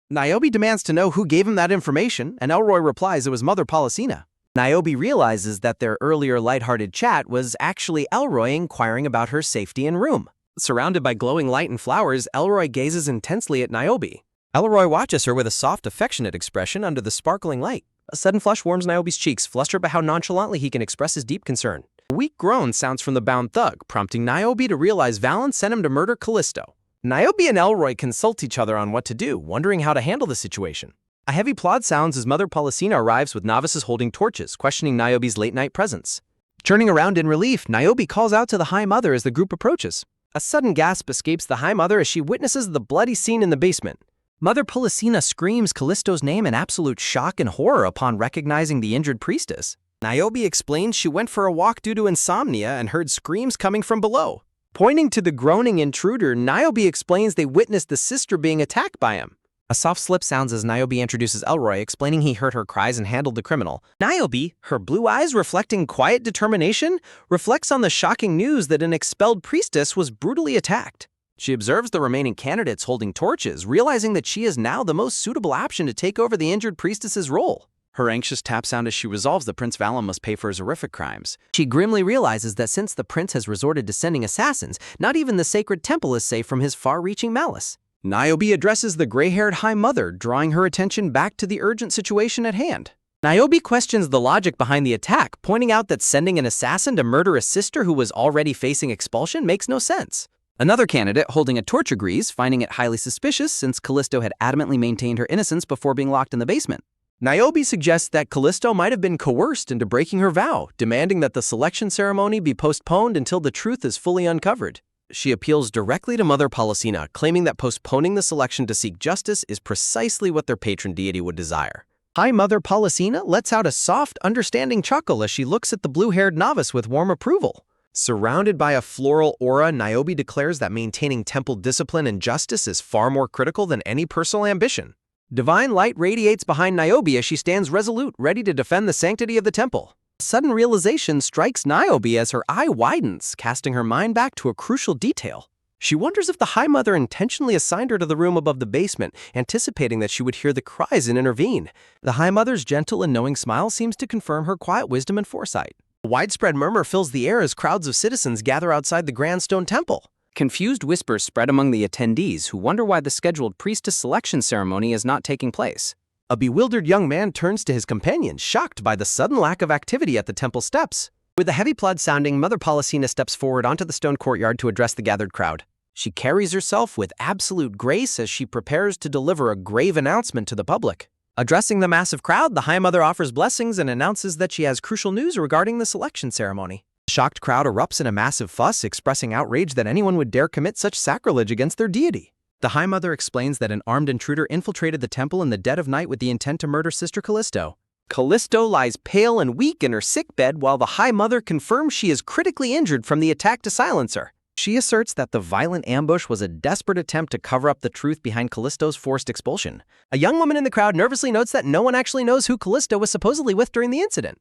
Niobe demands to know who gave him that information, and Elroy replies it was Mother Policina. Niobe realizes that their earlier lighthearted chat was actually Elroy inquiring about her safety and room. Surrounded by glowing light and flowers, Elroy gazes intensely at Niobe. Elroy watches her with a soft, affectionate expression under the sparkling light. A sudden flush warms Niobe's cheeks, flustered by how nonchalantly he can express his deep concern. A weak groan sounds from the bound thug, prompting Niobe to realize Valen sent him to murder Callisto. Niobe and Elroy consult each other on what to do, wondering how to handle the situation. A heavy plod sounds as Mother Policina arrives with novices holding torches, questioning Niobe's late-night presence. Turning around in relief, Niobe calls out to the High Mother as the group approaches. A sudden gasp escapes the High Mother as she witnesses the bloody scene in the basement. Mother Policina screams Callisto's name in absolute shock and horror upon recognizing the injured priestess. Niobe explains she went for a walk due to insomnia and heard screams coming from below. Pointing to the groaning intruder, Niobe explains they witnessed the sister being attacked by him. A soft slip sounds as Niobe introduces Elroy, explaining he heard her cries and handled the criminal. Niobe, her blue eyes reflecting quiet determination, reflects on the shocking news that an expelled priestess was brutally attacked. She observes the remaining candidates holding torches, realizing that she is now the most suitable option to take over the injured priestess's role. Her anxious tap sound as she resolves that Prince Valen must pay for his horrific crimes. She grimly realizes that since the prince has resorted to sending assassins, not even the sacred temple is safe from his far-reaching malice. Niobe addresses the gray-haired High Mother, drawing her attention back to the urgent situation at hand. Niobe questions the logic behind the attack, pointing out that sending an assassin to murder a sister who was already facing expulsion makes no sense. Another candidate holding a torch agrees, finding it highly suspicious since Callisto had adamantly maintained her innocence before being locked in the basement. Niobe suggests that Callisto might have been coerced into breaking her vow, demanding that the selection ceremony be postponed until the truth is fully uncovered. She appeals directly to Mother Policina, claiming that postponing the selection to seek justice is precisely what their patron deity would desire. High Mother Policina lets out a soft, understanding chuckle as she looks at the blue-haired novice with warm approval. Surrounded by a floral aura, Niobe declares that maintaining temple discipline and justice is far more critical than any personal ambition. Divine light radiates behind Niobe as she stands resolute, ready to defend the sanctity of the temple. A sudden realization strikes Niobe as her eye widens, casting her mind back to a crucial detail. She wonders if the High Mother intentionally assigned her to the room above the basement, anticipating that she would hear the cries and intervene. The High Mother's gentle and knowing smile seems to confirm her quiet wisdom and foresight. A widespread murmur fills the air as crowds of citizens gather outside the Grand Stone Temple. Confused whispers spread among the attendees who wonder why the scheduled priestess selection ceremony is not taking place. A bewildered young man turns to his companion, shocked by the sudden lack of activity at the temple steps. With a heavy plod sounding, Mother Policina steps forward onto the stone courtyard to address the gathered crowd. She carries herself with absolute grace as she prepares to deliver a grave announcement to the public. Addressing the massive crowd, the High Mother offers blessings and announces that she has crucial news regarding the selection ceremony. The shocked crowd erupts in a massive fuss, expressing outrage that anyone would dare commit such sacrilege against their deity. The High Mother explains that an armed intruder infiltrated the temple in the dead of night with the intent to murder Sister Callisto. Callisto lies pale and weak in her sickbed while the High Mother confirms she is critically injured from the attack to silence her. She asserts that the violent ambush was a desperate attempt to cover up the truth behind Callisto's forced expulsion. A young woman in the crowd nervously notes that no one actually knows who Callisto was supposedly with during the incident.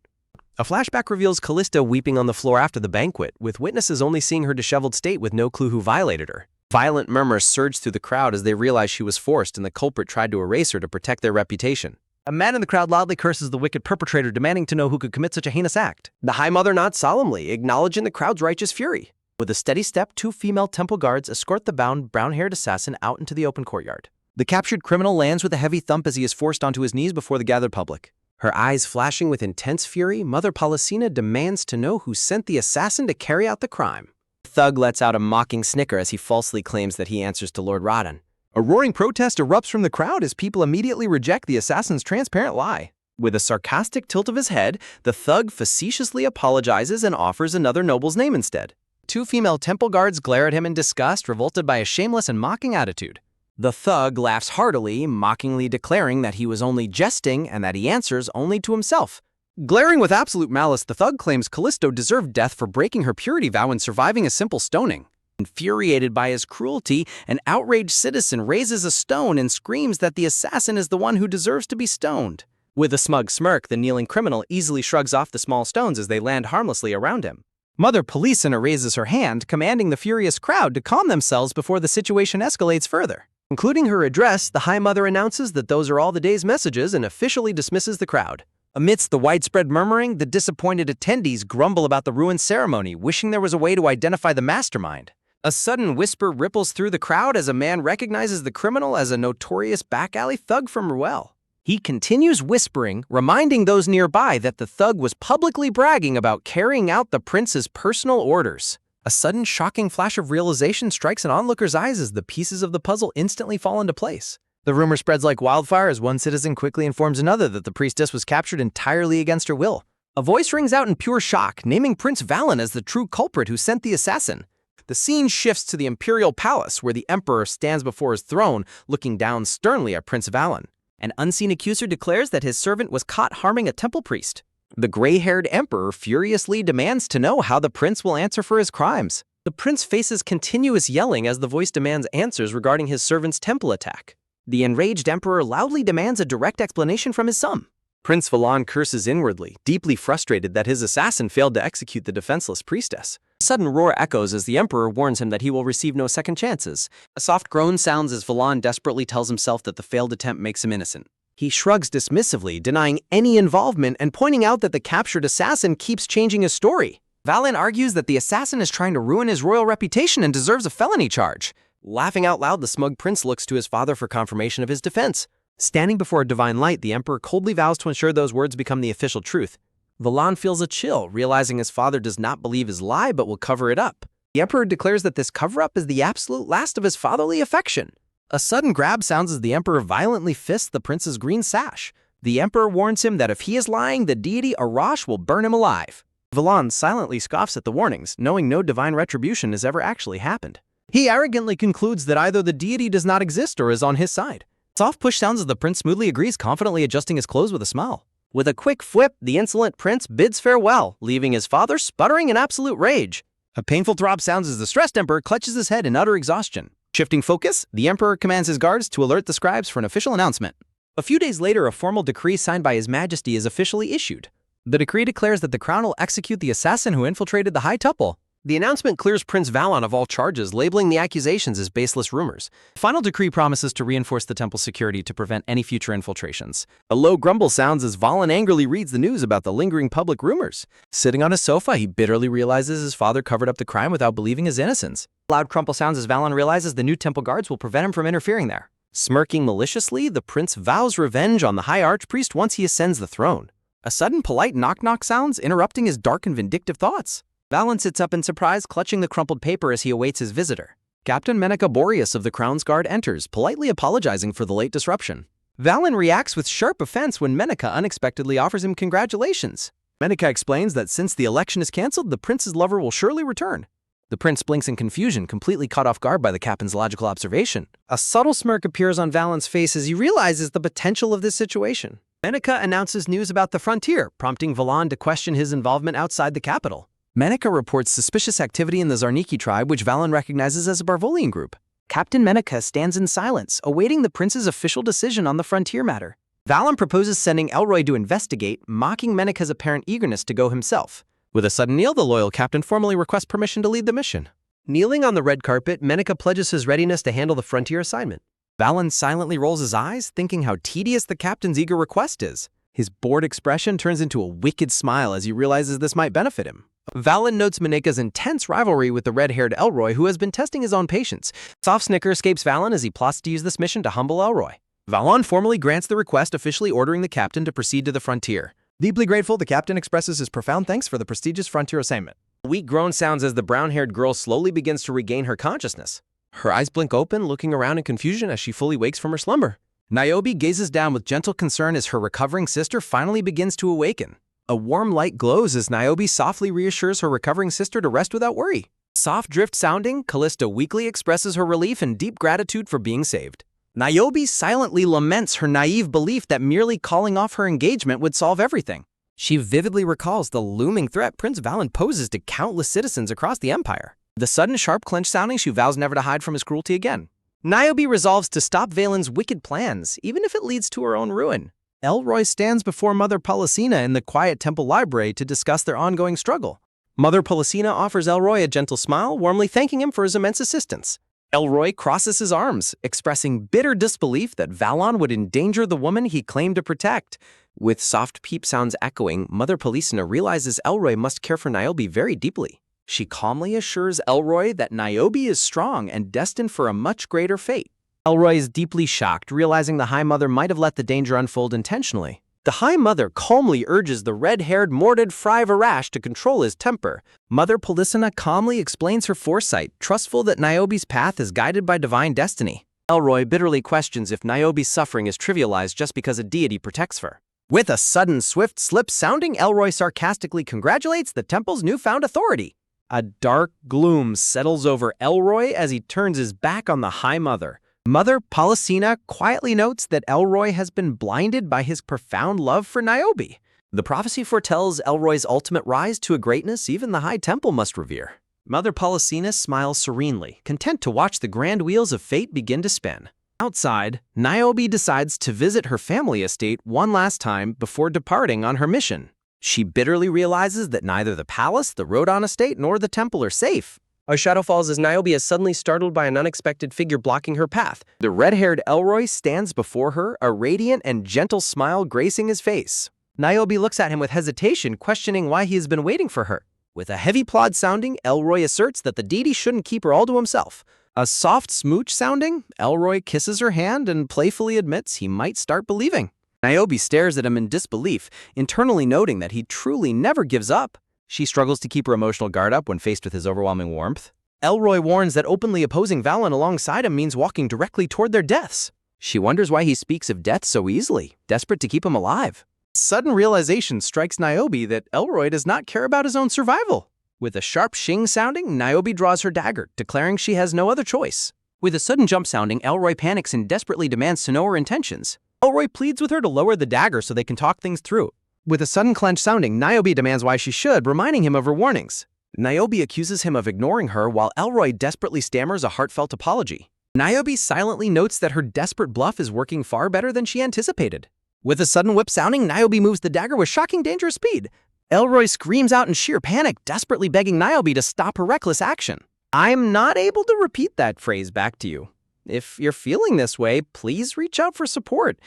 A flashback reveals Callisto weeping on the floor after the banquet, with witnesses only seeing her disheveled state with no clue who violated her. Violent murmurs surge through the crowd as they realize she was forced and the culprit tried to erase her to protect their reputation. A man in the crowd loudly curses the wicked perpetrator, demanding to know who could commit such a heinous act. The High Mother nods solemnly, acknowledging the crowd's righteous fury. With a steady step, 2 female temple guards escort the bound, brown-haired assassin out into the open courtyard. The captured criminal lands with a heavy thump as he is forced onto his knees before the gathered public. Her eyes flashing with intense fury, Mother Policina demands to know who sent the assassin to carry out the crime. The thug lets out a mocking snicker as he falsely claims that he answers to Lord Radan. A roaring protest erupts from the crowd as people immediately reject the assassin's transparent lie. With a sarcastic tilt of his head, the thug facetiously apologizes and offers another noble's name instead. Two female temple guards glare at him in disgust, revolted by a shameless and mocking attitude. The thug laughs heartily, mockingly declaring that he was only jesting and that he answers only to himself. Glaring with absolute malice, the thug claims Callisto deserved death for breaking her purity vow and surviving a simple stoning. Infuriated by his cruelty, an outraged citizen raises a stone and screams that the assassin is the one who deserves to be stoned. With a smug smirk, the kneeling criminal easily shrugs off the small stones as they land harmlessly around him. Mother Policena raises her hand, commanding the furious crowd to calm themselves before the situation escalates further. Concluding her address, the High Mother announces that those are all the day's messages and officially dismisses the crowd. Amidst the widespread murmuring, the disappointed attendees grumble about the ruined ceremony, wishing there was a way to identify the mastermind. A sudden whisper ripples through the crowd as a man recognizes the criminal as a notorious back-alley thug from Ruel. He continues whispering, reminding those nearby that the thug was publicly bragging about carrying out the prince's personal orders. A sudden shocking flash of realization strikes an onlooker's eyes as the pieces of the puzzle instantly fall into place. The rumor spreads like wildfire as one citizen quickly informs another that the priestess was captured entirely against her will. A voice rings out in pure shock, naming Prince Valen as the true culprit who sent the assassin. The scene shifts to the imperial palace, where the emperor stands before his throne, looking down sternly at Prince Valen. An unseen accuser declares that his servant was caught harming a temple priest. The gray-haired emperor furiously demands to know how the prince will answer for his crimes. The prince faces continuous yelling as the voice demands answers regarding his servant's temple attack. The enraged emperor loudly demands a direct explanation from his son. Prince Valen curses inwardly, deeply frustrated that his assassin failed to execute the defenseless priestess. A sudden roar echoes as the emperor warns him that he will receive no second chances. A soft groan sounds as Valen desperately tells himself that the failed attempt makes him innocent. He shrugs dismissively, denying any involvement and pointing out that the captured assassin keeps changing his story. Valen argues that the assassin is trying to ruin his royal reputation and deserves a felony charge. Laughing out loud, the smug prince looks to his father for confirmation of his defense. Standing before a divine light, the emperor coldly vows to ensure those words become the official truth. Valen feels a chill, realizing his father does not believe his lie but will cover it up. The emperor declares that this cover-up is the absolute last of his fatherly affection. A sudden grab sounds as the emperor violently fists the prince's green sash. The emperor warns him that if he is lying, the deity Arash will burn him alive. Valen silently scoffs at the warnings, knowing no divine retribution has ever actually happened. He arrogantly concludes that either the deity does not exist or is on his side. Soft push sounds as the prince smoothly agrees, confidently adjusting his clothes with a smile. With a quick flip, the insolent prince bids farewell, leaving his father sputtering in absolute rage. A painful throb sounds as the stressed emperor clutches his head in utter exhaustion. Shifting focus, the emperor commands his guards to alert the scribes for an official announcement. A few days later, a formal decree signed by His Majesty is officially issued. The decree declares that the crown will execute the assassin who infiltrated the High Temple. The announcement clears Prince Valen of all charges, labeling the accusations as baseless rumors. The final decree promises to reinforce the temple's security to prevent any future infiltrations. A low grumble sounds as Valen angrily reads the news about the lingering public rumors. Sitting on a sofa, he bitterly realizes his father covered up the crime without believing his innocence. A loud crumple sounds as Valen realizes the new temple guards will prevent him from interfering there. Smirking maliciously, the prince vows revenge on the high archpriest once he ascends the throne. A sudden polite knock-knock sounds, interrupting his dark and vindictive thoughts. Valen sits up in surprise, clutching the crumpled paper as he awaits his visitor. Captain Menica Boreas of the Crown's Guard enters, politely apologizing for the late disruption. Valen reacts with sharp offense when Menica unexpectedly offers him congratulations. Menica explains that since the election is cancelled, the prince's lover will surely return. The prince blinks in confusion, completely caught off guard by the captain's logical observation. A subtle smirk appears on Valen's face as he realizes the potential of this situation. Menica announces news about the frontier, prompting Valen to question his involvement outside the capital. Menica reports suspicious activity in the Zarniki tribe, which Valen recognizes as a Barvolian group. Captain Menica stands in silence, awaiting the prince's official decision on the frontier matter. Valen proposes sending Elroy to investigate, mocking Menica's apparent eagerness to go himself. With a sudden kneel, the loyal captain formally requests permission to lead the mission. Kneeling on the red carpet, Menica pledges his readiness to handle the frontier assignment. Valen silently rolls his eyes, thinking how tedious the captain's eager request is. His bored expression turns into a wicked smile as he realizes this might benefit him. Valen notes Menica's intense rivalry with the red-haired Elroy, who has been testing his own patience. Soft snicker escapes Valen as he plots to use this mission to humble Elroy. Valen formally grants the request, officially ordering the captain to proceed to the frontier. Deeply grateful, the captain expresses his profound thanks for the prestigious frontier assignment. A weak groan sounds as the brown-haired girl slowly begins to regain her consciousness. Her eyes blink open, looking around in confusion as she fully wakes from her slumber. Niobe gazes down with gentle concern as her recovering sister finally begins to awaken. A warm light glows as Niobe softly reassures her recovering sister to rest without worry. Soft drift sounding, Callista weakly expresses her relief and deep gratitude for being saved. Niobe silently laments her naive belief that merely calling off her engagement would solve everything. She vividly recalls the looming threat Prince Valen poses to countless citizens across the empire. The sudden sharp clench sounding, she vows never to hide from his cruelty again. Niobe resolves to stop Valen's wicked plans, even if it leads to her own ruin. Elroy stands before Mother Policina in the quiet temple library to discuss their ongoing struggle. Mother Policina offers Elroy a gentle smile, warmly thanking him for his immense assistance. Elroy crosses his arms, expressing bitter disbelief that Valon would endanger the woman he claimed to protect. With soft peep sounds echoing, Mother Policina realizes Elroy must care for Niobe very deeply. She calmly assures Elroy that Niobe is strong and destined for a much greater fate. Elroy is deeply shocked, realizing the High Mother might have let the danger unfold intentionally. The High Mother calmly urges the red-haired Mordred Fry Varash to control his temper. Mother Policina calmly explains her foresight, trustful that Niobe's path is guided by divine destiny. Elroy bitterly questions if Niobe's suffering is trivialized just because a deity protects her. With a sudden swift slip sounding, Elroy sarcastically congratulates the temple's newfound authority. A dark gloom settles over Elroy as he turns his back on the High Mother. Mother Policina quietly notes that Elroy has been blinded by his profound love for Niobe. The prophecy foretells Elroy's ultimate rise to a greatness even the High Temple must revere. Mother Policina smiles serenely, content to watch the grand wheels of fate begin to spin. Outside, Niobe decides to visit her family estate one last time before departing on her mission. She bitterly realizes that neither the palace, the Rewound estate, nor the temple are safe. A shadow falls as Niobe is suddenly startled by an unexpected figure blocking her path. The red-haired Elroy stands before her, a radiant and gentle smile gracing his face. Niobe looks at him with hesitation, questioning why he has been waiting for her. With a heavy plod sounding, Elroy asserts that the deity shouldn't keep her all to himself. A soft smooch sounding, Elroy kisses her hand and playfully admits he might start believing. Niobe stares at him in disbelief, internally noting that he truly never gives up. She struggles to keep her emotional guard up when faced with his overwhelming warmth. Elroy warns that openly opposing Valen alongside him means walking directly toward their deaths. She wonders why he speaks of death so easily, desperate to keep him alive. Sudden realization strikes Niobe that Elroy does not care about his own survival. With a sharp shing sounding, Niobe draws her dagger, declaring she has no other choice. With a sudden jump sounding, Elroy panics and desperately demands to know her intentions. Elroy pleads with her to lower the dagger so they can talk things through. With a sudden clench sounding, Niobe demands why she should, reminding him of her warnings. Niobe accuses him of ignoring her while Elroy desperately stammers a heartfelt apology. Niobe silently notes that her desperate bluff is working far better than she anticipated. With a sudden whip sounding, Niobe moves the dagger with shocking dangerous speed. Elroy screams out in sheer panic, desperately begging Niobe to stop her reckless action. I'm not able to repeat that phrase back to you. If you're feeling this way, please reach out for support.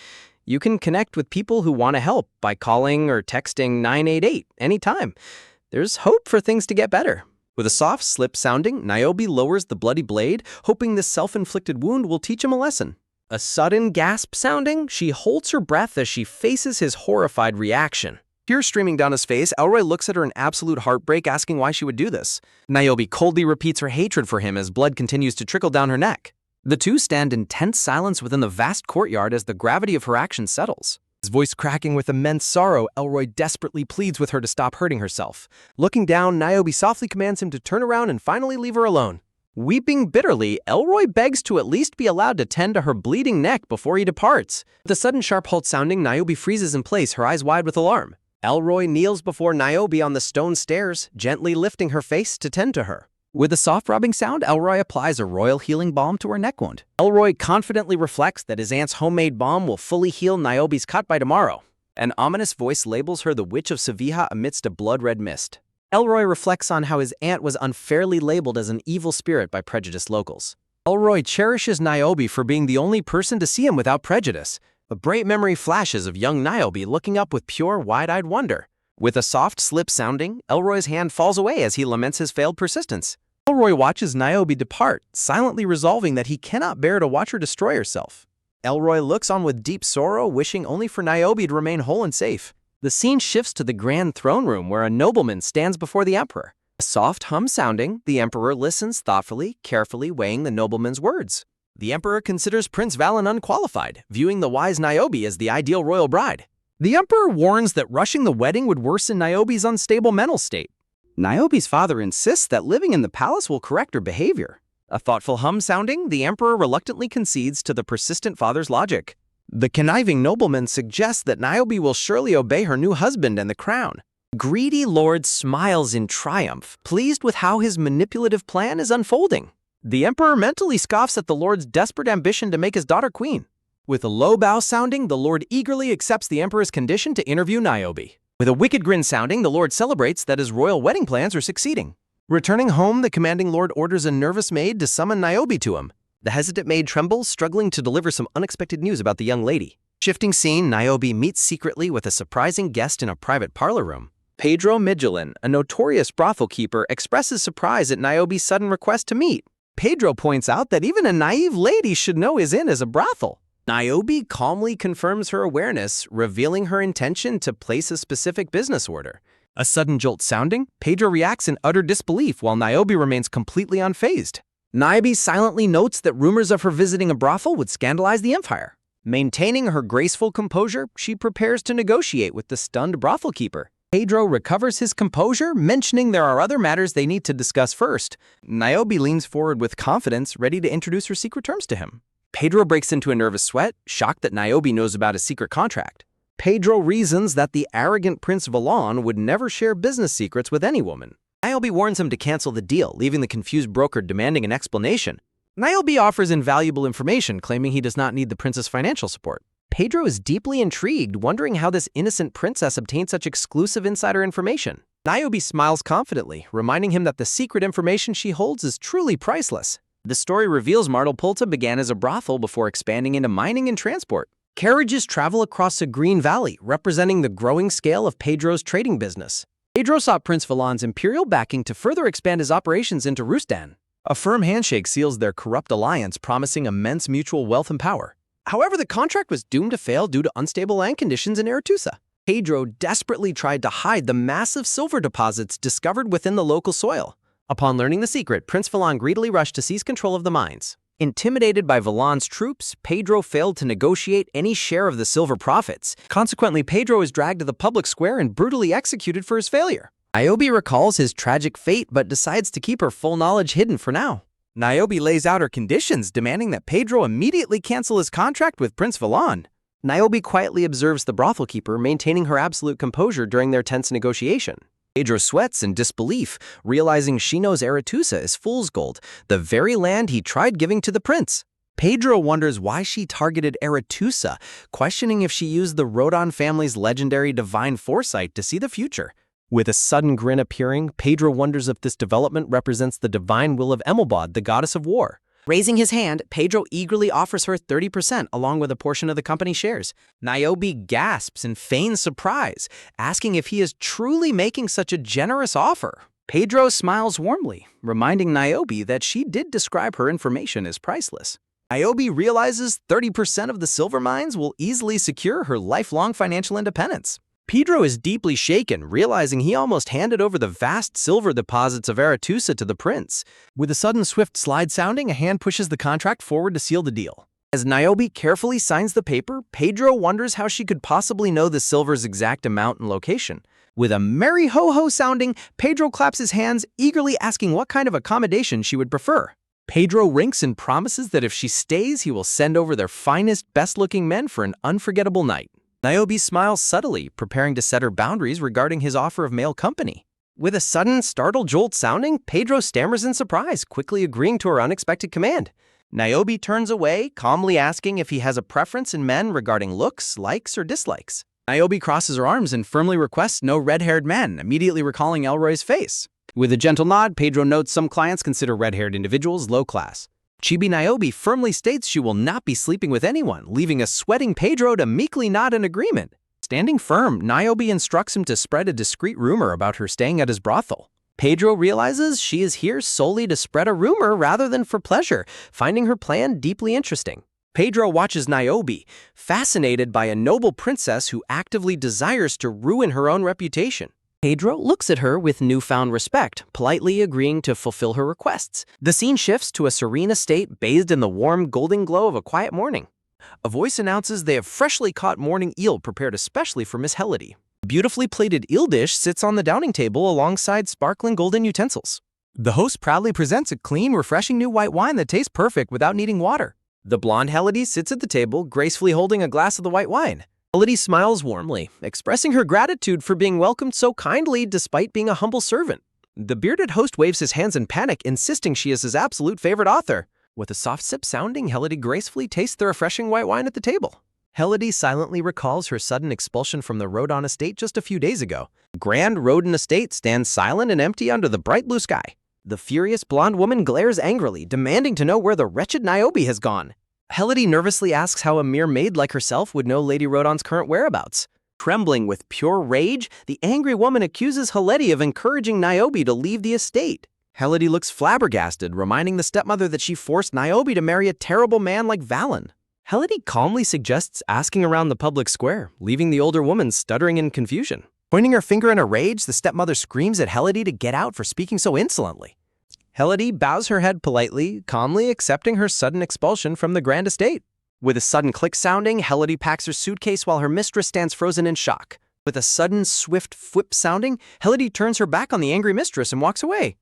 You can connect with people who want to help by calling or texting 988 anytime. There's hope for things to get better. With a soft slip sounding, Niobe lowers the bloody blade, hoping this self-inflicted wound will teach him a lesson. A sudden gasp sounding, she holds her breath as she faces his horrified reaction. Tears streaming down his face, Elroy looks at her in absolute heartbreak, asking why she would do this. Niobe coldly repeats her hatred for him as blood continues to trickle down her neck. The two stand in tense silence within the vast courtyard as the gravity of her action settles. His voice cracking with immense sorrow, Elroy desperately pleads with her to stop hurting herself. Looking down, Niobe softly commands him to turn around and finally leave her alone. Weeping bitterly, Elroy begs to at least be allowed to tend to her bleeding neck before he departs. With a sudden sharp halt sounding, Niobe freezes in place, her eyes wide with alarm. Elroy kneels before Niobe on the stone stairs, gently lifting her face to tend to her. With a soft rubbing sound, Elroy applies a royal healing balm to her neck wound. Elroy confidently reflects that his aunt's homemade balm will fully heal Niobe's cut by tomorrow. An ominous voice labels her the Witch of Sevilla amidst a blood-red mist. Elroy reflects on how his aunt was unfairly labeled as an evil spirit by prejudiced locals. Elroy cherishes Niobe for being the only person to see him without prejudice. A bright memory flashes of young Niobe looking up with pure, wide-eyed wonder. With a soft slip sounding, Elroy's hand falls away as he laments his failed persistence. Elroy watches Niobe depart, silently resolving that he cannot bear to watch her destroy herself. Elroy looks on with deep sorrow, wishing only for Niobe to remain whole and safe. The scene shifts to the grand throne room where a nobleman stands before the emperor. A soft hum sounding, the emperor listens thoughtfully, carefully weighing the nobleman's words. The emperor considers Prince Valen unqualified, viewing the wise Niobe as the ideal royal bride. The emperor warns that rushing the wedding would worsen Niobe's unstable mental state. Niobe's father insists that living in the palace will correct her behavior. A thoughtful hum sounding, the emperor reluctantly concedes to the persistent father's logic. The conniving nobleman suggests that Niobe will surely obey her new husband and the crown. Greedy lord smiles in triumph, pleased with how his manipulative plan is unfolding. The emperor mentally scoffs at the lord's desperate ambition to make his daughter queen. With a low bow sounding, the lord eagerly accepts the emperor's condition to interview Niobe. With a wicked grin sounding, the lord celebrates that his royal wedding plans are succeeding. Returning home, the commanding lord orders a nervous maid to summon Niobe to him. The hesitant maid trembles, struggling to deliver some unexpected news about the young lady. Shifting scene, Niobe meets secretly with a surprising guest in a private parlor room. Pedro Miguelin, a notorious brothel keeper, expresses surprise at Niobe's sudden request to meet. Pedro points out that even a naive lady should know his inn is a brothel. Niobe calmly confirms her awareness, revealing her intention to place a specific business order. A sudden jolt sounding, Pedro reacts in utter disbelief while Niobe remains completely unfazed. Niobe silently notes that rumors of her visiting a brothel would scandalize the empire. Maintaining her graceful composure, she prepares to negotiate with the stunned brothel keeper. Pedro recovers his composure, mentioning there are other matters they need to discuss first. Niobe leans forward with confidence, ready to introduce her secret terms to him. Pedro breaks into a nervous sweat, shocked that Niobe knows about his secret contract. Pedro reasons that the arrogant Prince Valen would never share business secrets with any woman. Niobe warns him to cancel the deal, leaving the confused broker demanding an explanation. Niobe offers invaluable information, claiming he does not need the prince's financial support. Pedro is deeply intrigued, wondering how this innocent princess obtained such exclusive insider information. Niobe smiles confidently, reminding him that the secret information she holds is truly priceless. The story reveals Martelpulta began as a brothel before expanding into mining and transport. Carriages travel across a green valley, representing the growing scale of Pedro's trading business. Pedro sought Prince Valen's imperial backing to further expand his operations into Rustan. A firm handshake seals their corrupt alliance, promising immense mutual wealth and power. However, the contract was doomed to fail due to unstable land conditions in Aretusa. Pedro desperately tried to hide the massive silver deposits discovered within the local soil. Upon learning the secret, Prince Valen greedily rushed to seize control of the mines. Intimidated by Valen's troops, Pedro failed to negotiate any share of the silver profits. Consequently, Pedro is dragged to the public square and brutally executed for his failure. Niobe recalls his tragic fate but decides to keep her full knowledge hidden for now. Niobe lays out her conditions, demanding that Pedro immediately cancel his contract with Prince Valen. Niobe quietly observes the brothel keeper, maintaining her absolute composure during their tense negotiation. Pedro sweats in disbelief, realizing she knows Aretusa is fool's gold, the very land he tried giving to the prince. Pedro wonders why she targeted Aretusa, questioning if she used the Rodon family's legendary divine foresight to see the future. With a sudden grin appearing, Pedro wonders if this development represents the divine will of Emelbod, the goddess of war. Raising his hand, Pedro eagerly offers her 30% along with a portion of the company's shares. Niobe gasps in feigned surprise, asking if he is truly making such a generous offer. Pedro smiles warmly, reminding Niobe that she did describe her information as priceless. Niobe realizes 30% of the silver mines will easily secure her lifelong financial independence. Pedro is deeply shaken, realizing he almost handed over the vast silver deposits of Aretusa to the prince. With a sudden swift slide sounding, a hand pushes the contract forward to seal the deal. As Niobe carefully signs the paper, Pedro wonders how she could possibly know the silver's exact amount and location. With a merry ho-ho sounding, Pedro claps his hands, eagerly asking what kind of accommodation she would prefer. Pedro winks and promises that if she stays, he will send over their finest, best-looking men for an unforgettable night. Niobe smiles subtly, preparing to set her boundaries regarding his offer of male company. With a sudden, startled jolt sounding, Pedro stammers in surprise, quickly agreeing to her unexpected command. Niobe turns away, calmly asking if he has a preference in men regarding looks, likes, or dislikes. Niobe crosses her arms and firmly requests no red-haired men, immediately recalling Elroy's face. With a gentle nod, Pedro notes some clients consider red-haired individuals low class. Chibi Niobe firmly states she will not be sleeping with anyone, leaving a sweating Pedro to meekly nod in agreement. Standing firm, Niobe instructs him to spread a discreet rumor about her staying at his brothel. Pedro realizes she is here solely to spread a rumor rather than for pleasure, finding her plan deeply interesting. Pedro watches Niobe, fascinated by a noble princess who actively desires to ruin her own reputation. Pedro looks at her with newfound respect, politely agreeing to fulfill her requests. The scene shifts to a serene estate bathed in the warm golden glow of a quiet morning. A voice announces they have freshly caught morning eel prepared especially for Miss Helody. A beautifully plated eel dish sits on the dining table alongside sparkling golden utensils. The host proudly presents a clean, refreshing new white wine that tastes perfect without needing water. The blonde Helody sits at the table, gracefully holding a glass of the white wine. Helody smiles warmly, expressing her gratitude for being welcomed so kindly despite being a humble servant. The bearded host waves his hands in panic, insisting she is his absolute favorite author. With a soft sip sounding, Helody gracefully tastes the refreshing white wine at the table. Helody silently recalls her sudden expulsion from the Rodon estate just a few days ago. Grand Rodon estate stands silent and empty under the bright blue sky. The furious blonde woman glares angrily, demanding to know where the wretched Niobe has gone. Helody nervously asks how a mere maid like herself would know Lady Rodon's current whereabouts. Trembling with pure rage, the angry woman accuses Helody of encouraging Niobe to leave the estate. Helody looks flabbergasted, reminding the stepmother that she forced Niobe to marry a terrible man like Valen. Helody calmly suggests asking around the public square, leaving the older woman stuttering in confusion. Pointing her finger in a rage, the stepmother screams at Helody to get out for speaking so insolently. Helody bows her head politely, calmly accepting her sudden expulsion from the grand estate. With a sudden click sounding, Helody packs her suitcase while her mistress stands frozen in shock. With a sudden, swift whip sounding, Helody turns her back on the angry mistress and walks away.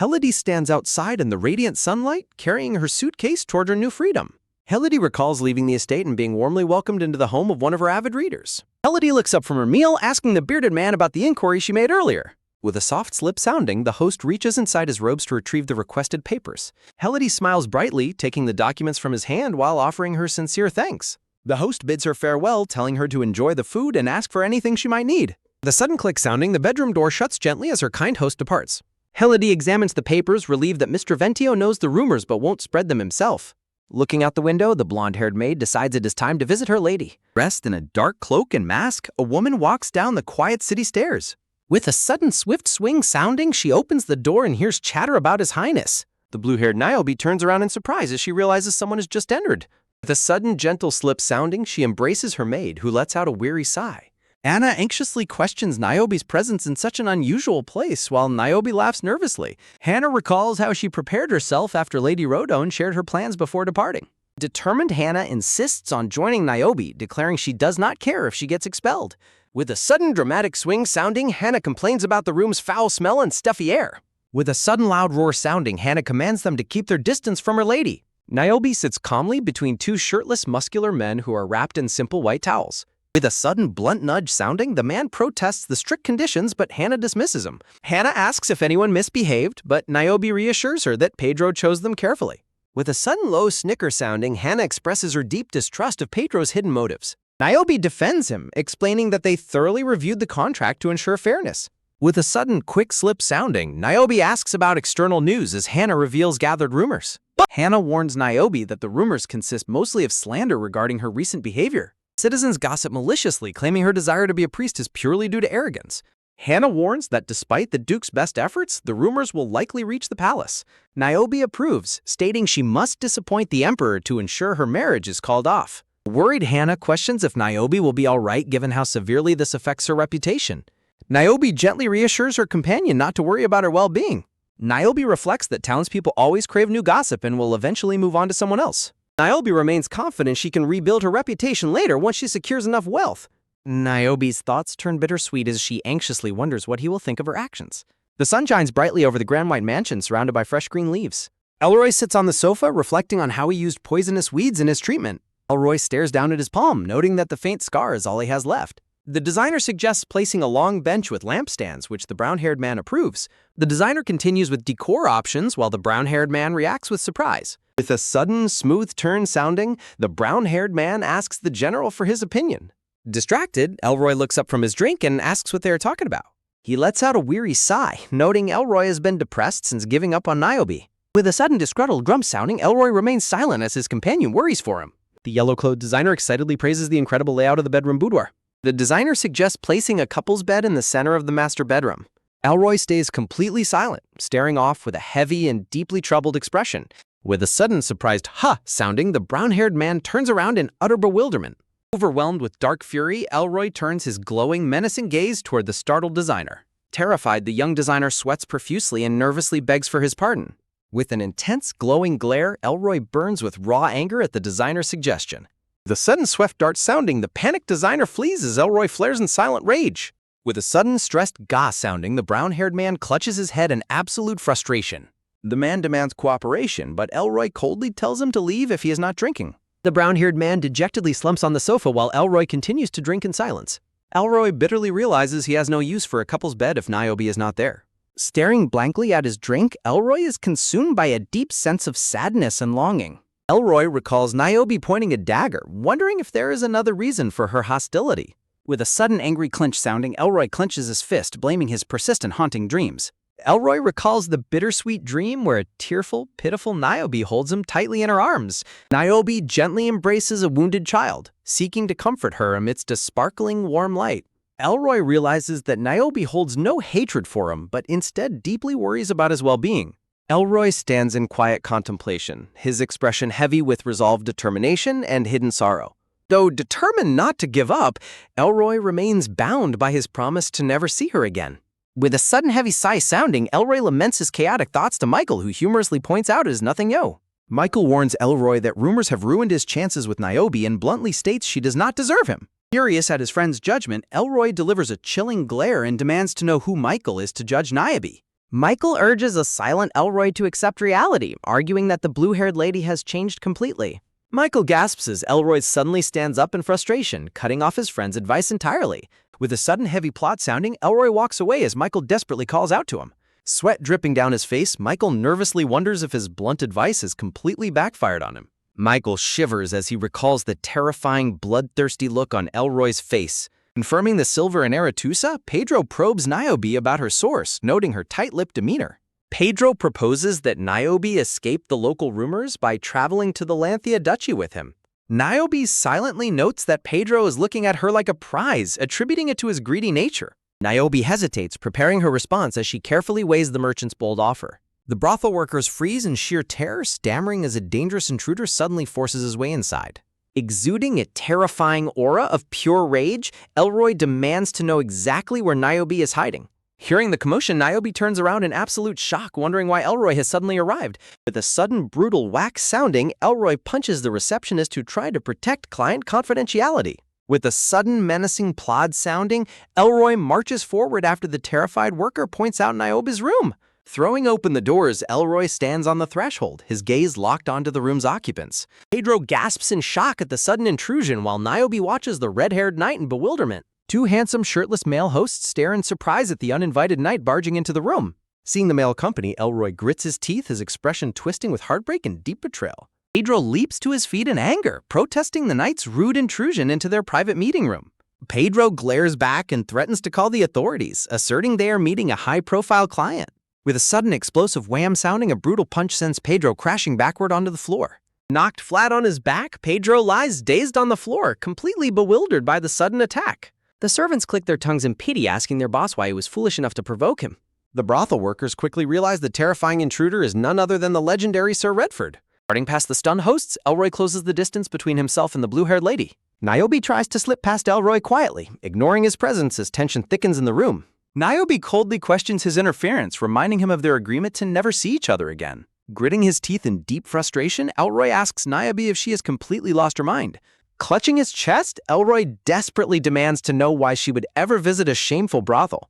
Helody stands outside in the radiant sunlight, carrying her suitcase toward her new freedom. Helody recalls leaving the estate and being warmly welcomed into the home of one of her avid readers. Helody looks up from her meal, asking the bearded man about the inquiry she made earlier. With a soft slip sounding, the host reaches inside his robes to retrieve the requested papers. Helody smiles brightly, taking the documents from his hand while offering her sincere thanks. The host bids her farewell, telling her to enjoy the food and ask for anything she might need. The sudden click sounding, the bedroom door shuts gently as her kind host departs. Helody examines the papers, relieved that Mr. Ventio knows the rumors but won't spread them himself. Looking out the window, the blonde-haired maid decides it is time to visit her lady. Dressed in a dark cloak and mask, a woman walks down the quiet city stairs. With a sudden swift swing sounding, she opens the door and hears chatter about His Highness. The blue-haired Niobe turns around in surprise as she realizes someone has just entered. With a sudden gentle slip sounding, she embraces her maid, who lets out a weary sigh. Anna anxiously questions Niobe's presence in such an unusual place, while Niobe laughs nervously. Hannah recalls how she prepared herself after Lady Rodon shared her plans before departing. Determined Hannah insists on joining Niobe, declaring she does not care if she gets expelled. With a sudden dramatic swing sounding, Hannah complains about the room's foul smell and stuffy air. With a sudden loud roar sounding, Hannah commands them to keep their distance from her lady. Niobe sits calmly between two shirtless, muscular men who are wrapped in simple white towels. With a sudden blunt nudge sounding, the man protests the strict conditions, but Hannah dismisses him. Hannah asks if anyone misbehaved, but Niobe reassures her that Pedro chose them carefully. With a sudden low snicker sounding, Hannah expresses her deep distrust of Pedro's hidden motives. Niobe defends him, explaining that they thoroughly reviewed the contract to ensure fairness. With a sudden quick slip sounding, Niobe asks about external news as Hannah reveals gathered rumors. But Hannah warns Niobe that the rumors consist mostly of slander regarding her recent behavior. Citizens gossip maliciously, claiming her desire to be a priest is purely due to arrogance. Hannah warns that despite the Duke's best efforts, the rumors will likely reach the palace. Niobe approves, stating she must disappoint the emperor to ensure her marriage is called off. Worried Hannah questions if Niobe will be all right given how severely this affects her reputation. Niobe gently reassures her companion not to worry about her well-being. Niobe reflects that townspeople always crave new gossip and will eventually move on to someone else. Niobe remains confident she can rebuild her reputation later once she secures enough wealth. Niobe's thoughts turn bittersweet as she anxiously wonders what he will think of her actions. The sun shines brightly over the grand white mansion surrounded by fresh green leaves. Elroy sits on the sofa reflecting on how he used poisonous weeds in his treatment. Elroy stares down at his palm, noting that the faint scar is all he has left. The designer suggests placing a long bench with lampstands, which the brown-haired man approves. The designer continues with decor options while the brown-haired man reacts with surprise. With a sudden, smooth turn sounding, the brown-haired man asks the general for his opinion. Distracted, Elroy looks up from his drink and asks what they are talking about. He lets out a weary sigh, noting Elroy has been depressed since giving up on Niobe. With a sudden disgruntled grunt sounding, Elroy remains silent as his companion worries for him. The yellow-clothed designer excitedly praises the incredible layout of the bedroom boudoir. The designer suggests placing a couple's bed in the center of the master bedroom. Elroy stays completely silent, staring off with a heavy and deeply troubled expression. With a sudden surprised "ha" sounding, the brown-haired man turns around in utter bewilderment. Overwhelmed with dark fury, Elroy turns his glowing, menacing gaze toward the startled designer. Terrified, the young designer sweats profusely and nervously begs for his pardon. With an intense, glowing glare, Elroy burns with raw anger at the designer's suggestion. The sudden swift dart sounding, the panicked designer flees as Elroy flares in silent rage. With a sudden, stressed gah sounding, the brown-haired man clutches his head in absolute frustration. The man demands cooperation, but Elroy coldly tells him to leave if he is not drinking. The brown-haired man dejectedly slumps on the sofa while Elroy continues to drink in silence. Elroy bitterly realizes he has no use for a couple's bed if Niobe is not there. Staring blankly at his drink, Elroy is consumed by a deep sense of sadness and longing. Elroy recalls Niobe pointing a dagger, wondering if there is another reason for her hostility. With a sudden angry clench sounding, Elroy clenches his fist, blaming his persistent haunting dreams. Elroy recalls the bittersweet dream where a tearful, pitiful Niobe holds him tightly in her arms. Niobe gently embraces a wounded child, seeking to comfort her amidst a sparkling, warm light. Elroy realizes that Niobe holds no hatred for him, but instead deeply worries about his well-being. Elroy stands in quiet contemplation, his expression heavy with resolved determination and hidden sorrow. Though determined not to give up, Elroy remains bound by his promise to never see her again. With a sudden heavy sigh sounding, Elroy laments his chaotic thoughts to Michael, who humorously points out it is nothing yo. Michael warns Elroy that rumors have ruined his chances with Niobe and bluntly states she does not deserve him. Furious at his friend's judgment, Elroy delivers a chilling glare and demands to know who Michael is to judge Niobe. Michael urges a silent Elroy to accept reality, arguing that the blue-haired lady has changed completely. Michael gasps as Elroy suddenly stands up in frustration, cutting off his friend's advice entirely. With a sudden heavy plot sounding, Elroy walks away as Michael desperately calls out to him. Sweat dripping down his face, Michael nervously wonders if his blunt advice has completely backfired on him. Michael shivers as he recalls the terrifying, bloodthirsty look on Elroy's face. Confirming the silver in Aretusa, Pedro probes Niobe about her source, noting her tight-lipped demeanor. Pedro proposes that Niobe escaped the local rumors by traveling to the Lanthea Duchy with him. Niobe silently notes that Pedro is looking at her like a prize, attributing it to his greedy nature. Niobe hesitates, preparing her response as she carefully weighs the merchant's bold offer. The brothel workers freeze in sheer terror, stammering as a dangerous intruder suddenly forces his way inside. Exuding a terrifying aura of pure rage, Elroy demands to know exactly where Niobe is hiding. Hearing the commotion, Niobe turns around in absolute shock, wondering why Elroy has suddenly arrived. With a sudden brutal whack sounding, Elroy punches the receptionist who tried to protect client confidentiality. With a sudden menacing plod sounding, Elroy marches forward after the terrified worker points out Niobe's room. Throwing open the doors, Elroy stands on the threshold, his gaze locked onto the room's occupants. Pedro gasps in shock at the sudden intrusion while Niobe watches the red-haired knight in bewilderment. Two handsome shirtless male hosts stare in surprise at the uninvited knight barging into the room. Seeing the male company, Elroy grits his teeth, his expression twisting with heartbreak and deep betrayal. Pedro leaps to his feet in anger, protesting the knight's rude intrusion into their private meeting room. Pedro glares back and threatens to call the authorities, asserting they are meeting a high-profile client. With a sudden explosive wham sounding, a brutal punch sends Pedro crashing backward onto the floor. Knocked flat on his back, Pedro lies dazed on the floor, completely bewildered by the sudden attack. The servants click their tongues in pity, asking their boss why he was foolish enough to provoke him. The brothel workers quickly realize the terrifying intruder is none other than the legendary Sir Redford. Darting past the stunned hosts, Elroy closes the distance between himself and the blue-haired lady. Niobe tries to slip past Elroy quietly, ignoring his presence as tension thickens in the room. Niobe coldly questions his interference, reminding him of their agreement to never see each other again. Gritting his teeth in deep frustration, Elroy asks Niobe if she has completely lost her mind. Clutching his chest, Elroy desperately demands to know why she would ever visit a shameful brothel.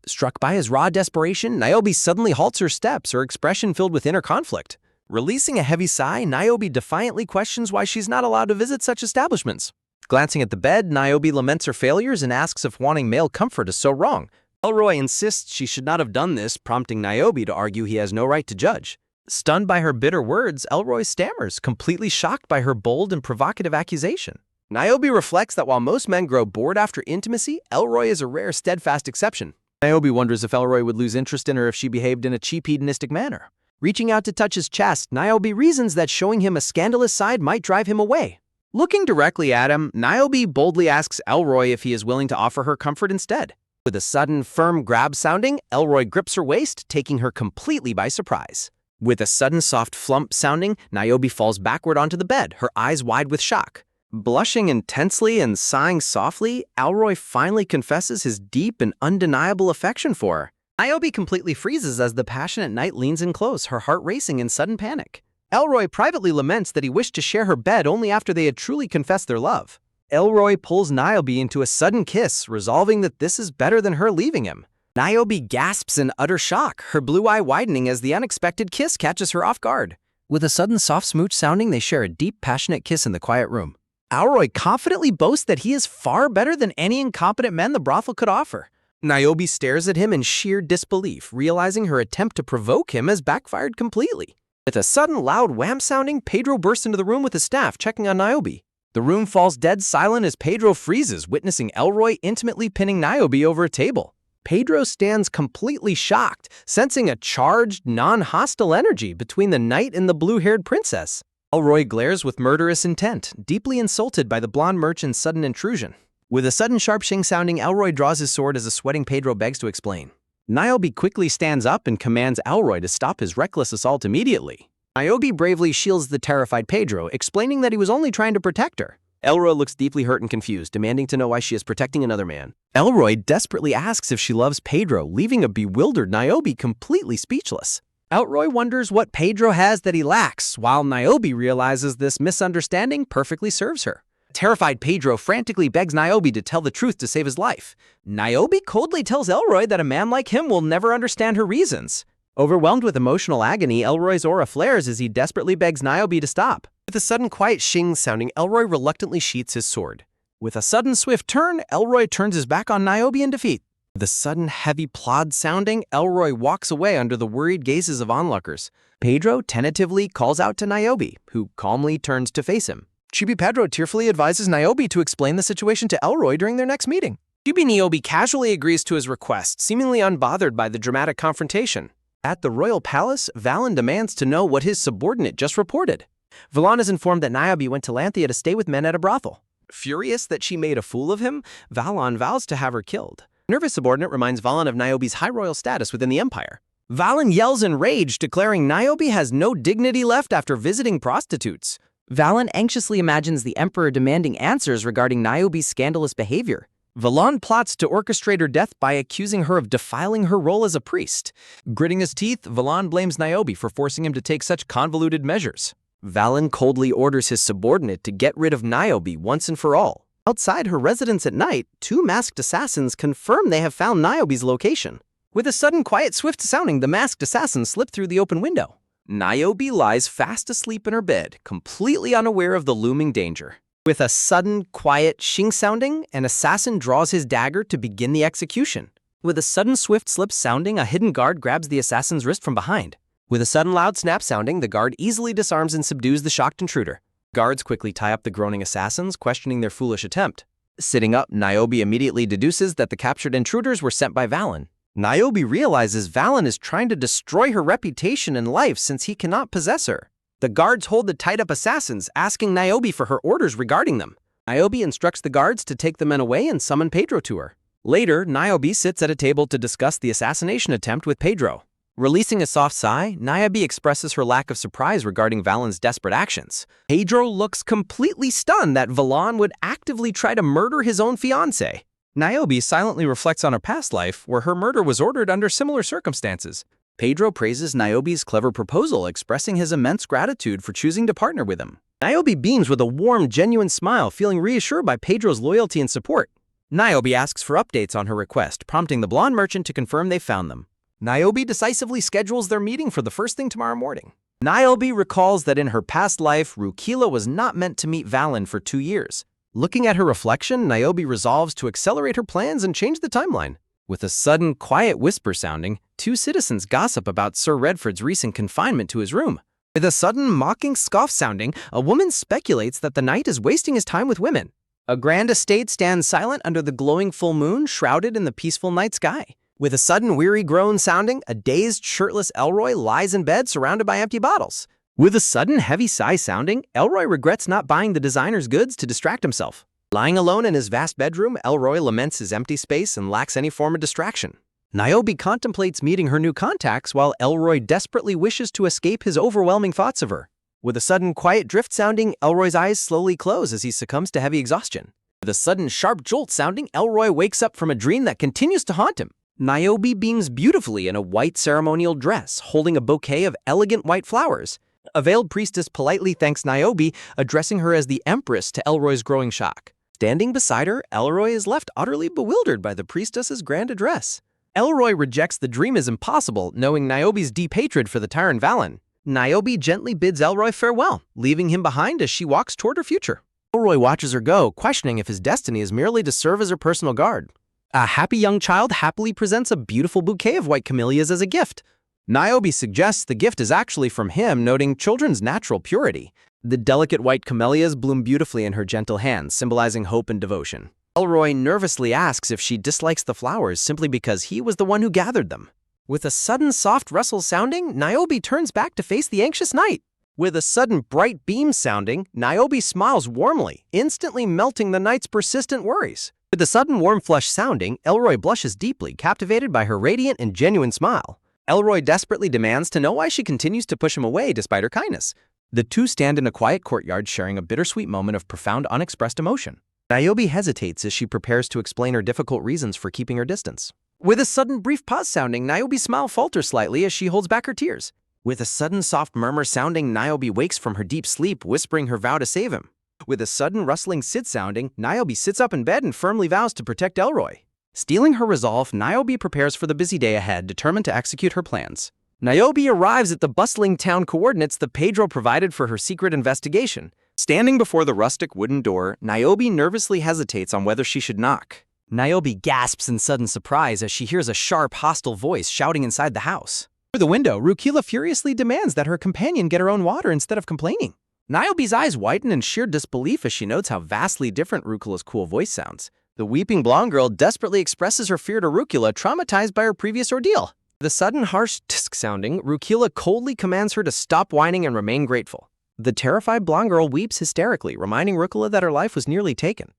Struck by his raw desperation, Niobe suddenly halts her steps, her expression filled with inner conflict. Releasing a heavy sigh, Niobe defiantly questions why she's not allowed to visit such establishments. Glancing at the bed, Niobe laments her failures and asks if wanting male comfort is so wrong. Elroy insists she should not have done this, prompting Niobe to argue he has no right to judge. Stunned by her bitter words, Elroy stammers, completely shocked by her bold and provocative accusation. Niobe reflects that while most men grow bored after intimacy, Elroy is a rare, steadfast exception. Niobe wonders if Elroy would lose interest in her if she behaved in a cheap, hedonistic manner. Reaching out to touch his chest, Niobe reasons that showing him a scandalous side might drive him away. Looking directly at him, Niobe boldly asks Elroy if he is willing to offer her comfort instead. With a sudden, firm grab sounding, Elroy grips her waist, taking her completely by surprise. With a sudden soft flump sounding, Niobe falls backward onto the bed, her eyes wide with shock. Blushing intensely and sighing softly, Elroy finally confesses his deep and undeniable affection for her. Niobe completely freezes as the passionate knight leans in close, her heart racing in sudden panic. Elroy privately laments that he wished to share her bed only after they had truly confessed their love. Elroy pulls Niobe into a sudden kiss, resolving that this is better than her leaving him. Niobe gasps in utter shock, her blue eye widening as the unexpected kiss catches her off guard. With a sudden soft smooch sounding, they share a deep, passionate kiss in the quiet room. Elroy confidently boasts that he is far better than any incompetent men the brothel could offer. Niobe stares at him in sheer disbelief, realizing her attempt to provoke him has backfired completely. With a sudden loud wham sounding, Pedro bursts into the room with his staff, checking on Niobe. The room falls dead silent as Pedro freezes, witnessing Elroy intimately pinning Niobe over a table. Pedro stands completely shocked, sensing a charged, non-hostile energy between the knight and the blue-haired princess. Elroy glares with murderous intent, deeply insulted by the blonde merchant's sudden intrusion. With a sudden sharp shing sounding, Elroy draws his sword as a sweating Pedro begs to explain. Niobe quickly stands up and commands Elroy to stop his reckless assault immediately. Niobe bravely shields the terrified Pedro, explaining that he was only trying to protect her. Elroy looks deeply hurt and confused, demanding to know why she is protecting another man. Elroy desperately asks if she loves Pedro, leaving a bewildered Niobe completely speechless. Elroy wonders what Pedro has that he lacks, while Niobe realizes this misunderstanding perfectly serves her. Terrified Pedro frantically begs Niobe to tell the truth to save his life. Niobe coldly tells Elroy that a man like him will never understand her reasons. Overwhelmed with emotional agony, Elroy's aura flares as he desperately begs Niobe to stop. With a sudden quiet shing sounding, Elroy reluctantly sheaths his sword. With a sudden swift turn, Elroy turns his back on Niobe in defeat. With a sudden heavy plod sounding, Elroy walks away under the worried gazes of onlookers. Pedro tentatively calls out to Niobe, who calmly turns to face him. Chibi Pedro tearfully advises Niobe to explain the situation to Elroy during their next meeting. Chibi Niobe casually agrees to his request, seemingly unbothered by the dramatic confrontation. At the royal palace, Valen demands to know what his subordinate just reported. Valen is informed that Niobe went to Lanthea to stay with men at a brothel. Furious that she made a fool of him, Valen vows to have her killed. Nervous subordinate reminds Valen of Niobe's high royal status within the empire. Valen yells in rage, declaring Niobe has no dignity left after visiting prostitutes. Valen anxiously imagines the emperor demanding answers regarding Niobe's scandalous behavior. Valen plots to orchestrate her death by accusing her of defiling her role as a priest. Gritting his teeth, Valen blames Niobe for forcing him to take such convoluted measures. Valen coldly orders his subordinate to get rid of Niobe once and for all. Outside her residence at night, two masked assassins confirm they have found Niobe's location. With a sudden quiet swift sounding, the masked assassins slip through the open window. Niobe lies fast asleep in her bed, completely unaware of the looming danger. With a sudden, quiet shing sounding, an assassin draws his dagger to begin the execution. With a sudden swift slip sounding, a hidden guard grabs the assassin's wrist from behind. With a sudden loud snap sounding, the guard easily disarms and subdues the shocked intruder. Guards quickly tie up the groaning assassins, questioning their foolish attempt. Sitting up, Niobe immediately deduces that the captured intruders were sent by Valen. Niobe realizes Valen is trying to destroy her reputation and life since he cannot possess her. The guards hold the tied-up assassins, asking Niobe for her orders regarding them. Niobe instructs the guards to take the men away and summon Pedro to her. Later, Niobe sits at a table to discuss the assassination attempt with Pedro. Releasing a soft sigh, Niobe expresses her lack of surprise regarding Valen's desperate actions. Pedro looks completely stunned that Valen would actively try to murder his own fiancé. Niobe silently reflects on her past life, where her murder was ordered under similar circumstances. Pedro praises Niobe's clever proposal, expressing his immense gratitude for choosing to partner with him. Niobe beams with a warm, genuine smile, feeling reassured by Pedro's loyalty and support. Niobe asks for updates on her request, prompting the blonde merchant to confirm they found them. Niobe decisively schedules their meeting for the first thing tomorrow morning. Niobe recalls that in her past life, Rukila was not meant to meet Valen for 2 years. Looking at her reflection, Niobe resolves to accelerate her plans and change the timeline. With a sudden, quiet whisper sounding, two citizens gossip about Sir Redford's recent confinement to his room. With a sudden, mocking scoff sounding, a woman speculates that the knight is wasting his time with women. A grand estate stands silent under the glowing full moon, shrouded in the peaceful night sky. With a sudden, weary groan sounding, a dazed, shirtless Elroy lies in bed surrounded by empty bottles. With a sudden, heavy sigh sounding, Elroy regrets not buying the designer's goods to distract himself. Lying alone in his vast bedroom, Elroy laments his empty space and lacks any form of distraction. Niobe contemplates meeting her new contacts while Elroy desperately wishes to escape his overwhelming thoughts of her. With a sudden quiet drift sounding, Elroy's eyes slowly close as he succumbs to heavy exhaustion. With a sudden sharp jolt sounding, Elroy wakes up from a dream that continues to haunt him. Niobe beams beautifully in a white ceremonial dress, holding a bouquet of elegant white flowers. A veiled priestess politely thanks Niobe, addressing her as the Empress to Elroy's growing shock. Standing beside her, Elroy is left utterly bewildered by the priestess's grand address. Elroy rejects the dream as impossible, knowing Niobe's deep hatred for the tyrant Valen. Niobe gently bids Elroy farewell, leaving him behind as she walks toward her future. Elroy watches her go, questioning if his destiny is merely to serve as her personal guard. A happy young child happily presents a beautiful bouquet of white camellias as a gift. Niobe suggests the gift is actually from him, noting children's natural purity. The delicate white camellias bloom beautifully in her gentle hands, symbolizing hope and devotion. Elroy nervously asks if she dislikes the flowers simply because he was the one who gathered them. With a sudden soft rustle sounding, Niobe turns back to face the anxious knight. With a sudden bright beam sounding, Niobe smiles warmly, instantly melting the knight's persistent worries. With a sudden warm flush sounding, Elroy blushes deeply, captivated by her radiant and genuine smile. Elroy desperately demands to know why she continues to push him away despite her kindness. The two stand in a quiet courtyard sharing a bittersweet moment of profound unexpressed emotion. Niobe hesitates as she prepares to explain her difficult reasons for keeping her distance. With a sudden brief pause sounding, Niobe's smile falters slightly as she holds back her tears. With a sudden soft murmur sounding, Niobe wakes from her deep sleep, whispering her vow to save him. With a sudden rustling sit sounding, Niobe sits up in bed and firmly vows to protect Elroy. Stealing her resolve, Niobe prepares for the busy day ahead, determined to execute her plans. Niobe arrives at the bustling town coordinates that Pedro provided for her secret investigation. Standing before the rustic wooden door, Niobe nervously hesitates on whether she should knock. Niobe gasps in sudden surprise as she hears a sharp, hostile voice shouting inside the house. Through the window, Rukila furiously demands that her companion get her own water instead of complaining. Niobe's eyes widen in sheer disbelief as she notes how vastly different Rukila's cool voice sounds. The weeping blonde girl desperately expresses her fear to Rukila, traumatized by her previous ordeal. The sudden harsh tsk sounding, Rukila coldly commands her to stop whining and remain grateful. The terrified blonde girl weeps hysterically, reminding Rukila that her life was nearly taken.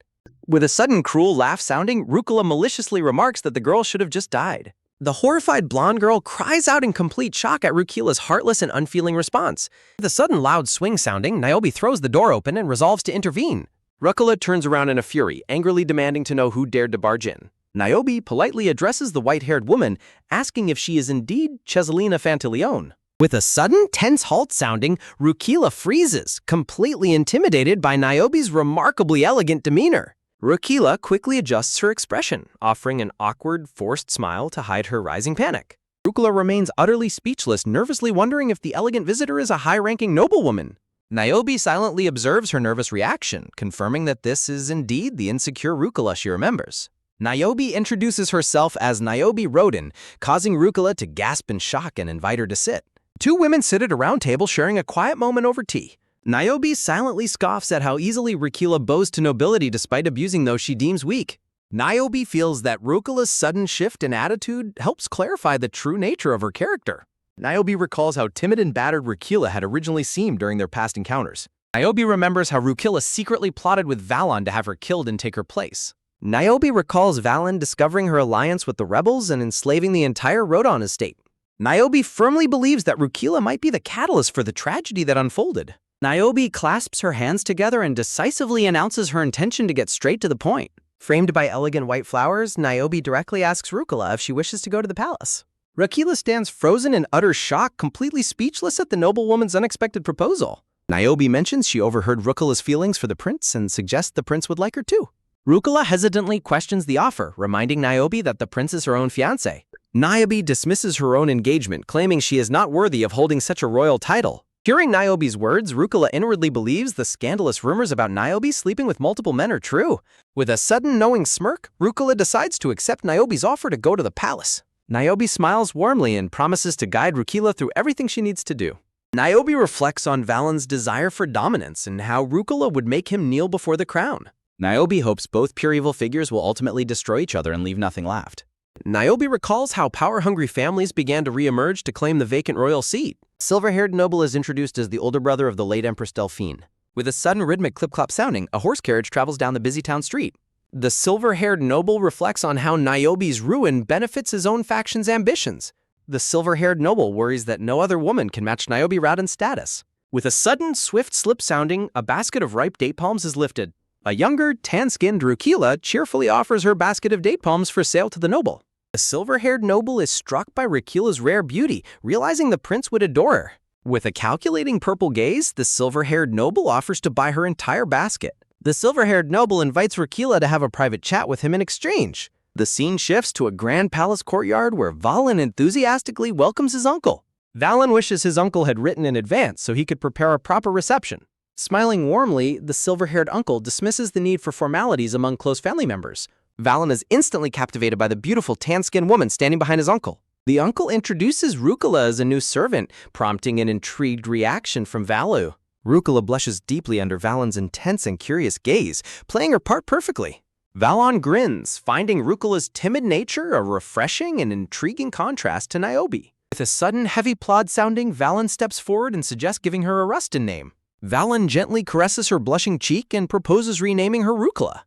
With a sudden cruel laugh sounding, Rukila maliciously remarks that the girl should have just died. The horrified blonde girl cries out in complete shock at Rukila's heartless and unfeeling response. With a sudden loud swing sounding, Niobe throws the door open and resolves to intervene. Rukila turns around in a fury, angrily demanding to know who dared to barge in. Niobe politely addresses the white-haired woman, asking if she is indeed Cheselina Fantilleon. With a sudden, tense halt sounding, Rukila freezes, completely intimidated by Niobe's remarkably elegant demeanor. Rukila quickly adjusts her expression, offering an awkward, forced smile to hide her rising panic. Rukila remains utterly speechless, nervously wondering if the elegant visitor is a high-ranking noblewoman. Niobe silently observes her nervous reaction, confirming that this is indeed the insecure Rukila she remembers. Niobe introduces herself as Niobe Rodin, causing Rukila to gasp in shock and invite her to sit. Two women sit at a round table sharing a quiet moment over tea. Niobe silently scoffs at how easily Rukila bows to nobility despite abusing those she deems weak. Niobe feels that Rukila's sudden shift in attitude helps clarify the true nature of her character. Niobe recalls how timid and battered Rukila had originally seemed during their past encounters. Niobe remembers how Rukila secretly plotted with Valen to have her killed and take her place. Niobe recalls Valen discovering her alliance with the rebels and enslaving the entire Rodon estate. Niobe firmly believes that Rukila might be the catalyst for the tragedy that unfolded. Niobe clasps her hands together and decisively announces her intention to get straight to the point. Framed by elegant white flowers, Niobe directly asks Rukila if she wishes to go to the palace. Rukila stands frozen in utter shock, completely speechless at the noblewoman's unexpected proposal. Niobe mentions she overheard Rukila's feelings for the prince and suggests the prince would like her too. Rukila hesitantly questions the offer, reminding Niobe that the prince is her own fiancé. Niobe dismisses her own engagement, claiming she is not worthy of holding such a royal title. Hearing Niobe's words, Rukila inwardly believes the scandalous rumors about Niobe sleeping with multiple men are true. With a sudden knowing smirk, Rukila decides to accept Niobe's offer to go to the palace. Niobe smiles warmly and promises to guide Rukila through everything she needs to do. Niobe reflects on Valen's desire for dominance and how Rukila would make him kneel before the crown. Niobe hopes both pure evil figures will ultimately destroy each other and leave nothing left. Niobe recalls how power-hungry families began to re-emerge to claim the vacant royal seat. Silver-haired noble is introduced as the older brother of the late Empress Delphine. With a sudden rhythmic clip-clop sounding, a horse carriage travels down the busy town street. The silver-haired noble reflects on how Niobe's ruin benefits his own faction's ambitions. The silver-haired noble worries that no other woman can match Niobe Rauden's status. With a sudden, swift slip sounding, a basket of ripe date palms is lifted. A younger, tan-skinned Rukila cheerfully offers her basket of date palms for sale to the noble. The silver-haired noble is struck by Rukila's rare beauty, realizing the prince would adore her. With a calculating purple gaze, the silver-haired noble offers to buy her entire basket. The silver-haired noble invites Rukila to have a private chat with him in exchange. The scene shifts to a grand palace courtyard where Valen enthusiastically welcomes his uncle. Valen wishes his uncle had written in advance so he could prepare a proper reception. Smiling warmly, the silver-haired uncle dismisses the need for formalities among close family members. Valen is instantly captivated by the beautiful tan-skinned woman standing behind his uncle. The uncle introduces Rukila as a new servant, prompting an intrigued reaction from Valu. Rukila blushes deeply under Valen's intense and curious gaze, playing her part perfectly. Valon grins, finding Rukila's timid nature a refreshing and intriguing contrast to Niobe. With a sudden, heavy plod sounding, Valen steps forward and suggests giving her a Rustin name. Valen gently caresses her blushing cheek and proposes renaming her Rukila.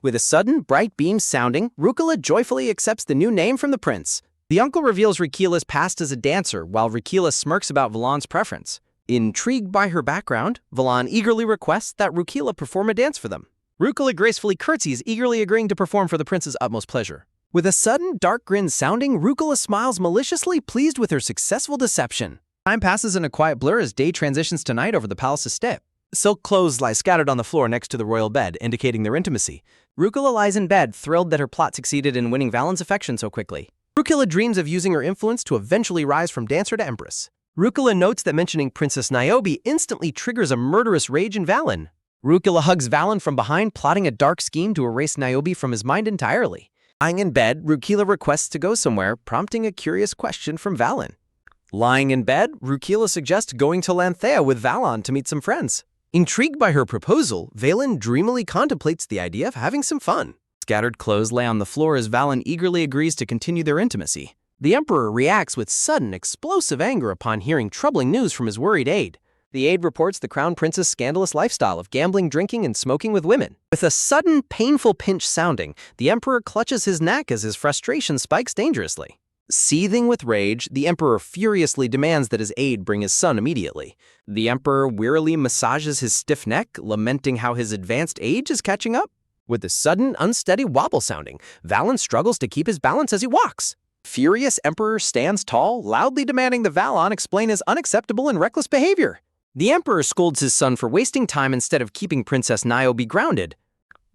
With a sudden, bright beam sounding, Rukila joyfully accepts the new name from the prince. The uncle reveals Rukila's past as a dancer, while Rukila smirks about Valan's preference. Intrigued by her background, Valan eagerly requests that Rukila perform a dance for them. Rukila gracefully curtsies, eagerly agreeing to perform for the prince's utmost pleasure. With a sudden, dark grin sounding, Rukila smiles maliciously, pleased with her successful deception. Time passes in a quiet blur as day transitions to night over the palace's steppe. Silk clothes lie scattered on the floor next to the royal bed, indicating their intimacy. Rukila lies in bed, thrilled that her plot succeeded in winning Valen's affection so quickly. Rukila dreams of using her influence to eventually rise from dancer to empress. Rukila notes that mentioning Princess Niobe instantly triggers a murderous rage in Valen. Rukila hugs Valen from behind, plotting a dark scheme to erase Niobe from his mind entirely. Lying in bed, Rukila requests to go somewhere, prompting a curious question from Valen. Lying in bed, Rukila suggests going to Lanthea with Valon to meet some friends. Intrigued by her proposal, Valen dreamily contemplates the idea of having some fun. Scattered clothes lay on the floor as Valen eagerly agrees to continue their intimacy. The emperor reacts with sudden, explosive anger upon hearing troubling news from his worried aide. The aide reports the crown prince's scandalous lifestyle of gambling, drinking, and smoking with women. With a sudden, painful pinch sounding, the emperor clutches his neck as his frustration spikes dangerously. Seething with rage, the emperor furiously demands that his aide bring his son immediately. The emperor wearily massages his stiff neck, lamenting how his advanced age is catching up. With a sudden, unsteady wobble sounding, Valen struggles to keep his balance as he walks. Furious emperor stands tall, loudly demanding that Valon explain his unacceptable and reckless behavior. The emperor scolds his son for wasting time instead of keeping Princess Niobe grounded.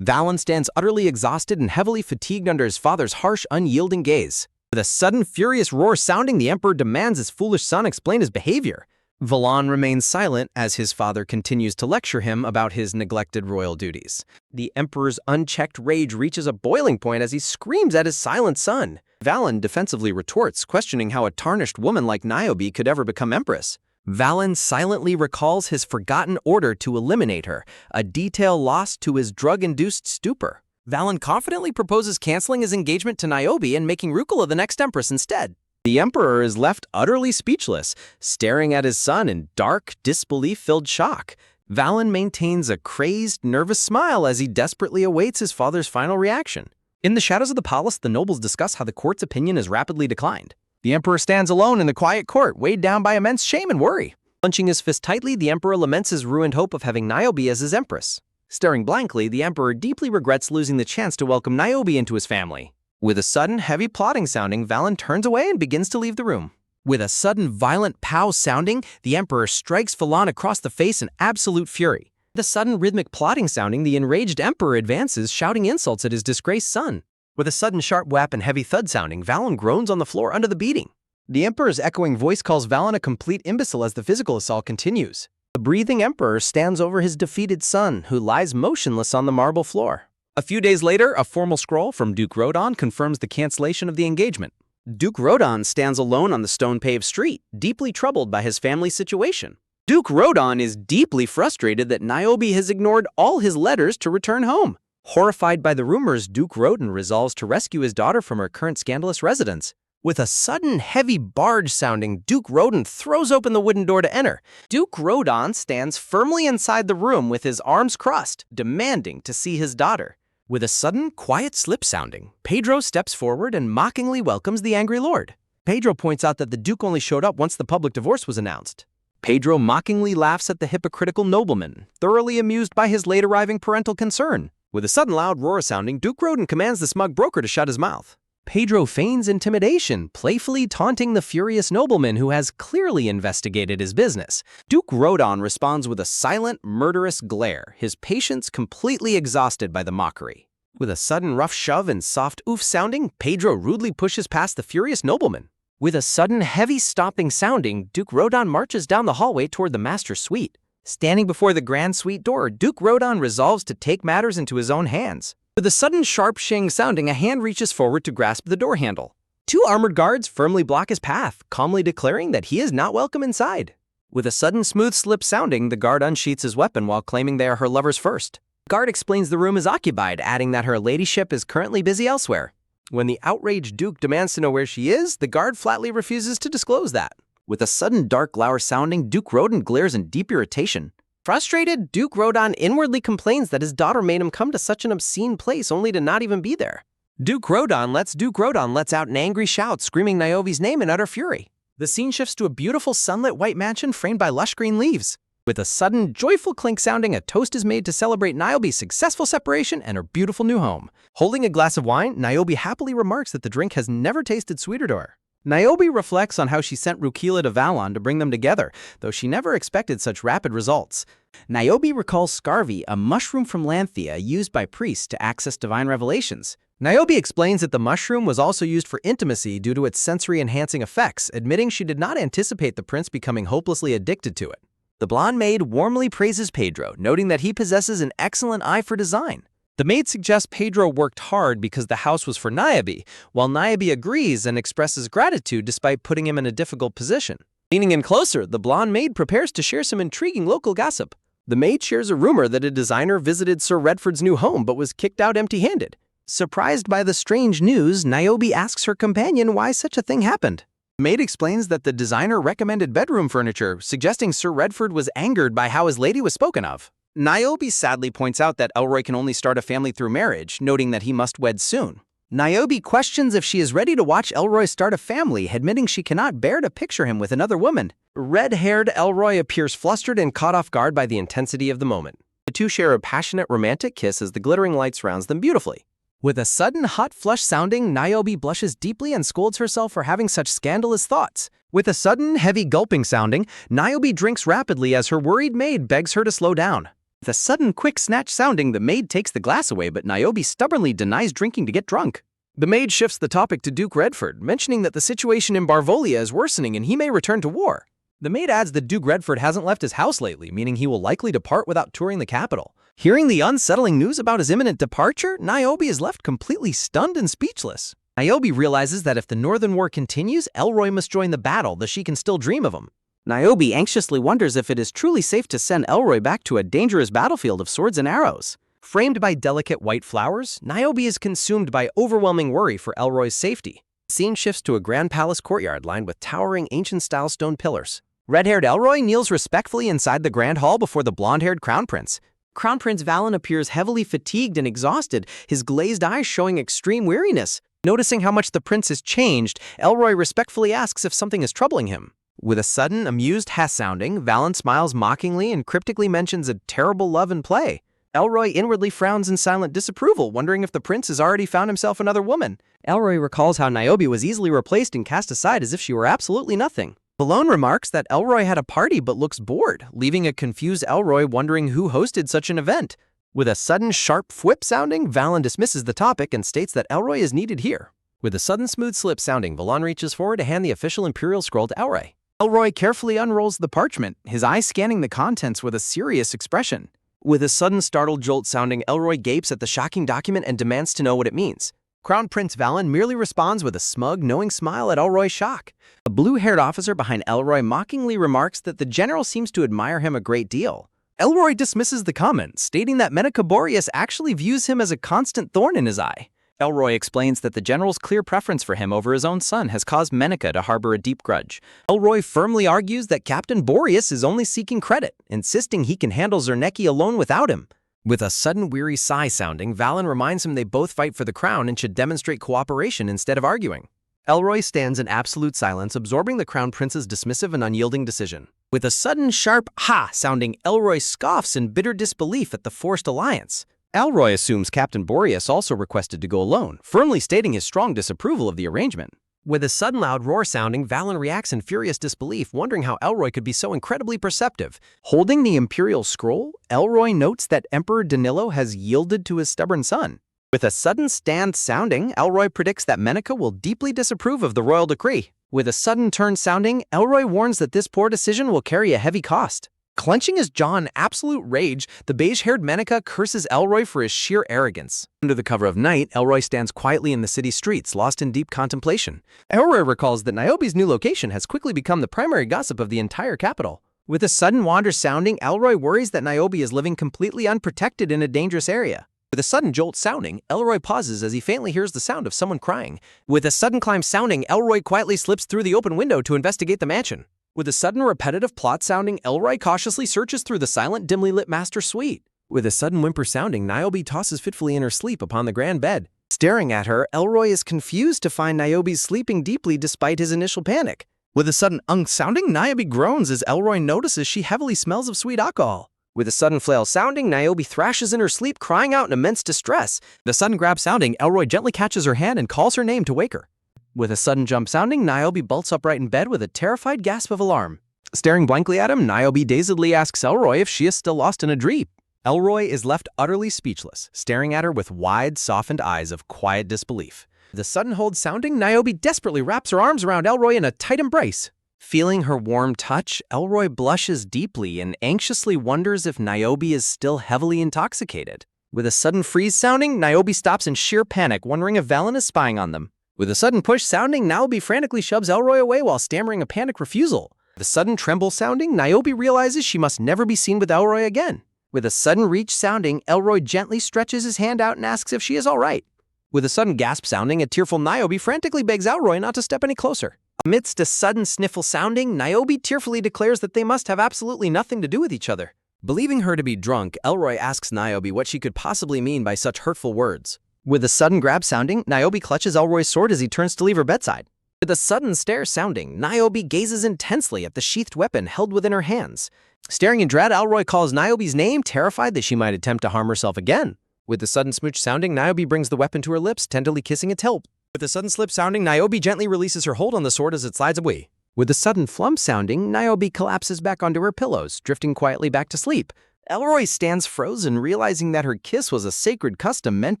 Valen stands utterly exhausted and heavily fatigued under his father's harsh, unyielding gaze. With a sudden, furious roar sounding, the emperor demands his foolish son explain his behavior. Valon remains silent as his father continues to lecture him about his neglected royal duties. The emperor's unchecked rage reaches a boiling point as he screams at his silent son. Valen defensively retorts, questioning how a tarnished woman like Niobe could ever become empress. Valen silently recalls his forgotten order to eliminate her, a detail lost to his drug-induced stupor. Valen confidently proposes canceling his engagement to Niobe and making Rukila the next empress instead. The emperor is left utterly speechless, staring at his son in dark, disbelief-filled shock. Valen maintains a crazed, nervous smile as he desperately awaits his father's final reaction. In the shadows of the palace, the nobles discuss how the court's opinion has rapidly declined. The emperor stands alone in the quiet court, weighed down by immense shame and worry. Clenching his fist tightly, the emperor laments his ruined hope of having Niobe as his empress. Staring blankly, the emperor deeply regrets losing the chance to welcome Niobe into his family. With a sudden, heavy plotting sounding, Valen turns away and begins to leave the room. With a sudden, violent pow sounding, the emperor strikes Valon across the face in absolute fury. The sudden, rhythmic plotting sounding, the enraged emperor advances, shouting insults at his disgraced son. With a sudden sharp whap and heavy thud sounding, Valen groans on the floor under the beating. The emperor's echoing voice calls Valen a complete imbecile as the physical assault continues. The breathing emperor stands over his defeated son, who lies motionless on the marble floor. A few days later, a formal scroll from Duke Rodon confirms the cancellation of the engagement. Duke Rodon stands alone on the stone-paved street, deeply troubled by his family's situation. Duke Rodon is deeply frustrated that Niobe has ignored all his letters to return home. Horrified by the rumors, Duke Rodon resolves to rescue his daughter from her current scandalous residence. With a sudden, heavy barge sounding, Duke Rodon throws open the wooden door to enter. Duke Rodon stands firmly inside the room with his arms crossed, demanding to see his daughter. With a sudden, quiet slip sounding, Pedro steps forward and mockingly welcomes the angry lord. Pedro points out that the Duke only showed up once the public divorce was announced. Pedro mockingly laughs at the hypocritical nobleman, thoroughly amused by his late-arriving parental concern. With a sudden loud roar sounding, Duke Roden commands the smug broker to shut his mouth. Pedro feigns intimidation, playfully taunting the furious nobleman who has clearly investigated his business. Duke Roden responds with a silent, murderous glare, his patience completely exhausted by the mockery. With a sudden rough shove and soft oof sounding, Pedro rudely pushes past the furious nobleman. With a sudden heavy stomping sounding, Duke Roden marches down the hallway toward the master's suite. Standing before the grand suite door, Duke Roden resolves to take matters into his own hands. With a sudden sharp shing sounding, a hand reaches forward to grasp the door handle. Two armored guards firmly block his path, calmly declaring that he is not welcome inside. With a sudden smooth slip sounding, the guard unsheaths his weapon while claiming they are her lovers first. The guard explains the room is occupied, adding that her ladyship is currently busy elsewhere. When the outraged Duke demands to know where she is, the guard flatly refuses to disclose that. With a sudden dark glower sounding, Duke Roden glares in deep irritation. Frustrated, Duke Roden inwardly complains that his daughter made him come to such an obscene place only to not even be there. Duke Roden lets out an angry shout, screaming Niobe's name in utter fury. The scene shifts to a beautiful sunlit white mansion framed by lush green leaves. With a sudden, joyful clink sounding, a toast is made to celebrate Niobe's successful separation and her beautiful new home. Holding a glass of wine, Niobe happily remarks that the drink has never tasted sweeter to her. Niobe reflects on how she sent Rukila to Valon to bring them together, though she never expected such rapid results. Niobe recalls Scarvi, a mushroom from Lanthea used by priests to access divine revelations. Niobe explains that the mushroom was also used for intimacy due to its sensory-enhancing effects, admitting she did not anticipate the prince becoming hopelessly addicted to it. The blonde maid warmly praises Pedro, noting that he possesses an excellent eye for design. The maid suggests Pedro worked hard because the house was for Niobe, while Niobe agrees and expresses gratitude despite putting him in a difficult position. Leaning in closer, the blonde maid prepares to share some intriguing local gossip. The maid shares a rumor that a designer visited Sir Redford's new home but was kicked out empty-handed. Surprised by the strange news, Niobe asks her companion why such a thing happened. The maid explains that the designer recommended bedroom furniture, suggesting Sir Redford was angered by how his lady was spoken of. Niobe sadly points out that Elroy can only start a family through marriage, noting that he must wed soon. Niobe questions if she is ready to watch Elroy start a family, admitting she cannot bear to picture him with another woman. Red-haired Elroy appears flustered and caught off guard by the intensity of the moment. The two share a passionate romantic kiss as the glittering light surrounds them beautifully. With a sudden hot flush sounding, Niobe blushes deeply and scolds herself for having such scandalous thoughts. With a sudden heavy gulping sounding, Niobe drinks rapidly as her worried maid begs her to slow down. With a sudden quick snatch sounding, the maid takes the glass away, but Niobe stubbornly denies drinking to get drunk. The maid shifts the topic to Duke Redford, mentioning that the situation in Barvolia is worsening and he may return to war. The maid adds that Duke Redford hasn't left his house lately, meaning he will likely depart without touring the capital. Hearing the unsettling news about his imminent departure, Niobe is left completely stunned and speechless. Niobe realizes that if the Northern War continues, Elroy must join the battle, though she can still dream of him. Niobe anxiously wonders if it is truly safe to send Elroy back to a dangerous battlefield of swords and arrows. Framed by delicate white flowers, Niobe is consumed by overwhelming worry for Elroy's safety. The scene shifts to a grand palace courtyard lined with towering ancient-style stone pillars. Red-haired Elroy kneels respectfully inside the grand hall before the blonde-haired crown prince. Crown Prince Valon appears heavily fatigued and exhausted, his glazed eyes showing extreme weariness. Noticing how much the prince has changed, Elroy respectfully asks if something is troubling him. With a sudden, amused sounding, Valon smiles mockingly and cryptically mentions a terrible love and play. Elroy inwardly frowns in silent disapproval, wondering if the prince has already found himself another woman. Elroy recalls how Niobe was easily replaced and cast aside as if she were absolutely nothing. Valon remarks that Elroy had a party but looks bored, leaving a confused Elroy wondering who hosted such an event. With a sudden sharp whip sounding, Valon dismisses the topic and states that Elroy is needed here. With a sudden smooth slip sounding, Valon reaches forward to hand the official imperial scroll to Elroy. Elroy carefully unrolls the parchment, his eyes scanning the contents with a serious expression. With a sudden startled jolt sounding, Elroy gapes at the shocking document and demands to know what it means. Crown Prince Valon merely responds with a smug, knowing smile at Elroy's shock. A blue-haired officer behind Elroy mockingly remarks that the general seems to admire him a great deal. Elroy dismisses the comment, stating that Menica Boreas actually views him as a constant thorn in his eye. Elroy explains that the general's clear preference for him over his own son has caused Menica to harbor a deep grudge. Elroy firmly argues that Captain Boreas is only seeking credit, insisting he can handle Zernecki alone without him. With a sudden weary sigh sounding, Valon reminds him they both fight for the crown and should demonstrate cooperation instead of arguing. Elroy stands in absolute silence, absorbing the Crown Prince's dismissive and unyielding decision. With a sudden sharp ha sounding, Elroy scoffs in bitter disbelief at the forced alliance. Elroy assumes Captain Boreas also requested to go alone, firmly stating his strong disapproval of the arrangement. With a sudden loud roar sounding, Valen reacts in furious disbelief, wondering how Elroy could be so incredibly perceptive. Holding the Imperial Scroll, Elroy notes that Emperor Danilo has yielded to his stubborn son. With a sudden stand sounding, Elroy predicts that Menica will deeply disapprove of the royal decree. With a sudden turn sounding, Elroy warns that this poor decision will carry a heavy cost. Clenching his jaw in absolute rage, the beige-haired Menica curses Elroy for his sheer arrogance. Under the cover of night, Elroy stands quietly in the city streets, lost in deep contemplation. Elroy recalls that Niobe's new location has quickly become the primary gossip of the entire capital. With a sudden wander sounding, Elroy worries that Niobe is living completely unprotected in a dangerous area. With a sudden jolt sounding, Elroy pauses as he faintly hears the sound of someone crying. With a sudden climb sounding, Elroy quietly slips through the open window to investigate the mansion. With a sudden repetitive plot sounding, Elroy cautiously searches through the silent, dimly lit master suite. With a sudden whimper sounding, Niobe tosses fitfully in her sleep upon the grand bed. Staring at her, Elroy is confused to find Niobe sleeping deeply despite his initial panic. With a sudden sounding, Niobe groans as Elroy notices she heavily smells of sweet alcohol. With a sudden flail sounding, Niobe thrashes in her sleep, crying out in immense distress. The sudden grab sounding, Elroy gently catches her hand and calls her name to wake her. With a sudden jump sounding, Niobe bolts upright in bed with a terrified gasp of alarm. Staring blankly at him, Niobe dazedly asks Elroy if she is still lost in a dream. Elroy is left utterly speechless, staring at her with wide, softened eyes of quiet disbelief. The sudden hold sounding, Niobe desperately wraps her arms around Elroy in a tight embrace. Feeling her warm touch, Elroy blushes deeply and anxiously wonders if Niobe is still heavily intoxicated. With a sudden freeze sounding, Niobe stops in sheer panic, wondering if Valen is spying on them. With a sudden push sounding, Niobe frantically shoves Elroy away while stammering a panicked refusal. With a sudden tremble sounding, Niobe realizes she must never be seen with Elroy again. With a sudden reach sounding, Elroy gently stretches his hand out and asks if she is all right. With a sudden gasp sounding, a tearful Niobe frantically begs Elroy not to step any closer. Amidst a sudden sniffle sounding, Niobe tearfully declares that they must have absolutely nothing to do with each other. Believing her to be drunk, Elroy asks Niobe what she could possibly mean by such hurtful words. With a sudden grab sounding, Niobe clutches Elroy's sword as he turns to leave her bedside. With a sudden stare sounding, Niobe gazes intensely at the sheathed weapon held within her hands. Staring in dread, Elroy calls Niobe's name, terrified that she might attempt to harm herself again. With a sudden smooch sounding, Niobe brings the weapon to her lips, tenderly kissing its hilt. With a sudden slip sounding, Niobe gently releases her hold on the sword as it slides away. With a sudden flump sounding, Niobe collapses back onto her pillows, drifting quietly back to sleep. Elroy stands frozen, realizing that her kiss was a sacred custom meant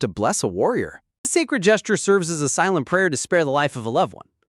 to bless a warrior. The sacred gesture serves as a silent prayer to spare the life of a loved one.